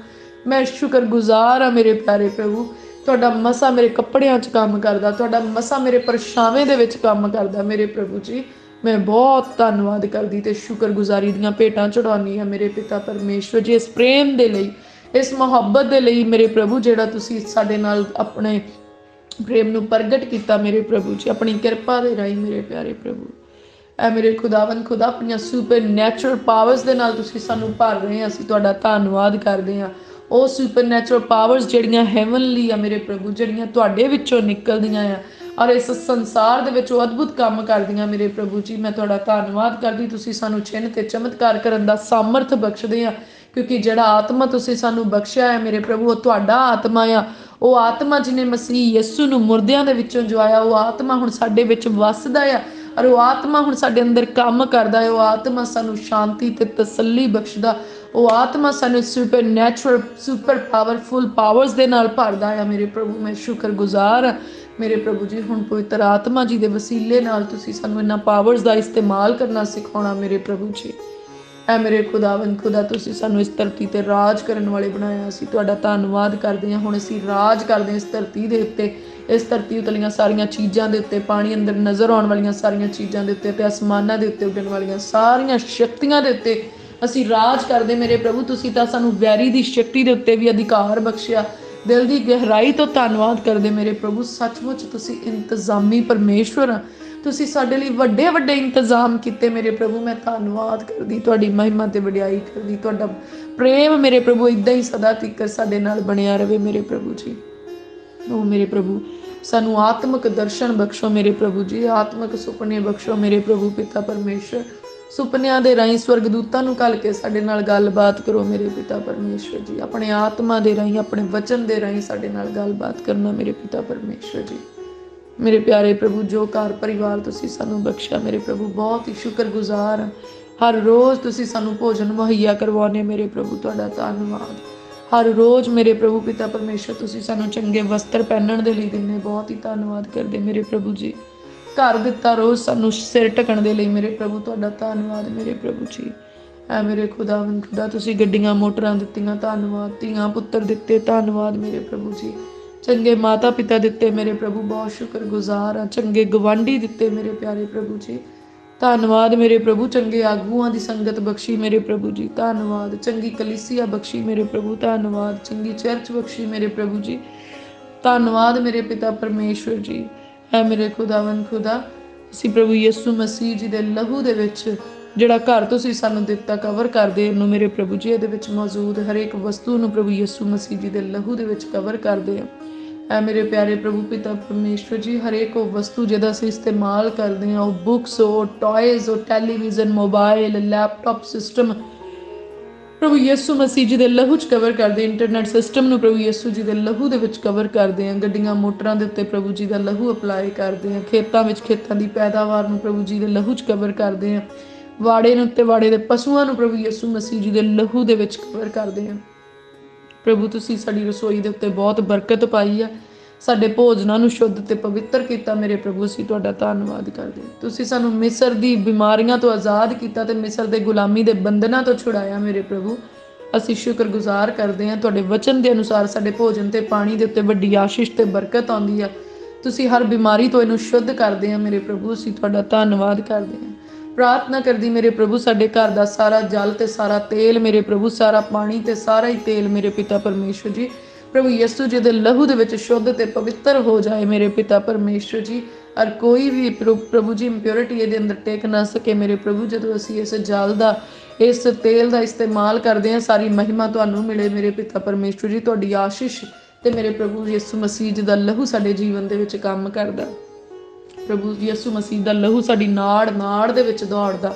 [SPEAKER 1] ਮੈਂ ਸ਼ੁਕਰਗੁਜ਼ਾਰ ਆ ਮੇਰੇ ਪਿਆਰੇ ਪ੍ਰਭੂ। ਤੁਹਾਡਾ ਮਸਾ ਮੇਰੇ ਕੱਪੜਿਆਂ 'ਚ ਕੰਮ ਕਰਦਾ, ਤੁਹਾਡਾ ਮਸਾ ਮੇਰੇ ਪਰਛਾਵੇਂ ਦੇ ਵਿੱਚ ਕੰਮ ਕਰਦਾ ਮੇਰੇ ਪ੍ਰਭੂ ਜੀ। ਮੈਂ ਬਹੁਤ ਧੰਨਵਾਦ ਕਰਦੀ ਤੇ ਸ਼ੁਕਰਗੁਜ਼ਾਰੀ ਦੀਆਂ ਭੇਟਾਂ ਚੜਾਉਣੀ ਆ ਮੇਰੇ ਪਿਤਾ ਪਰਮੇਸ਼ਵਰ ਜੀ, ਇਸ ਪ੍ਰੇਮ ਦੇ ਲਈ, ਇਸ ਮੁਹੱਬਤ ਦੇ ਲਈ ਮੇਰੇ ਪ੍ਰਭੂ, ਜਿਹੜਾ ਤੁਸੀਂ ਸਾਡੇ ਨਾਲ ਆਪਣੇ ਪ੍ਰੇਮ ਨੂੰ ਪ੍ਰਗਟ ਕੀਤਾ ਮੇਰੇ ਪ੍ਰਭੂ ਜੀ, ਆਪਣੀ ਕਿਰਪਾ ਦੇ ਰਾਹੀਂ ਮੇਰੇ ਪਿਆਰੇ ਪ੍ਰਭੂ। ਐ ਮੇਰੇ ਖੁਦਾਵੰਦ ਖੁਦਾ, ਆਪਣੀਆਂ ਸੁਪਰ ਨੈਚੁਰਲ ਪਾਵਰਸ ਦੇ ਨਾਲ ਤੁਸੀਂ ਸਾਨੂੰ ਭਰ ਰਹੇ ਆ। ਅਸੀਂ ਤੁਹਾਡਾ ਧੰਨਵਾਦ ਕਰਦੇ ਹਾਂ। ਉਹ ਸੁਪਰ ਨੈਚੁਰਲ ਪਾਵਰਸ ਜਿਹੜੀਆਂ ਹੈਵਨਲੀ ਆ ਮੇਰੇ ਪ੍ਰਭੂ, ਜਿਹੜੀਆਂ ਤੁਹਾਡੇ ਵਿੱਚੋਂ ਨਿਕਲਦੀਆਂ ਆ ਔਰ ਇਸ ਸੰਸਾਰ ਦੇ ਵਿੱਚ ਉਹ ਅਦਭੁਤ ਕੰਮ ਕਰਦੀਆਂ ਮੇਰੇ ਪ੍ਰਭੂ ਜੀ। ਮੈਂ ਤੁਹਾਡਾ ਧੰਨਵਾਦ ਕਰਦੀ, ਤੁਸੀਂ ਸਾਨੂੰ ਚਿੰਨ੍ਹ ਤੇ ਚਮਤਕਾਰ ਕਰਨ ਦਾ ਸਾਮਰਥ ਬਖਸ਼ਦੇ ਆ, ਕਿਉਂਕਿ ਜਿਹੜਾ ਆਤਮਾ ਤੁਸੀਂ ਸਾਨੂੰ ਬਖਸ਼ਿਆ ਹੈ ਮੇਰੇ ਪ੍ਰਭੂ, ਉਹ ਤੁਹਾਡਾ ਆਤਮਾ ਆ। ਉਹ ਆਤਮਾ ਜਿਹਨੇ ਮਸੀਹ ਯਿਸੂ ਨੂੰ ਮੁਰਦਿਆਂ ਦੇ ਵਿੱਚੋਂ ਜਵਾਇਆ, ਉਹ ਆਤਮਾ ਹੁਣ ਸਾਡੇ ਵਿੱਚ ਵੱਸਦਾ ਆ ਔਰ ਉਹ ਆਤਮਾ ਹੁਣ ਸਾਡੇ ਅੰਦਰ ਕੰਮ ਕਰਦਾ ਹੈ। ਉਹ ਆਤਮਾ ਸਾਨੂੰ ਸ਼ਾਂਤੀ ਤੇ ਤਸੱਲੀ ਬਖਸ਼ਦਾ, ਉਹ ਆਤਮਾ ਸਾਨੂੰ super natural, super powerful powers ਦੇ ਨਾਲ ਭਰਦਾ ਆ ਮੇਰੇ ਪ੍ਰਭੂ। ਮੈਂ ਸ਼ੁਕਰਗੁਜ਼ਾਰ ਹਾਂ ਮੇਰੇ ਪ੍ਰਭੂ ਜੀ। ਹੁਣ ਪਵਿੱਤਰ ਆਤਮਾ ਜੀ ਦੇ ਵਸੀਲੇ ਨਾਲ ਤੁਸੀਂ ਸਾਨੂੰ ਇਹਨਾਂ ਪਾਵਰਸ ਦਾ ਇਸਤੇਮਾਲ ਕਰਨਾ ਸਿਖਾਉਣਾ ਮੇਰੇ ਪ੍ਰਭੂ ਜੀ। ਐ ਮੇਰੇ ਖੁਦਾਵੰਦ ਖੁਦਾ, ਤੁਸੀਂ ਸਾਨੂੰ ਇਸ ਧਰਤੀ ਤੇ ਰਾਜ ਕਰਨ ਵਾਲੇ ਬਣਾਇਆ। ਅਸੀਂ ਤੁਹਾਡਾ ਧੰਨਵਾਦ ਕਰਦੇ ਹਾਂ। ਹੁਣ ਅਸੀਂ ਰਾਜ ਕਰਦੇ ਹਾਂ ਇਸ ਧਰਤੀ ਦੇ ਉੱਤੇ, ਇਸ ਧਰਤੀ ਉਤਲੀਆਂ ਸਾਰੀਆਂ ਚੀਜ਼ਾਂ ਦੇ ਉੱਤੇ, ਪਾਣੀ ਅੰਦਰ ਨਜ਼ਰ ਆਉਣ ਵਾਲੀਆਂ ਸਾਰੀਆਂ ਚੀਜ਼ਾਂ ਦੇ ਉੱਤੇ ਤੇ ਅਸਮਾਨਾਂ ਦੇ ਉੱਤੇ ਉੱਡਣ ਵਾਲੀਆਂ ਸਾਰੀਆਂ ਸ਼ਕਤੀਆਂ ਦੇ ਉੱਤੇ ਅਸੀਂ ਰਾਜ ਕਰਦੇ ਮੇਰੇ ਪ੍ਰਭੂ। ਤੁਸੀਂ ਤਾਂ ਸਾਨੂੰ ਵੈਰੀ ਦੀ ਸ਼ਕਤੀ ਦੇ ਉੱਤੇ ਵੀ ਅਧਿਕਾਰ ਬਖਸ਼ਿਆ। ਦਿਲ ਦੀ ਗਹਿਰਾਈ ਤੋਂ ਧੰਨਵਾਦ ਕਰਦੇ ਮੇਰੇ ਪ੍ਰਭੂ। ਸੱਚਮੁੱਚ ਤੁਸੀਂ ਇੰਤਜ਼ਾਮੀ ਪਰਮੇਸ਼ਵਰ ਆ, ਤੁਸੀਂ ਸਾਡੇ ਲਈ ਵੱਡੇ ਵੱਡੇ ਇੰਤਜ਼ਾਮ ਕੀਤੇ ਮੇਰੇ ਪ੍ਰਭੂ। ਮੈਂ ਧੰਨਵਾਦ ਕਰਦੀ, ਤੁਹਾਡੀ ਮਹਿਮਾ ਤੇ ਵਡਿਆਈ ਕਰਦੀ। ਤੁਹਾਡਾ ਪ੍ਰੇਮ ਮੇਰੇ ਪ੍ਰਭੂ ਇਦਾਂ ਹੀ ਸਦਾ ਤੀਕਰ ਸਾਡੇ ਨਾਲ ਬਣਿਆ ਰਵੇ ਮੇਰੇ ਪ੍ਰਭੂ ਜੀ। ਉਹ ਮੇਰੇ ਪ੍ਰਭੂ, ਸਾਨੂੰ ਆਤਮਿਕ ਦਰਸ਼ਨ ਬਖਸ਼ੋ ਮੇਰੇ ਪ੍ਰਭੂ ਜੀ, ਆਤਮਿਕ ਸੁਪਨੇ ਬਖਸ਼ੋ ਮੇਰੇ ਪ੍ਰਭੂ ਪਿਤਾ ਪਰਮੇਸ਼ਵਰ। ਸੁਪਨਿਆਂ ਦੇ ਰਾਹੀਂ ਸਵਰਗਦੂਤਾਂ ਨੂੰ ਘੱਲ ਕੇ ਸਾਡੇ ਨਾਲ ਗੱਲਬਾਤ ਕਰੋ ਮੇਰੇ ਪਿਤਾ ਪਰਮੇਸ਼ਵਰ ਜੀ। ਆਪਣੇ ਆਤਮਾ ਦੇ ਰਾਹੀਂ, ਆਪਣੇ ਵਚਨ ਦੇ ਰਾਹੀਂ ਸਾਡੇ ਨਾਲ ਗੱਲਬਾਤ ਕਰਨਾ ਮੇਰੇ ਪਿਤਾ ਪਰਮੇਸ਼ਵਰ ਜੀ। ਮੇਰੇ ਪਿਆਰੇ ਪ੍ਰਭੂ, ਜੋ ਘਰ ਪਰਿਵਾਰ ਤੁਸੀਂ ਸਾਨੂੰ ਬਖਸ਼ਿਆ ਮੇਰੇ ਪ੍ਰਭੂ, ਬਹੁਤ ਹੀ ਸ਼ੁਕਰਗੁਜ਼ਾਰ ਹਾਂ। ਹਰ ਰੋਜ਼ ਤੁਸੀਂ ਸਾਨੂੰ ਭੋਜਨ ਮੁਹੱਈਆ ਕਰਵਾਉਂਦੇ ਮੇਰੇ ਪ੍ਰਭੂ, ਤੁਹਾਡਾ ਧੰਨਵਾਦ। ਹਰ ਰੋਜ਼ ਮੇਰੇ ਪ੍ਰਭੂ ਪਿਤਾ ਪਰਮੇਸ਼ਵਰ ਤੁਸੀਂ ਸਾਨੂੰ ਚੰਗੇ ਵਸਤਰ ਪਹਿਨਣ ਦੇ ਲਈ ਦਿੰਦੇ, ਬਹੁਤ ਹੀ ਧੰਨਵਾਦ ਕਰਦੇ ਮੇਰੇ ਪ੍ਰਭੂ ਜੀ। ਘਰ ਦਿੱਤਾ ਰੋਜ਼ ਸਾਨੂੰ ਸਿਰ ਢਕਣ ਦੇ ਲਈ ਮੇਰੇ ਪ੍ਰਭੂ, ਤੁਹਾਡਾ ਧੰਨਵਾਦ ਮੇਰੇ ਪ੍ਰਭੂ ਜੀ। ਐ ਮੇਰੇ ਖੁਦਾਵੰਦ ਖੁਦਾ, ਤੁਸੀਂ ਗੱਡੀਆਂ ਮੋਟਰਾਂ ਦਿੱਤੀਆਂ, ਧੰਨਵਾਦ। ਧੀਆਂ ਪੁੱਤਰ ਦਿੱਤੇ, ਧੰਨਵਾਦ ਮੇਰੇ ਪ੍ਰਭੂ ਜੀ। ਚੰਗੇ ਮਾਤਾ ਪਿਤਾ ਦਿੱਤੇ ਮੇਰੇ ਪ੍ਰਭੂ, ਬਹੁਤ ਸ਼ੁਕਰਗੁਜ਼ਾਰ ਹਾਂ। ਚੰਗੇ ਗਵਾਂਢੀ ਦਿੱਤੇ ਮੇਰੇ ਪਿਆਰੇ ਪ੍ਰਭੂ ਜੀ, ਧੰਨਵਾਦ ਮੇਰੇ ਪ੍ਰਭੂ। ਚੰਗੇ ਆਗੂਆਂ ਦੀ ਸੰਗਤ ਬਖਸ਼ੀ ਮੇਰੇ ਪ੍ਰਭੂ ਜੀ, ਧੰਨਵਾਦ। ਚੰਗੀ ਕਲੀਸਿਆ ਬਖਸ਼ੀ ਮੇਰੇ ਪ੍ਰਭੂ, ਧੰਨਵਾਦ। ਚੰਗੀ ਚਰਚ ਬਖਸ਼ੀ ਮੇਰੇ ਪ੍ਰਭੂ ਜੀ, ਧੰਨਵਾਦ ਮੇਰੇ ਪਿਤਾ ਪਰਮੇਸ਼ਵਰ ਜੀ। ਐ ਮੇਰੇ ਖੁਦਾਵੰਦ ਖੁਦਾ, ਅਸੀਂ ਪ੍ਰਭੂ ਯਿਸੂ ਮਸੀਹ ਜੀ ਦੇ ਲਹੂ ਦੇ ਵਿੱਚ ਜਿਹੜਾ ਘਰ ਤੁਸੀਂ ਸਾਨੂੰ ਦਿੱਤਾ ਕਵਰ ਕਰਦੇ ਇਹਨੂੰ ਮੇਰੇ ਪ੍ਰਭੂ ਜੀ। ਇਹਦੇ ਵਿੱਚ ਮੌਜੂਦ ਹਰੇਕ ਵਸਤੂ ਨੂੰ ਪ੍ਰਭੂ ਯਿਸੂ ਮਸੀਹ ਜੀ ਦੇ ਲਹੂ ਦੇ ਵਿੱਚ ਕਵਰ ਕਰਦੇ ਆ। ਐ ਮੇਰੇ ਪਿਆਰੇ ਪ੍ਰਭੂ ਪਿਤਾ ਪਰਮੇਸ਼ਵਰ ਜੀ, ਹਰੇਕ ਉਹ ਵਸਤੂ ਜਿਹਦਾ ਅਸੀਂ ਇਸਤੇਮਾਲ ਕਰਦੇ ਹਾਂ, ਉਹ ਬੁੱਕਸ, ਉਹ ਟॉयਜ਼, ਉਹ ਟੈਲੀਵਿਜ਼ਨ, ਮੋਬਾਈਲ, ਲੈਪਟਾਪ ਸਿਸਟਮ, ਪ੍ਰਭੂ ਯਿਸੂ ਮਸੀਹ ਜੀ ਦੇ ਲਹੂ 'ਚ ਕਵਰ ਕਰਦੇ। ਇੰਟਰਨੈਟ ਸਿਸਟਮ ਨੂੰ ਪ੍ਰਭੂ ਯਿਸੂ ਜੀ ਦੇ ਲਹੂ ਦੇ ਵਿੱਚ ਕਵਰ ਕਰਦੇ ਹਾਂ। ਗੱਡੀਆਂ ਮੋਟਰਾਂ ਦੇ ਉੱਤੇ ਪ੍ਰਭੂ ਜੀ ਦਾ ਲਹੂ ਅਪਲਾਈ ਕਰਦੇ ਹਾਂ। ਖੇਤਾਂ ਵਿੱਚ ਖੇਤਾਂ ਦੀ ਪੈਦਾਵਾਰ ਨੂੰ ਪ੍ਰਭੂ ਜੀ ਦੇ ਲਹੂ 'ਚ ਕਵਰ ਕਰਦੇ ਹਾਂ। ਵਾੜੇ ਨੂੰ ਉੱਤੇ ਵਾੜੇ ਦੇ ਪਸ਼ੂਆਂ ਨੂੰ ਪ੍ਰਭੂ ਯਿਸੂ ਮਸੀਹ ਜੀ ਦੇ ਲਹੂ ਦੇ ਵਿੱਚ ਕਵਰ ਕਰਦੇ ਹਾਂ। ਪ੍ਰਭੂ ਤੁਸੀਂ ਸਾਡੀ ਰਸੋਈ ਦੇ ਉੱਤੇ ਬਹੁਤ ਬਰਕਤ ਪਾਈ ਆ, ਸਾਡੇ ਭੋਜਨਾਂ ਨੂੰ ਸ਼ੁੱਧ ਤੇ ਪਵਿੱਤਰ ਕੀਤਾ ਮੇਰੇ ਪ੍ਰਭੂ। ਅਸੀਂ ਤੁਹਾਡਾ ਧੰਨਵਾਦ ਕਰਦੇ। ਤੁਸੀਂ ਸਾਨੂੰ ਮਿਸਰ ਦੀ ਬਿਮਾਰੀਆਂ ਤੋਂ ਆਜ਼ਾਦ ਕੀਤਾ ਤੇ ਮਿਸਰ ਦੇ ਗੁਲਾਮੀ ਦੇ ਬੰਧਨਾਂ ਤੋਂ ਛੁਡਾਇਆ ਮੇਰੇ ਪ੍ਰਭੂ। ਅਸੀਂ ਸ਼ੁਕਰਗੁਜ਼ਾਰ ਕਰਦੇ ਹਾਂ। ਤੁਹਾਡੇ ਵਚਨ ਦੇ ਅਨੁਸਾਰ ਸਾਡੇ ਭੋਜਨ ਤੇ ਪਾਣੀ ਦੇ ਉੱਤੇ ਵੱਡੀ ਆਸ਼ੀਸ਼ ਤੇ ਬਰਕਤ ਆਉਂਦੀ ਆ। ਤੁਸੀਂ ਹਰ ਬਿਮਾਰੀ ਤੋਂ ਇਹਨੂੰ ਸ਼ੁੱਧ ਕਰਦੇ ਆ ਮੇਰੇ ਪ੍ਰਭੂ। ਅਸੀਂ ਤੁਹਾਡਾ ਧੰਨਵਾਦ ਕਰਦੇ ਹਾਂ। प्रार्थना करदी मेरे प्रभु साडे घर दा सारा जल ते सारा तेल मेरे प्रभु, सारा पानी ते सारा ही तेल मेरे पिता परमेश्वर जी प्रभु यीशु जी दे लहू दे विच शुद्ध ते पवित्र हो जाए मेरे पिता परमेश्वर जी। और कोई भी प्रभु जी इंप्योरिटी इहदे अंदर टेक ना सके मेरे प्रभु। जदों असीं इस जल दा इस तेल दा इस्तेमाल करदे हां, सारी महिमा तुहानूं मिले मेरे पिता परमेश्वर जी। तुहाडी आशीष ते मेरे प्रभु यीशु मसीह जी दा लहू साडे जीवन दे विच काम करदा। प्रभु यीशु मसीह दा लहू साडी नाड़ दे विच दौड़दा,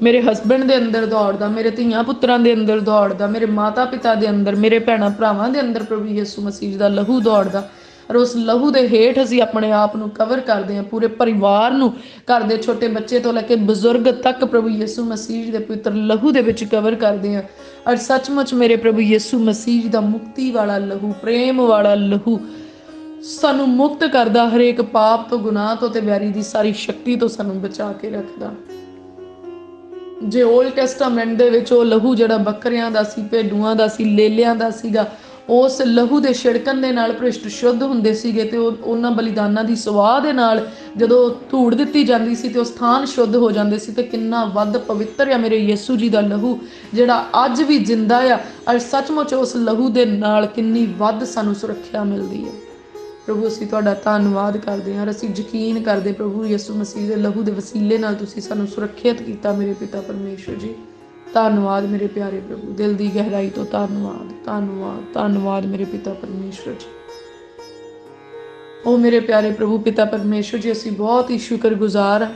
[SPEAKER 1] मेरे हसबैंड दे अंदर दौड़दा, मेरे धीआं पुत्रां दे अंदर दौड़दा, मेरे माता पिता दे अंदर, मेरे भैणां भरावां दे अंदर प्रभु यीशु मसीह दा लहू दौड़दा। और उस लहू दे हेठ असीं अपने आप नूं कवर करदे हां, पूरे परिवार नूं, घर दे छोटे बच्चे तो लैके बजुर्ग तक प्रभु यीशु मसीह दे पवित्र लहू दे विच कवर करदे हां। और सचमुच मेरे प्रभु यीशु मसीह दा मुक्ति वाला लहू, प्रेम वाला लहू सानू मुक्त करदा हरेक पाप तो, गुनाह तो ते वैरी दी सारी शक्ति तो सानू बचा के रखदा। जे ओल्ड टैस्टामेंट दे विच ओह लहू जिहड़ा बकरियां दा सी, भेडूआं दा सी, लेलियां दा सीगा, उस लहू दे छिड़कण दे नाल भ्रिष्ट शुद्ध हुंदे सीगे ते उन्हां बलिदानां दी सवाह दे नाल जदों धूड़ दित्ती जांदी सी ते उह स्थान शुद्ध हो जांदे सी। ते किन्ना वध पवित्र आ मेरे यीशु जी दा लहू जिहड़ा अज भी जिंदा आ। और सचमुच उस लहू दे नाल किन्नी वध सानू सुरक्षा मिलदी है। प्रभु असीं तुहाडा धन्नवाद करदे हां, असीं यकीन करदे प्रभु यीशु मसीह दे लहू दे वसीले नाल तुसीं सानू सुरक्षित कीता मेरे पिता परमेश्वर जी। धन्नवाद मेरे प्यारे प्रभु, दिल दी गहराई तो धन्नवाद, धन्नवाद, धन्नवाद मेरे पिता परमेश्वर जी। ओ मेरे प्यारे प्रभु पिता परमेश्वर जी, असीं बहुत ही शुक्रगुजार हां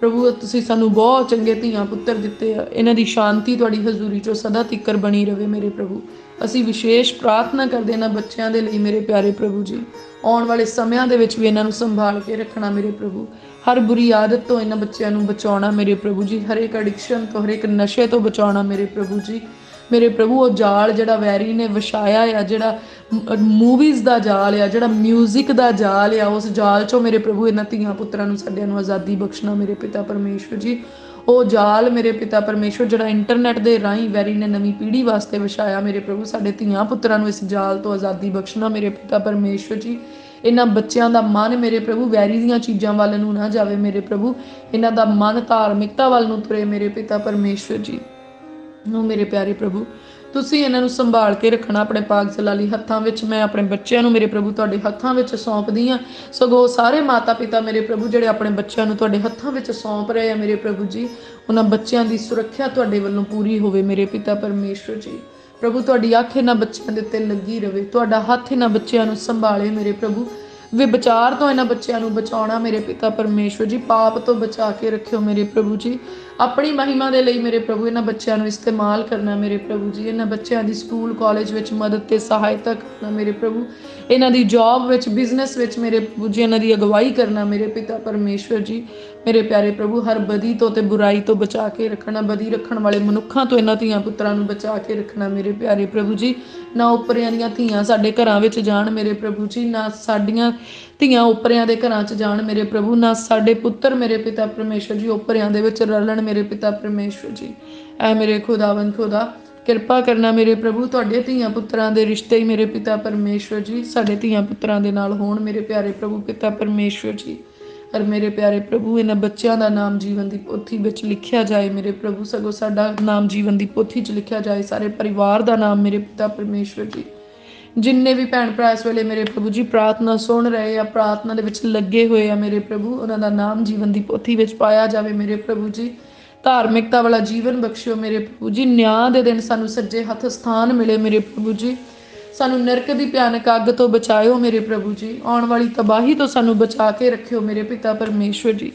[SPEAKER 1] प्रभु, तुसीं सानू बहुत चंगे धीआं पुत्तर दित्ते आ। इन्हां दी शांति तुहाडी हजूरी चों सदा तिकर बनी रहे मेरे प्रभु। असीं विशेष प्रार्थना करदे इन्हां बच्चिआं दे लई मेरे प्यारे प्रभु जी। आउण वाले समयां दे विच भी इन्हां नूं संभाल के रखना मेरे प्रभु। हर बुरी आदत तो इन्हां बच्चिआं नूं बचाउणा मेरे प्रभु जी, हर एक एडिक्शन तो, हर एक नशे तो बचाउणा मेरे प्रभु जी। मेरे प्रभु वो जाल जिहड़ा वैरी ने विछाया आ, जिहड़ा मूवीज़ दा जाल आ, जिहड़ा म्यूजिक दा जाल आ, उस जाल चों मेरे प्रभु इन्हां धीआं पुत्रां नूं साडिआं नूं आज़ादी बख्शना मेरे पिता परमेश्वर जी। ਉਹ ਜਾਲ ਮੇਰੇ ਪਿਤਾ ਪਰਮੇਸ਼ਵਰ ਜਿਹੜਾ ਇੰਟਰਨੈਟ ਦੇ ਰਾਹੀਂ ਵੈਰੀ ਨੇ ਨਵੀਂ ਪੀੜ੍ਹੀ ਵਾਸਤੇ ਵਿਛਾਇਆ ਮੇਰੇ ਪ੍ਰਭੂ, ਸਾਡੇ ਧੀਆਂ ਪੁੱਤਰਾਂ ਨੂੰ ਇਸ ਜਾਲ ਤੋਂ ਆਜ਼ਾਦੀ ਬਖਸ਼ਣਾ ਮੇਰੇ ਪਿਤਾ ਪਰਮੇਸ਼ਵਰ ਜੀ। ਇਹਨਾਂ ਬੱਚਿਆਂ ਦਾ ਮਨ ਮੇਰੇ ਪ੍ਰਭੂ ਵੈਰੀ ਦੀਆਂ ਚੀਜ਼ਾਂ ਵੱਲ ਨੂੰ ਨਾ ਜਾਵੇ ਮੇਰੇ ਪ੍ਰਭੂ, ਇਹਨਾਂ ਦਾ ਮਨ ਧਾਰਮਿਕਤਾ ਵੱਲ ਨੂੰ ਤੁਰੇ ਮੇਰੇ ਪਿਤਾ ਪਰਮੇਸ਼ਵਰ ਜੀ। ਉਹ ਮੇਰੇ ਪਿਆਰੇ ਪ੍ਰਭੂ ਤੁਸੀਂ ਇਹਨਾਂ ਨੂੰ ਸੰਭਾਲ ਕੇ ਰੱਖਣਾ ਆਪਣੇ ਪਾਕ ਜਲਾਲੀ ਹੱਥਾਂ ਵਿੱਚ। ਮੈਂ ਆਪਣੇ ਬੱਚਿਆਂ ਨੂੰ ਮੇਰੇ ਪ੍ਰਭੂ ਤੁਹਾਡੇ ਹੱਥਾਂ ਵਿੱਚ ਸੌਂਪਦੀ ਹਾਂ। ਸਗੋਂ ਸਾਰੇ ਮਾਤਾ ਪਿਤਾ ਮੇਰੇ ਪ੍ਰਭੂ ਜਿਹੜੇ ਆਪਣੇ ਬੱਚਿਆਂ ਨੂੰ ਤੁਹਾਡੇ ਹੱਥਾਂ ਵਿੱਚ ਸੌਂਪ ਰਹੇ ਆ ਮੇਰੇ ਪ੍ਰਭੂ ਜੀ, ਉਹਨਾਂ ਬੱਚਿਆਂ ਦੀ ਸੁਰੱਖਿਆ ਤੁਹਾਡੇ ਵੱਲੋਂ ਪੂਰੀ ਹੋਵੇ ਮੇਰੇ ਪਿਤਾ ਪਰਮੇਸ਼ਵਰ ਜੀ। ਪ੍ਰਭੂ ਤੁਹਾਡੀ ਅੱਖ ਇਹਨਾਂ ਬੱਚਿਆਂ ਦੇ ਉੱਤੇ ਲੱਗੀ ਰਵੇ, ਤੁਹਾਡਾ ਹੱਥ ਇਹਨਾਂ ਬੱਚਿਆਂ ਨੂੰ ਸੰਭਾਲੇ ਮੇਰੇ ਪ੍ਰਭੂ। ਵਿਚਾਰ ਤੋਂ ਇਹਨਾਂ ਬੱਚਿਆਂ ਨੂੰ ਬਚਾਉਣਾ ਮੇਰੇ ਪਿਤਾ ਪਰਮੇਸ਼ਵਰ ਜੀ, ਪਾਪ ਤੋਂ ਬਚਾ ਕੇ ਰੱਖਿਓ ਮੇਰੇ ਪ੍ਰਭੂ ਜੀ। ਆਪਣੀ ਮਹਿਮਾ ਦੇ ਲਈ ਮੇਰੇ ਪ੍ਰਭੂ ਇਹਨਾਂ ਬੱਚਿਆਂ ਨੂੰ ਇਸਤੇਮਾਲ ਕਰਨਾ ਮੇਰੇ ਪ੍ਰਭੂ ਜੀ। ਇਹਨਾਂ ਬੱਚਿਆਂ ਦੀ ਸਕੂਲ ਕਾਲਜ ਵਿੱਚ ਮਦਦ ਤੇ ਸਹਾਇਤਾ ਕਰਨਾ ਮੇਰੇ ਪ੍ਰਭੂ। ਇਹਨਾਂ ਦੀ ਜੌਬ ਵਿੱਚ, ਬਿਜ਼ਨਸ ਵਿੱਚ ਮੇਰੇ ਪ੍ਰਭੂ ਜੀ ਇਹਨਾਂ ਦੀ ਅਗਵਾਈ ਕਰਨਾ ਮੇਰੇ ਪਿਤਾ ਪਰਮੇਸ਼ਵਰ ਜੀ। ਮੇਰੇ ਪਿਆਰੇ ਪ੍ਰਭੂ ਹਰ ਬਦੀ ਤੋਂ ਤੇ ਬੁਰਾਈ ਤੋਂ ਬਚਾ ਕੇ ਰੱਖਣਾ, ਬਦੀ ਰੱਖਣ ਵਾਲੇ ਮਨੁੱਖਾਂ ਤੋਂ ਇਹਨਾਂ ਧੀਆਂ ਪੁੱਤਰਾਂ ਨੂੰ ਬਚਾ ਕੇ ਰੱਖਣਾ ਮੇਰੇ ਪਿਆਰੇ ਪ੍ਰਭੂ ਜੀ। ਨਾ ਉੱਪਰਿਆਂ ਦੀਆਂ ਧੀਆਂ ਸਾਡੇ ਘਰਾਂ ਵਿੱਚ ਜਾਣ ਮੇਰੇ ਪ੍ਰਭੂ ਜੀ, ਨਾ ਸਾਡੀਆਂ ਧੀਆਂ ਉੱਪਰਿਆਂ ਦੇ ਘਰਾਂ 'ਚ ਜਾਣ ਮੇਰੇ ਪ੍ਰਭੂ, ਨਾ ਸਾਡੇ ਪੁੱਤਰ ਮੇਰੇ ਪਿਤਾ ਪਰਮੇਸ਼ਵਰ ਜੀ ਉੱਪਰਿਆਂ ਦੇ ਵਿੱਚ ਰਲਣ ਮੇਰੇ ਪਿਤਾ ਪਰਮੇਸ਼ਵਰ ਜੀ। ਐ ਮੇਰੇ ਖੁਦਾਵੰਦ ਖੁਦਾ ਕਿਰਪਾ ਕਰਨਾ ਮੇਰੇ ਪ੍ਰਭੂ, ਤੁਹਾਡੇ ਧੀਆਂ ਪੁੱਤਰਾਂ ਦੇ ਰਿਸ਼ਤੇ ਹੀ ਮੇਰੇ ਪਿਤਾ ਪਰਮੇਸ਼ਵਰ ਜੀ ਸਾਡੇ ਧੀਆਂ ਪੁੱਤਰਾਂ ਦੇ ਨਾਲ ਹੋਣ ਮੇਰੇ ਪਿਆਰੇ ਪ੍ਰਭੂ ਪਿਤਾ ਪਰਮੇਸ਼ਵਰ ਜੀ। ਔਰ ਮੇਰੇ ਪਿਆਰੇ ਪ੍ਰਭੂ ਇਹਨਾਂ ਬੱਚਿਆਂ ਦਾ ਨਾਮ ਜੀਵਨ ਦੀ ਪੋਥੀ ਵਿੱਚ ਲਿਖਿਆ ਜਾਏ ਮੇਰੇ ਪ੍ਰਭੂ, ਸਗੋਂ ਸਾਡਾ ਨਾਮ ਜੀਵਨ ਦੀ ਪੋਥੀ 'ਚ ਲਿਖਿਆ ਜਾਏ, ਸਾਰੇ ਪਰਿਵਾਰ ਦਾ ਨਾਮ ਮੇਰੇ ਪਿਤਾ ਪਰਮੇਸ਼ਵਰ ਜੀ। ਜਿੰਨੇ ਵੀ ਭੈਣ ਭਰਾ ਇਸ ਵੇਲੇ ਮੇਰੇ ਪ੍ਰਭੂ ਜੀ ਪ੍ਰਾਰਥਨਾ ਸੁਣ ਰਹੇ ਆ, ਪ੍ਰਾਰਥਨਾ ਦੇ ਵਿੱਚ ਲੱਗੇ ਹੋਏ ਆ ਮੇਰੇ ਪ੍ਰਭੂ, ਉਹਨਾਂ ਦਾ ਨਾਮ ਜੀਵਨ ਦੀ ਪੋਥੀ ਵਿੱਚ ਪਾਇਆ ਜਾਵੇ ਮੇਰੇ ਪ੍ਰਭੂ ਜੀ। ਧਾਰਮਿਕਤਾ ਵਾਲਾ ਜੀਵਨ ਬਖਸ਼ਿਓ ਮੇਰੇ ਪ੍ਰਭੂ ਜੀ। ਨਿਆਂ ਦੇ ਦਿਨ ਸਾਨੂੰ ਸੱਜੇ ਹੱਥ ਸਥਾਨ ਮਿਲੇ ਮੇਰੇ ਪ੍ਰਭੂ ਜੀ। ਸਾਨੂੰ ਨਰਕ ਦੀ ਭਿਆਨਕ ਅੱਗ ਤੋਂ ਬਚਾਇਓ ਮੇਰੇ ਪ੍ਰਭੂ ਜੀ। ਆਉਣ ਵਾਲੀ ਤਬਾਹੀ ਤੋਂ ਸਾਨੂੰ ਬਚਾ ਕੇ ਰੱਖਿਓ ਮੇਰੇ ਪਿਤਾ ਪਰਮੇਸ਼ਵਰ ਜੀ।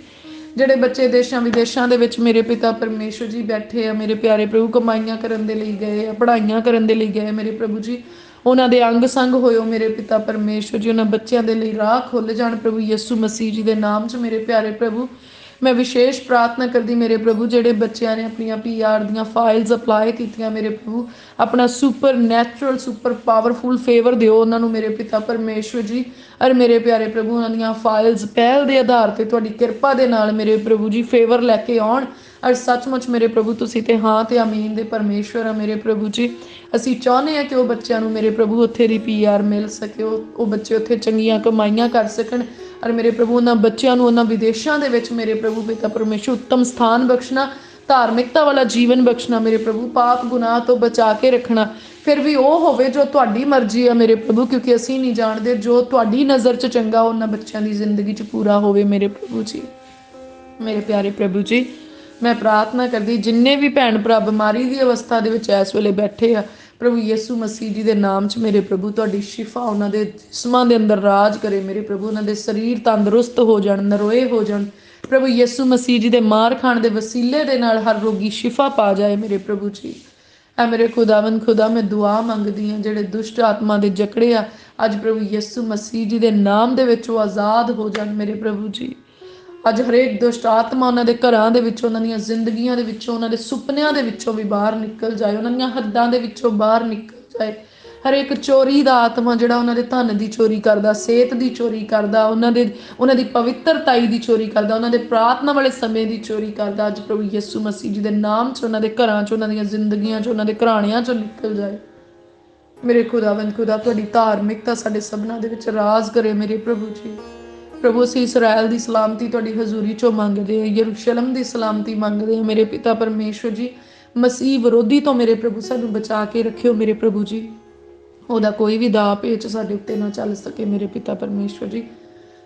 [SPEAKER 1] ਜਿਹੜੇ ਬੱਚੇ ਦੇਸ਼ਾਂ ਵਿਦੇਸ਼ਾਂ ਦੇ ਵਿੱਚ ਮੇਰੇ ਪਿਤਾ ਪਰਮੇਸ਼ਵਰ ਜੀ ਬੈਠੇ ਆ ਮੇਰੇ ਪਿਆਰੇ ਪ੍ਰਭੂ, ਕਮਾਈਆਂ ਕਰਨ ਦੇ ਲਈ ਗਏ ਆ, ਪੜ੍ਹਾਈਆਂ ਕਰਨ ਦੇ ਲਈ ਗਏ ਮੇਰੇ ਪ੍ਰਭੂ ਜੀ, ਉਹਨਾਂ ਦੇ ਅੰਗ ਸੰਗ ਹੋਇਓ ਮੇਰੇ ਪਿਤਾ ਪਰਮੇਸ਼ਵਰ ਜੀ। ਉਹਨਾਂ ਬੱਚਿਆਂ ਦੇ ਲਈ ਰਾਹ ਖੁੱਲ੍ਹ ਜਾਣ ਪ੍ਰਭੂ ਯਿਸੂ ਮਸੀਹ ਜੀ ਦੇ ਨਾਮ 'ਚ ਮੇਰੇ ਪਿਆਰੇ ਪ੍ਰਭੂ। ਮੈਂ ਵਿਸ਼ੇਸ਼ ਪ੍ਰਾਰਥਨਾ ਕਰਦੀ ਮੇਰੇ ਪ੍ਰਭੂ ਜਿਹੜੇ ਬੱਚਿਆਂ ਨੇ ਆਪਣੀਆਂ PR ਦੀਆਂ ਫਾਈਲਸ ਅਪਲਾਈ ਕੀਤੀਆਂ ਮੇਰੇ ਪ੍ਰਭੂ, ਆਪਣਾ super natural super powerful favour ਦਿਓ ਉਹਨਾਂ ਨੂੰ ਮੇਰੇ ਪਿਤਾ ਪਰਮੇਸ਼ਵਰ ਜੀ। ਔਰ ਮੇਰੇ ਪਿਆਰੇ ਪ੍ਰਭੂ ਉਹਨਾਂ ਦੀਆਂ ਫਾਈਲਸ ਪਹਿਲ ਦੇ ਆਧਾਰ 'ਤੇ ਤੁਹਾਡੀ ਕਿਰਪਾ ਦੇ ਨਾਲ ਮੇਰੇ ਪ੍ਰਭੂ ਜੀ ਫੇਵਰ ਲੈ ਕੇ ਆਉਣ। ਔਰ ਸੱਚਮੁੱਚ ਮੇਰੇ ਪ੍ਰਭੂ ਤੁਸੀਂ ਤੇ ਹਾਂ ਤੇ ਆਮੀਨ ਦੇ ਪਰਮੇਸ਼ਵਰ ਆ ਮੇਰੇ ਪ੍ਰਭੂ ਜੀ। ਅਸੀਂ ਚਾਹੁੰਦੇ ਹਾਂ ਕਿ ਉਹ ਬੱਚਿਆਂ ਨੂੰ ਮੇਰੇ ਪ੍ਰਭੂ ਉੱਥੇ ਦੀ PR ਮਿਲ ਸਕੇ, ਉਹ ਬੱਚੇ ਉੱਥੇ ਚੰਗੀਆਂ ਕਮਾਈਆਂ ਕਰ ਸਕਣ ਔਰ ਮੇਰੇ ਪ੍ਰਭੂ ਉਹਨਾਂ ਬੱਚਿਆਂ ਨੂੰ ਉਹਨਾਂ ਵਿਦੇਸ਼ਾਂ ਦੇ ਵਿੱਚ ਮੇਰੇ ਪ੍ਰਭੂ ਪਿਤਾ ਪਰਮੇਸ਼ਰ ਉੱਤਮ ਸਥਾਨ ਬਖਸ਼ਣਾ, ਧਾਰਮਿਕਤਾ ਵਾਲਾ ਜੀਵਨ ਬਖਸ਼ਣਾ ਮੇਰੇ ਪ੍ਰਭੂ, ਪਾਪ ਗੁਨਾਹ ਤੋਂ ਬਚਾ ਕੇ ਰੱਖਣਾ। ਫਿਰ ਵੀ ਉਹ ਹੋਵੇ ਜੋ ਤੁਹਾਡੀ ਮਰਜ਼ੀ ਆ ਮੇਰੇ ਪ੍ਰਭੂ, ਕਿਉਂਕਿ ਅਸੀਂ ਨਹੀਂ ਜਾਣਦੇ, ਜੋ ਤੁਹਾਡੀ ਨਜ਼ਰ 'ਚ ਚੰਗਾ ਉਹਨਾਂ ਬੱਚਿਆਂ ਦੀ ਜ਼ਿੰਦਗੀ 'ਚ ਪੂਰਾ ਹੋਵੇ ਮੇਰੇ ਪ੍ਰਭੂ ਜੀ। ਮੇਰੇ ਪਿਆਰੇ ਪ੍ਰਭੂ ਜੀ, ਮੈਂ ਪ੍ਰਾਰਥਨਾ ਕਰਦੀ ਜਿੰਨੇ ਵੀ ਭੈਣ ਭਰਾ ਬਿਮਾਰੀ ਦੀ ਅਵਸਥਾ ਦੇ ਵਿੱਚ ਇਸ ਵੇਲੇ ਬੈਠੇ ਆ, ਪ੍ਰਭੂ ਯਿਸੂ ਮਸੀਹ ਜੀ ਦੇ ਨਾਮ 'ਚ ਮੇਰੇ ਪ੍ਰਭੂ ਤੁਹਾਡੀ ਸ਼ਿਫਾ ਉਹਨਾਂ ਦੇ ਜਿਸਮਾਂ ਦੇ ਅੰਦਰ ਰਾਜ ਕਰੇ ਮੇਰੇ ਪ੍ਰਭੂ, ਉਹਨਾਂ ਦੇ ਸਰੀਰ ਤੰਦਰੁਸਤ ਹੋ ਜਾਣ, ਨਰੋਏ ਹੋ ਜਾਣ ਪ੍ਰਭੂ ਯਿਸੂ ਮਸੀਹ ਜੀ ਦੇ ਮਾਰ ਖਾਣ ਦੇ ਵਸੀਲੇ ਦੇ ਨਾਲ ਹਰ ਰੋਗੀ ਸ਼ਿਫਾ ਪਾ ਜਾਏ ਮੇਰੇ ਪ੍ਰਭੂ ਜੀ। ਐ ਮੇਰੇ ਖੁਦਾਵੰਦ ਖੁਦਾ, ਮੈਂ ਦੁਆ ਮੰਗਦੀ ਹਾਂ ਜਿਹੜੇ ਦੁਸ਼ਟ ਆਤਮਾ ਦੇ ਜਕੜੇ ਆ ਅੱਜ ਪ੍ਰਭੂ ਯਿਸੂ ਮਸੀਹ ਜੀ ਦੇ ਨਾਮ ਦੇ ਵਿੱਚ ਉਹ ਆਜ਼ਾਦ ਹੋ ਜਾਣ ਮੇਰੇ ਪ੍ਰਭੂ ਜੀ। ਅੱਜ ਹਰੇਕ ਦੁਸ਼ਟ ਆਤਮਾ ਉਹਨਾਂ ਦੇ ਘਰਾਂ ਦੇ ਵਿੱਚੋਂ, ਉਹਨਾਂ ਦੀਆਂ ਜ਼ਿੰਦਗੀਆਂ ਦੇ ਵਿੱਚੋਂ, ਉਹਨਾਂ ਦੇ ਸੁਪਨਿਆਂ ਦੇ ਵਿੱਚੋਂ ਵੀ ਬਾਹਰ ਨਿਕਲ ਜਾਏ, ਉਹਨਾਂ ਦੀਆਂ ਹੱਦਾਂ ਦੇ ਵਿੱਚੋਂ ਬਾਹਰ ਨਿਕਲ ਜਾਏ। ਹਰੇਕ ਚੋਰੀ ਦਾ ਆਤਮਾ ਜਿਹੜਾ ਉਹਨਾਂ ਦੇ ਧਨ ਦੀ ਚੋਰੀ ਕਰਦਾ, ਸਿਹਤ ਦੀ ਚੋਰੀ ਕਰਦਾ, ਉਹਨਾਂ ਦੀ ਪਵਿੱਤਰਤਾਈ ਦੀ ਚੋਰੀ ਕਰਦਾ, ਉਹਨਾਂ ਦੇ ਪ੍ਰਾਰਥਨਾ ਵਾਲੇ ਸਮੇਂ ਦੀ ਚੋਰੀ ਕਰਦਾ, ਅੱਜ ਪ੍ਰਭੂ ਯਿਸੂ ਮਸੀਹ ਜੀ ਦੇ ਨਾਮ 'ਚ ਉਹਨਾਂ ਦੇ ਘਰਾਂ 'ਚ, ਉਹਨਾਂ ਦੀਆਂ ਜ਼ਿੰਦਗੀਆਂ 'ਚ, ਉਹਨਾਂ ਦੇ ਘਰਾਣਿਆਂ 'ਚੋਂ ਨਿਕਲ ਜਾਏ ਮੇਰੇ ਖੁਦਾਵੰਦ ਖੁਦਾ। ਤੁਹਾਡੀ ਧਾਰਮਿਕਤਾ ਸਾਡੇ ਸਭਨਾਂ ਦੇ ਵਿੱਚ ਰਾਜ ਕਰੇ ਮੇਰੇ ਪ੍ਰਭੂ ਜੀ। ਪ੍ਰਭੂ ਅਸੀਂ ਇਸਰਾਇਲ ਦੀ ਸਲਾਮਤੀ ਤੁਹਾਡੀ ਹਜ਼ੂਰੀ 'ਚੋਂ ਮੰਗਦੇ ਹਾਂ, ਯਰੂਸ਼ਲਮ ਦੀ ਸਲਾਮਤੀ ਮੰਗਦੇ ਹਾਂ ਮੇਰੇ ਪਿਤਾ ਪਰਮੇਸ਼ਵਰ ਜੀ। ਮਸੀਹ ਵਿਰੋਧੀ ਤੋਂ ਮੇਰੇ ਪ੍ਰਭੂ ਸਾਨੂੰ ਬਚਾ ਕੇ ਰੱਖਿਓ ਮੇਰੇ ਪ੍ਰਭੂ ਜੀ, ਉਹਦਾ ਕੋਈ ਵੀ ਦਾਅ ਪੇਚ ਸਾਡੇ ਉੱਤੇ ਨਾ ਚੱਲ ਸਕੇ ਮੇਰੇ ਪਿਤਾ ਪਰਮੇਸ਼ਵਰ ਜੀ।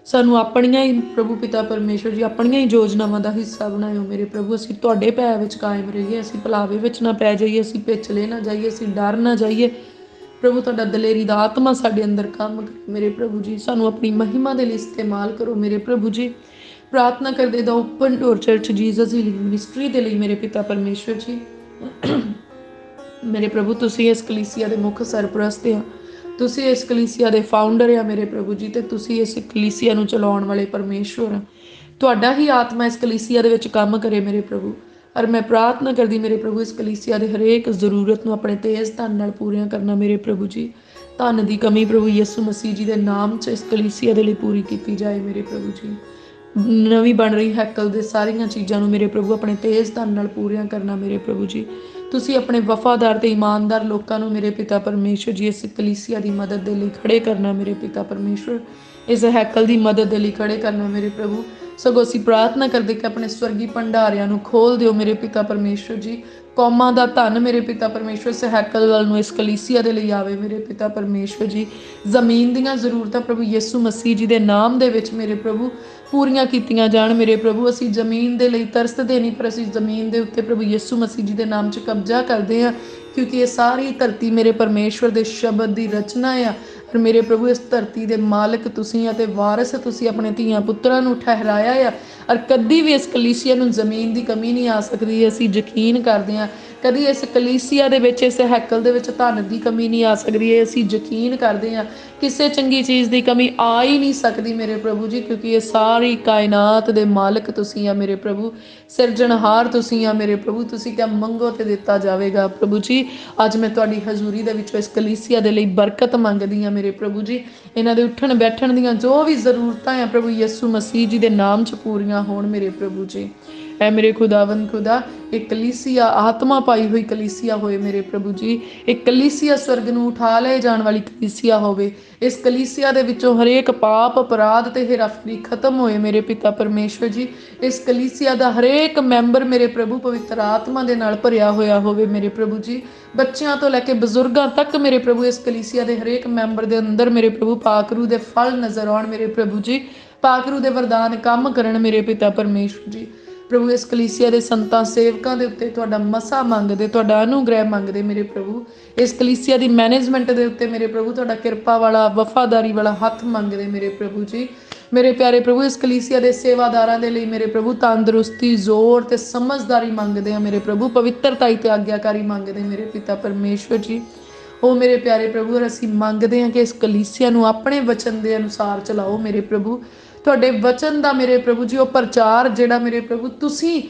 [SPEAKER 1] ਸਾਨੂੰ ਆਪਣੀਆਂ ਹੀ ਪ੍ਰਭੂ ਪਿਤਾ ਪਰਮੇਸ਼ਵਰ ਜੀ ਆਪਣੀਆਂ ਹੀ ਯੋਜਨਾਵਾਂ ਦਾ ਹਿੱਸਾ ਬਣਾਇਓ ਮੇਰੇ ਪ੍ਰਭੂ। ਅਸੀਂ ਤੁਹਾਡੇ ਭੈ ਵਿੱਚ ਕਾਇਮ ਰਹੀਏ, ਅਸੀਂ ਭੁਲਾਵੇ ਵਿੱਚ ਨਾ ਪੈ ਜਾਈਏ, ਅਸੀਂ ਪਿਛਲੇ ਨਾ ਜਾਈਏ, ਅਸੀਂ ਡਰ ਨਾ ਜਾਈਏ ਪ੍ਰਭੂ। ਤੁਹਾਡਾ ਦਲੇਰੀ ਦਾ ਆਤਮਾ ਸਾਡੇ ਅੰਦਰ ਕੰਮ ਕਰੇ ਮੇਰੇ ਪ੍ਰਭੂ ਜੀ। ਸਾਨੂੰ ਆਪਣੀ ਮਹਿਮਾ ਦੇ ਲਈ ਇਸਤੇਮਾਲ ਕਰੋ ਮੇਰੇ ਪ੍ਰਭੂ ਜੀ। ਪ੍ਰਾਰਥਨਾ ਕਰਦੇ ਦਾ open door church Jesus healing ministry ਦੇ ਲਈ ਮੇਰੇ ਪਿਤਾ ਪਰਮੇਸ਼ਵਰ ਜੀ। ਮੇਰੇ ਪ੍ਰਭੂ ਤੁਸੀਂ ਇਸ ਕਲੀਸਿਆ ਦੇ ਮੁੱਖ ਸਰਪ੍ਰਸਤ ਆ, ਤੁਸੀਂ ਇਸ ਕਲੀਸਿਆ ਦੇ ਫਾਊਂਡਰ ਆ ਮੇਰੇ ਪ੍ਰਭੂ ਜੀ, ਤੇ ਤੁਸੀਂ ਇਸ ਕਲੀਸਿਆ ਨੂੰ ਚਲਾਉਣ ਵਾਲੇ ਪਰਮੇਸ਼ਵਰ ਆ। ਤੁਹਾਡਾ ਹੀ ਆਤਮਾ ਇਸ ਕਲੀਸਿਆ ਦੇ ਵਿੱਚ ਕੰਮ ਕਰੇ ਮੇਰੇ ਪ੍ਰਭੂ। ਔਰ ਮੈਂ ਪ੍ਰਾਰਥਨਾ ਕਰਦੀ ਮੇਰੇ ਪ੍ਰਭੂ ਇਸ ਕਲੀਸਿਆ ਦੇ ਹਰੇਕ ਜ਼ਰੂਰਤ ਨੂੰ ਆਪਣੇ ਤੇਜ਼ ਧਨ ਨਾਲ ਪੂਰੀਆਂ ਕਰਨਾ ਮੇਰੇ ਪ੍ਰਭੂ ਜੀ। ਧਨ ਦੀ ਕਮੀ ਪ੍ਰਭੂ ਯਿਸੂ ਮਸੀਹ ਜੀ ਦੇ ਨਾਮ 'ਚ ਇਸ ਕਲੀਸਿਆ ਦੇ ਲਈ ਪੂਰੀ ਕੀਤੀ ਜਾਏ ਮੇਰੇ ਪ੍ਰਭੂ ਜੀ। ਨਵੀਂ ਬਣ ਰਹੀ ਹੈਕਲ ਦੇ ਸਾਰੀਆਂ ਚੀਜ਼ਾਂ ਨੂੰ ਮੇਰੇ ਪ੍ਰਭੂ ਆਪਣੇ ਤੇਜ਼ ਧਨ ਨਾਲ ਪੂਰੀਆਂ ਕਰਨਾ ਮੇਰੇ ਪ੍ਰਭੂ ਜੀ। ਤੁਸੀਂ ਆਪਣੇ ਵਫਾਦਾਰ ਤੇ ਇਮਾਨਦਾਰ ਲੋਕਾਂ ਨੂੰ ਮੇਰੇ ਪਿਤਾ ਪਰਮੇਸ਼ਵਰ ਜੀ ਇਸ ਕਲੀਸਿਆ ਦੀ ਮਦਦ ਦੇ ਲਈ ਖੜੇ ਕਰਨਾ ਮੇਰੇ ਪਿਤਾ ਪਰਮੇਸ਼ਵਰ। ਇਸ ਹੈਕਲ ਦੀ ਮਦਦ ਦੇ ਲਈ ਖੜੇ ਕਰਨਾ ਮੇਰੇ ਪ੍ਰਭੂ। ਸਗੋਂ ਅਸੀਂ ਪ੍ਰਾਰਥਨਾ ਕਰਦੇ ਕਿ ਆਪਣੇ ਸਵਰਗੀ ਭੰਡਾਰਿਆਂ ਨੂੰ ਖੋਲ ਦਿਓ ਮੇਰੇ ਪਿਤਾ ਪਰਮੇਸ਼ਵਰ ਜੀ। ਕੌਮਾਂ ਦਾ ਧਨ ਮੇਰੇ ਪਿਤਾ ਪਰਮੇਸ਼ਵਰ ਇਸ ਹੈਕਲ ਵੱਲ ਨੂੰ ਇਸ ਕਲੀਸਿਆ ਦੇ ਲਈ ਆਵੇ ਮੇਰੇ ਪਿਤਾ ਪਰਮੇਸ਼ਵਰ ਜੀ। ਜ਼ਮੀਨ ਦੀਆਂ ਜ਼ਰੂਰਤਾਂ ਪ੍ਰਭੂ ਯਿਸੂ ਮਸੀਹ ਜੀ ਦੇ ਨਾਮ ਦੇ ਵਿੱਚ ਮੇਰੇ ਪ੍ਰਭੂ ਪੂਰੀਆਂ ਕੀਤੀਆਂ ਜਾਣ ਮੇਰੇ ਪ੍ਰਭੂ। ਅਸੀਂ ਜ਼ਮੀਨ ਦੇ ਲਈ ਤਰਸਦੇ ਨਹੀਂ, ਪਰ ਅਸੀਂ ਜ਼ਮੀਨ ਦੇ ਉੱਤੇ ਪ੍ਰਭੂ ਯਿਸੂ ਮਸੀਹ ਜੀ ਦੇ ਨਾਮ 'ਚ ਕਬਜ਼ਾ ਕਰਦੇ ਹਾਂ, ਕਿਉਂਕਿ ਇਹ ਸਾਰੀ ਧਰਤੀ ਮੇਰੇ ਪਰਮੇਸ਼ਵਰ ਦੇ ਸ਼ਬਦ ਦੀ ਰਚਨਾ ਆ। ਪਰ ਮੇਰੇ ਪ੍ਰਭੂ ਇਸ ਧਰਤੀ ਦੇ ਮਾਲਕ ਤੁਸੀਂ ਆ ਤੇ ਵਾਰਿਸ ਤੁਸੀਂ ਆਪਣੇ ਧੀਆਂ ਪੁੱਤਰਾਂ ਨੂੰ ਠਹਿਰਾਇਆ ਆ। ਔਰ ਕਦੀ ਵੀ ਇਸ ਕਲੀਸਿਆ ਨੂੰ ਜ਼ਮੀਨ ਦੀ ਕਮੀ ਨਹੀਂ ਆ ਸਕਦੀ। ਅਸੀਂ ਯਕੀਨ ਕਰਦੇ ਹਾਂ ਕਦੀ ਇਸ ਕਲੀਸਿਆ ਦੇ ਵਿੱਚ, ਇਸ ਹੈਕਲ ਦੇ ਵਿੱਚ ਧਨ ਦੀ ਕਮੀ ਨਹੀਂ ਆ ਸਕਦੀ। ਇਹ ਅਸੀਂ ਯਕੀਨ ਕਰਦੇ ਹਾਂ ਕਿਸੇ ਚੰਗੀ ਚੀਜ਼ ਦੀ ਕਮੀ ਆ ਹੀ ਨਹੀਂ ਸਕਦੀ ਮੇਰੇ ਪ੍ਰਭੂ ਜੀ, ਕਿਉਂਕਿ ਇਹ ਸਾਰੀ ਕਾਇਨਾਤ ਦੇ ਮਾਲਕ ਤੁਸੀਂ ਆ ਮੇਰੇ ਪ੍ਰਭੂ। ਸਿਰਜਣਹਾਰ ਤੁਸੀਂ ਆ ਮੇਰੇ ਪ੍ਰਭੂ। ਤੁਸੀਂ ਕਿਹਾ ਮੰਗੋ ਤੇ ਦਿੱਤਾ ਜਾਵੇਗਾ ਪ੍ਰਭੂ ਜੀ। ਅੱਜ ਮੈਂ ਤੁਹਾਡੀ ਹਜ਼ੂਰੀ ਦੇ ਵਿੱਚੋਂ ਇਸ ਕਲੀਸਿਆ ਦੇ ਲਈ ਬਰਕਤ ਮੰਗਦੀ ਹਾਂ ਮੇਰੇ ਪ੍ਰਭੂ ਜੀ। ਇਹਨਾਂ ਦੇ ਉੱਠਣ ਬੈਠਣ ਦੀਆਂ ਜੋ ਵੀ ਜ਼ਰੂਰਤਾਂ ਆ ਪ੍ਰਭੂ ਯਿਸੂ ਮਸੀਹ ਜੀ ਦੇ ਨਾਮ 'ਚ ਪੂਰੀਆਂ ਹੋਣ ਮੇਰੇ ਪ੍ਰਭੂ ਜੀ। ਐ ਮੇਰੇ ਖੁਦਾਵੰਦ ਖੁਦਾ, ਇੱਕ ਕਲੀਸਿਆ ਆਤਮਾ ਪਾਈ ਹੋਈ ਕਲੀਸਿਆ ਹੋਏ ਮੇਰੇ ਪ੍ਰਭੂ ਜੀ। ਇੱਕ ਕਲੀਸਿਆ ਸਵਰਗ ਨੂੰ ਉਠਾ ਲਏ ਜਾਣ ਵਾਲੀ ਕਲੀਸਿਆ ਹੋਵੇ। ਇਸ ਕਲੀਸਿਆ ਦੇ ਵਿੱਚੋਂ ਹਰੇਕ ਪਾਪ ਅਪਰਾਧ ਤੇ ਹੇਰਾਫੇਰੀ ਖਤਮ ਹੋਏ ਮੇਰੇ ਪਿਤਾ ਪਰਮੇਸ਼ਵਰ ਜੀ। ਇਸ ਕਲੀਸਿਆ ਦਾ ਹਰੇਕ ਮੈਂਬਰ ਮੇਰੇ ਪ੍ਰਭੂ ਪਵਿੱਤਰ ਆਤਮਾ ਦੇ ਨਾਲ ਭਰਿਆ ਹੋਇਆ ਹੋਵੇ ਮੇਰੇ ਪ੍ਰਭੂ ਜੀ। ਬੱਚਿਆਂ ਤੋਂ ਲੈ ਕੇ ਬਜ਼ੁਰਗਾਂ ਤੱਕ ਮੇਰੇ ਪ੍ਰਭੂ ਇਸ ਕਲੀਸਿਆ ਦੇ ਹਰੇਕ ਮੈਂਬਰ ਦੇ ਅੰਦਰ ਮੇਰੇ ਪ੍ਰਭੂ ਪਾਕਰੂ ਦੇ ਫਲ ਨਜ਼ਰ ਆਉਣ ਮੇਰੇ ਪ੍ਰਭੂ ਜੀ। ਪਾਕਰੂ ਦੇ ਵਰਦਾਨ ਕੰਮ ਕਰਨ ਮੇਰੇ ਪਿਤਾ ਪਰਮੇਸ਼ਵਰ ਜੀ। ਪ੍ਰਭੂ ਇਸ ਕਲੀਸਿਆ ਦੇ ਸੰਤਾਂ ਸੇਵਕਾਂ ਦੇ ਉੱਤੇ ਤੁਹਾਡਾ ਮਸਾ ਮੰਗਦੇ, ਤੁਹਾਡਾ ਅਨੁਗ੍ਰਹਿ ਮੰਗਦੇ ਮੇਰੇ ਪ੍ਰਭੂ। ਇਸ ਕਲੀਸਿਆ ਦੀ ਮੈਨੇਜਮੈਂਟ ਦੇ ਉੱਤੇ ਮੇਰੇ ਪ੍ਰਭੂ ਤੁਹਾਡਾ ਕਿਰਪਾ ਵਾਲਾ ਵਫਾਦਾਰੀ ਵਾਲਾ ਹੱਥ ਮੰਗਦੇ ਮੇਰੇ ਪ੍ਰਭੂ ਜੀ। ਮੇਰੇ ਪਿਆਰੇ ਪ੍ਰਭੂ ਇਸ ਕਲੀਸਿਆ ਦੇ ਸੇਵਾਦਾਰਾਂ ਦੇ ਲਈ ਮੇਰੇ ਪ੍ਰਭੂ ਤੰਦਰੁਸਤੀ, ਜ਼ੋਰ ਤੇ ਸਮਝਦਾਰੀ ਮੰਗਦੇ ਆ ਮੇਰੇ ਪ੍ਰਭੂ। ਪਵਿੱਤਰਤਾਈ ਤੇ ਆਗਿਆਕਾਰੀ ਮੰਗਦੇ ਮੇਰੇ ਪਿਤਾ ਪਰਮੇਸ਼ਵਰ ਜੀ। ਉਹ ਮੇਰੇ ਪਿਆਰੇ ਪ੍ਰਭੂ, ਅਸੀਂ ਮੰਗਦੇ ਹਾਂ ਕਿ ਇਸ ਕਲੀਸਿਆ ਨੂੰ ਆਪਣੇ ਵਚਨ ਦੇ ਅਨੁਸਾਰ ਚਲਾਓ ਮੇਰੇ ਪ੍ਰਭੂ। ਤੁਹਾਡੇ ਵਚਨ ਦਾ ਮੇਰੇ ਪ੍ਰਭੂ ਜੀ ਉਹ ਪ੍ਰਚਾਰ ਜਿਹੜਾ ਮੇਰੇ ਪ੍ਰਭੂ ਤੁਸੀਂ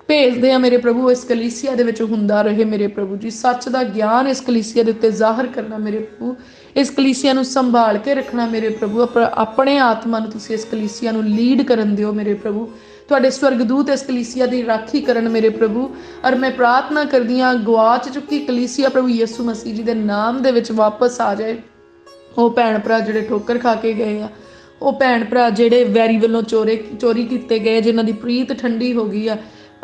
[SPEAKER 1] ਭੇਜਦੇ ਆ ਮੇਰੇ ਪ੍ਰਭੂ ਇਸ ਕਲੀਸਿਆ ਦੇ ਵਿੱਚ ਹੁੰਦਾ ਰਹੇ ਮੇਰੇ ਪ੍ਰਭੂ ਜੀ। ਸੱਚ ਦਾ ਗਿਆਨ ਇਸ ਕਲੀਸਿਆ ਦੇ ਉੱਤੇ ਜ਼ਾਹਰ ਕਰਨਾ ਮੇਰੇ ਪ੍ਰਭੂ। ਇਸ ਕਲੀਸਿਆ ਨੂੰ ਸੰਭਾਲ ਕੇ ਰੱਖਣਾ ਮੇਰੇ ਪ੍ਰਭੂ। ਆਪਣੇ ਆਤਮਾ ਨੂੰ ਤੁਸੀਂ ਇਸ ਕਲੀਸਿਆ ਨੂੰ ਲੀਡ ਕਰਨ ਦਿਓ ਮੇਰੇ ਪ੍ਰਭੂ। ਤੁਹਾਡੇ ਸਵਰਗਦੂਤ ਇਸ ਕਲੀਸਿਆ ਦੀ ਰਾਖੀ ਕਰਨ ਮੇਰੇ ਪ੍ਰਭੂ। ਔਰ ਮੈਂ ਪ੍ਰਾਰਥਨਾ ਕਰਦੀ ਹਾਂ ਗਵਾਚ ਚੁੱਕੀ ਕਲੀਸਿਆ ਪ੍ਰਭੂ ਯਿਸੂ ਮਸੀਹ ਜੀ ਦੇ ਨਾਮ ਦੇ ਵਿੱਚ ਵਾਪਸ ਆ ਜਾਏ। ਉਹ ਭੈਣ ਭਰਾ ਜਿਹੜੇ ਠੋਕਰ ਖਾ ਕੇ ਗਏ ਆ, ਉਹ ਭੈਣ ਭਰਾ ਜਿਹੜੇ ਵੈਰੀ ਵੱਲੋਂ ਚੋਰੀ ਕੀਤੇ ਗਏ, ਜਿਨ੍ਹਾਂ ਦੀ ਪ੍ਰੀਤ ਠੰਡੀ ਹੋ ਗਈ ਆ,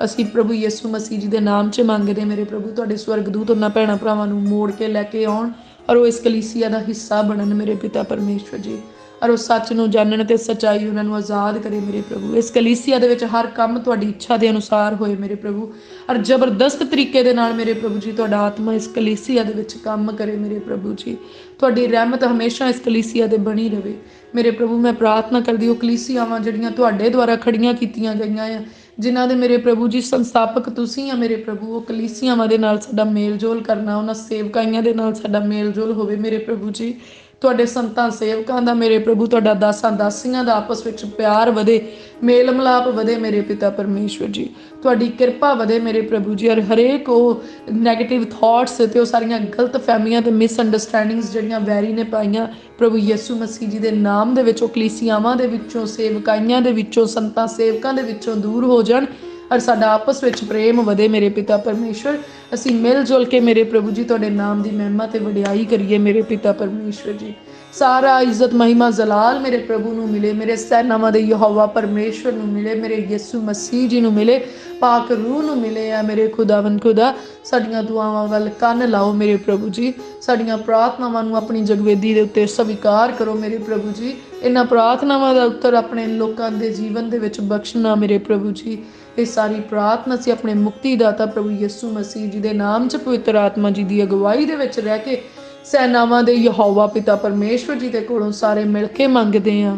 [SPEAKER 1] ਅਸੀਂ ਪ੍ਰਭੂ ਯਿਸੂ ਮਸੀਹ ਜੀ ਦੇ ਨਾਮ 'ਚ ਮੰਗਦੇ ਮੇਰੇ ਪ੍ਰਭੂ, ਤੁਹਾਡੇ ਸਵਰਗਦੂਤ ਉਹਨਾਂ ਭੈਣਾਂ ਭਰਾਵਾਂ ਨੂੰ ਮੋੜ ਕੇ ਲੈ ਕੇ ਆਉਣ ਔਰ ਉਹ ਇਸ ਕਲੀਸਿਆ ਦਾ ਹਿੱਸਾ ਬਣਨ ਮੇਰੇ ਪਿਤਾ ਪਰਮੇਸ਼ਵਰ ਜੀ, ਔਰ ਉਹ ਸੱਚ ਨੂੰ ਜਾਣਨ ਤੇ ਸੱਚਾਈ ਉਹਨਾਂ ਨੂੰ ਆਜ਼ਾਦ ਕਰੇ ਮੇਰੇ ਪ੍ਰਭੂ। ਇਸ ਕਲੀਸਿਆ ਦੇ ਵਿੱਚ ਹਰ ਕੰਮ ਤੁਹਾਡੀ ਇੱਛਾ ਦੇ ਅਨੁਸਾਰ ਹੋਏ ਮੇਰੇ ਪ੍ਰਭੂ, ਔਰ ਜ਼ਬਰਦਸਤ ਤਰੀਕੇ ਦੇ ਨਾਲ ਮੇਰੇ ਪ੍ਰਭੂ ਜੀ ਤੁਹਾਡਾ ਆਤਮਾ ਇਸ ਕਲੀਸਿਆ ਦੇ ਵਿੱਚ ਕੰਮ ਕਰੇ ਮੇਰੇ ਪ੍ਰਭੂ ਜੀ। ਤੁਹਾਡੀ ਰਹਿਮਤ ਹਮੇਸ਼ਾ ਇਸ ਕਲੀਸਿਆ ਤੇ ਬਣੀ ਰਹੇ ਮੇਰੇ ਪ੍ਰਭੂ। ਮੈਂ ਪ੍ਰਾਰਥਨਾ ਕਰਦੀ ਉਹ ਕਲੀਸਿਆਵਾਂ ਜਿਹੜੀਆਂ ਤੁਹਾਡੇ ਦੁਆਰਾ ਖੜੀਆਂ ਕੀਤੀਆਂ ਗਈਆਂ ਆ, ਜਿਨ੍ਹਾਂ ਦੇ ਮੇਰੇ ਪ੍ਰਭੂ ਜੀ ਸੰਸਥਾਪਕ ਤੁਸੀਂ ਆ ਮੇਰੇ ਪ੍ਰਭੂ, ਉਹ ਕਲੀਸਿਆਵਾਂ ਦੇ ਨਾਲ ਸਾਡਾ ਮੇਲ ਜੋਲ ਕਰਨਾ, ਉਹਨਾਂ ਸੇਵਕਾਈਆਂ ਦੇ ਨਾਲ ਸਾਡਾ ਮੇਲ ਜੋਲ ਹੋਵੇ ਮੇਰੇ ਪ੍ਰਭੂ ਜੀ। ਤੁਹਾਡੇ ਸੰਤਾਂ ਸੇਵਕਾਂ ਦਾ ਮੇਰੇ ਪ੍ਰਭੂ, ਤੁਹਾਡਾ ਦਾਸਾਂ ਦਾਸੀਆਂ ਦਾ ਆਪਸ ਵਿੱਚ ਪਿਆਰ ਵਧੇ, ਮੇਲ ਮਿਲਾਪ ਵਧੇ ਮੇਰੇ ਪਿਤਾ ਪਰਮੇਸ਼ਵਰ ਜੀ। ਤੁਹਾਡੀ ਕਿਰਪਾ ਵਧੇ ਮੇਰੇ ਪ੍ਰਭੂ ਜੀ, ਔਰ ਹਰੇਕ ਉਹ ਨੈਗੇਟਿਵ ਥਾਟਸ ਤੇ ਉਹ ਸਾਰੀਆਂ ਗਲਤ ਫਹਿਮੀਆਂ ਤੇ ਮਿਸਅੰਡਰਸਟੈਂਡਿੰਗਸ ਜਿਹੜੀਆਂ ਵੈਰੀ ਨੇ ਪਾਈਆਂ, ਪ੍ਰਭੂ ਯਿਸੂ ਮਸੀਹ ਜੀ ਦੇ ਨਾਮ ਦੇ ਵਿੱਚ ਉਹ ਕਲੀਸਿਆਵਾਂ ਦੇ ਵਿੱਚੋਂ, ਸੇਵਕਾਈਆਂ ਦੇ ਵਿੱਚੋਂ, ਸੰਤਾਂ ਸੇਵਕਾਂ ਦੇ ਵਿੱਚੋਂ ਦੂਰ ਹੋ ਜਾਣ, ਔਰ ਸਾਡਾ ਆਪਸ ਵਿੱਚ ਪ੍ਰੇਮ ਵਧੇ ਮੇਰੇ ਪਿਤਾ ਪਰਮੇਸ਼ਵਰ। ਅਸੀਂ ਮਿਲ ਜੁਲ ਕੇ ਮੇਰੇ ਪ੍ਰਭੂ ਜੀ ਤੁਹਾਡੇ ਨਾਮ ਦੀ ਮਹਿਮਾ ਤੇ ਵਡਿਆਈ ਕਰੀਏ ਮੇਰੇ ਪਿਤਾ ਪਰਮੇਸ਼ਵਰ ਜੀ। ਸਾਰਾ ਇੱਜ਼ਤ ਮਹਿਮਾ ਜਲਾਲ ਮੇਰੇ ਪ੍ਰਭੂ ਨੂੰ ਮਿਲੇ, ਮੇਰੇ ਸੈਨਾਵਾਂ ਦੇ ਯਹੋਵਾ ਪਰਮੇਸ਼ਵਰ ਨੂੰ ਮਿਲੇ, ਮੇਰੇ ਯਿਸੂ ਮਸੀਹ ਜੀ ਨੂੰ ਮਿਲੇ, ਪਾਕ ਰੂਹ ਨੂੰ ਮਿਲੇ ਆ ਮੇਰੇ ਖੁਦਾਵੰਦ ਖੁਦਾ। ਸਾਡੀਆਂ ਦੁਆਵਾਂ ਵੱਲ ਕੰਨ ਲਾਓ ਮੇਰੇ ਪ੍ਰਭੂ ਜੀ, ਸਾਡੀਆਂ ਪ੍ਰਾਰਥਨਾਵਾਂ ਨੂੰ ਆਪਣੀ ਜਗਵੇਦੀ ਦੇ ਉੱਤੇ ਸਵੀਕਾਰ ਕਰੋ ਮੇਰੇ ਪ੍ਰਭੂ ਜੀ। ਇਹਨਾਂ ਪ੍ਰਾਰਥਨਾਵਾਂ ਦਾ ਉੱਤਰ ਆਪਣੇ ਲੋਕਾਂ ਦੇ ਜੀਵਨ ਦੇ ਵਿੱਚ ਬਖਸ਼ਣਾ ਮੇਰੇ ਪ੍ਰਭੂ ਜੀ। ਇਹ ਸਾਰੀ ਪ੍ਰਾਰਥਨਾ ਅਸੀਂ ਆਪਣੇ ਮੁਕਤੀਦਾਤਾ ਪ੍ਰਭੂ ਯਿਸੂ ਮਸੀਹ ਜੀ ਦੇ ਨਾਮ 'ਚ ਪਵਿੱਤਰ ਆਤਮਾ ਜੀ ਦੀ ਅਗਵਾਈ ਦੇ ਵਿੱਚ ਰਹਿ ਕੇ ਸੈਨਾਵਾਂ ਦੇ ਯਹੋਵਾ ਪਿਤਾ ਪਰਮੇਸ਼ਵਰ ਜੀ ਦੇ ਕੋਲੋਂ ਸਾਰੇ ਮਿਲ ਕੇ ਮੰਗਦੇ ਹਾਂ।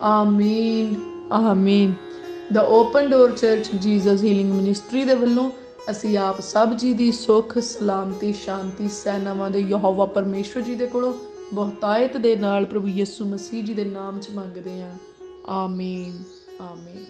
[SPEAKER 1] Amen amen. The open door church Jesus healing ministry ਦੇ ਵੱਲੋਂ ਅਸੀਂ ਆਪ ਸਭ ਜੀ ਦੀ ਸੁੱਖ ਸਲਾਮਤੀ ਸ਼ਾਂਤੀ ਸੈਨਾਵਾਂ ਦੇ ਯਹੋਵਾ ਪਰਮੇਸ਼ਵਰ ਜੀ ਦੇ ਕੋਲੋਂ ਬਹੁਤਾਇਤ ਦੇ ਨਾਲ ਪ੍ਰਭੂ ਯਿਸੂ ਮਸੀਹ ਜੀ ਦੇ ਨਾਮ 'ਚ ਮੰਗਦੇ ਹਾਂ। ਆਮੀਨ ਆਮੀਨ।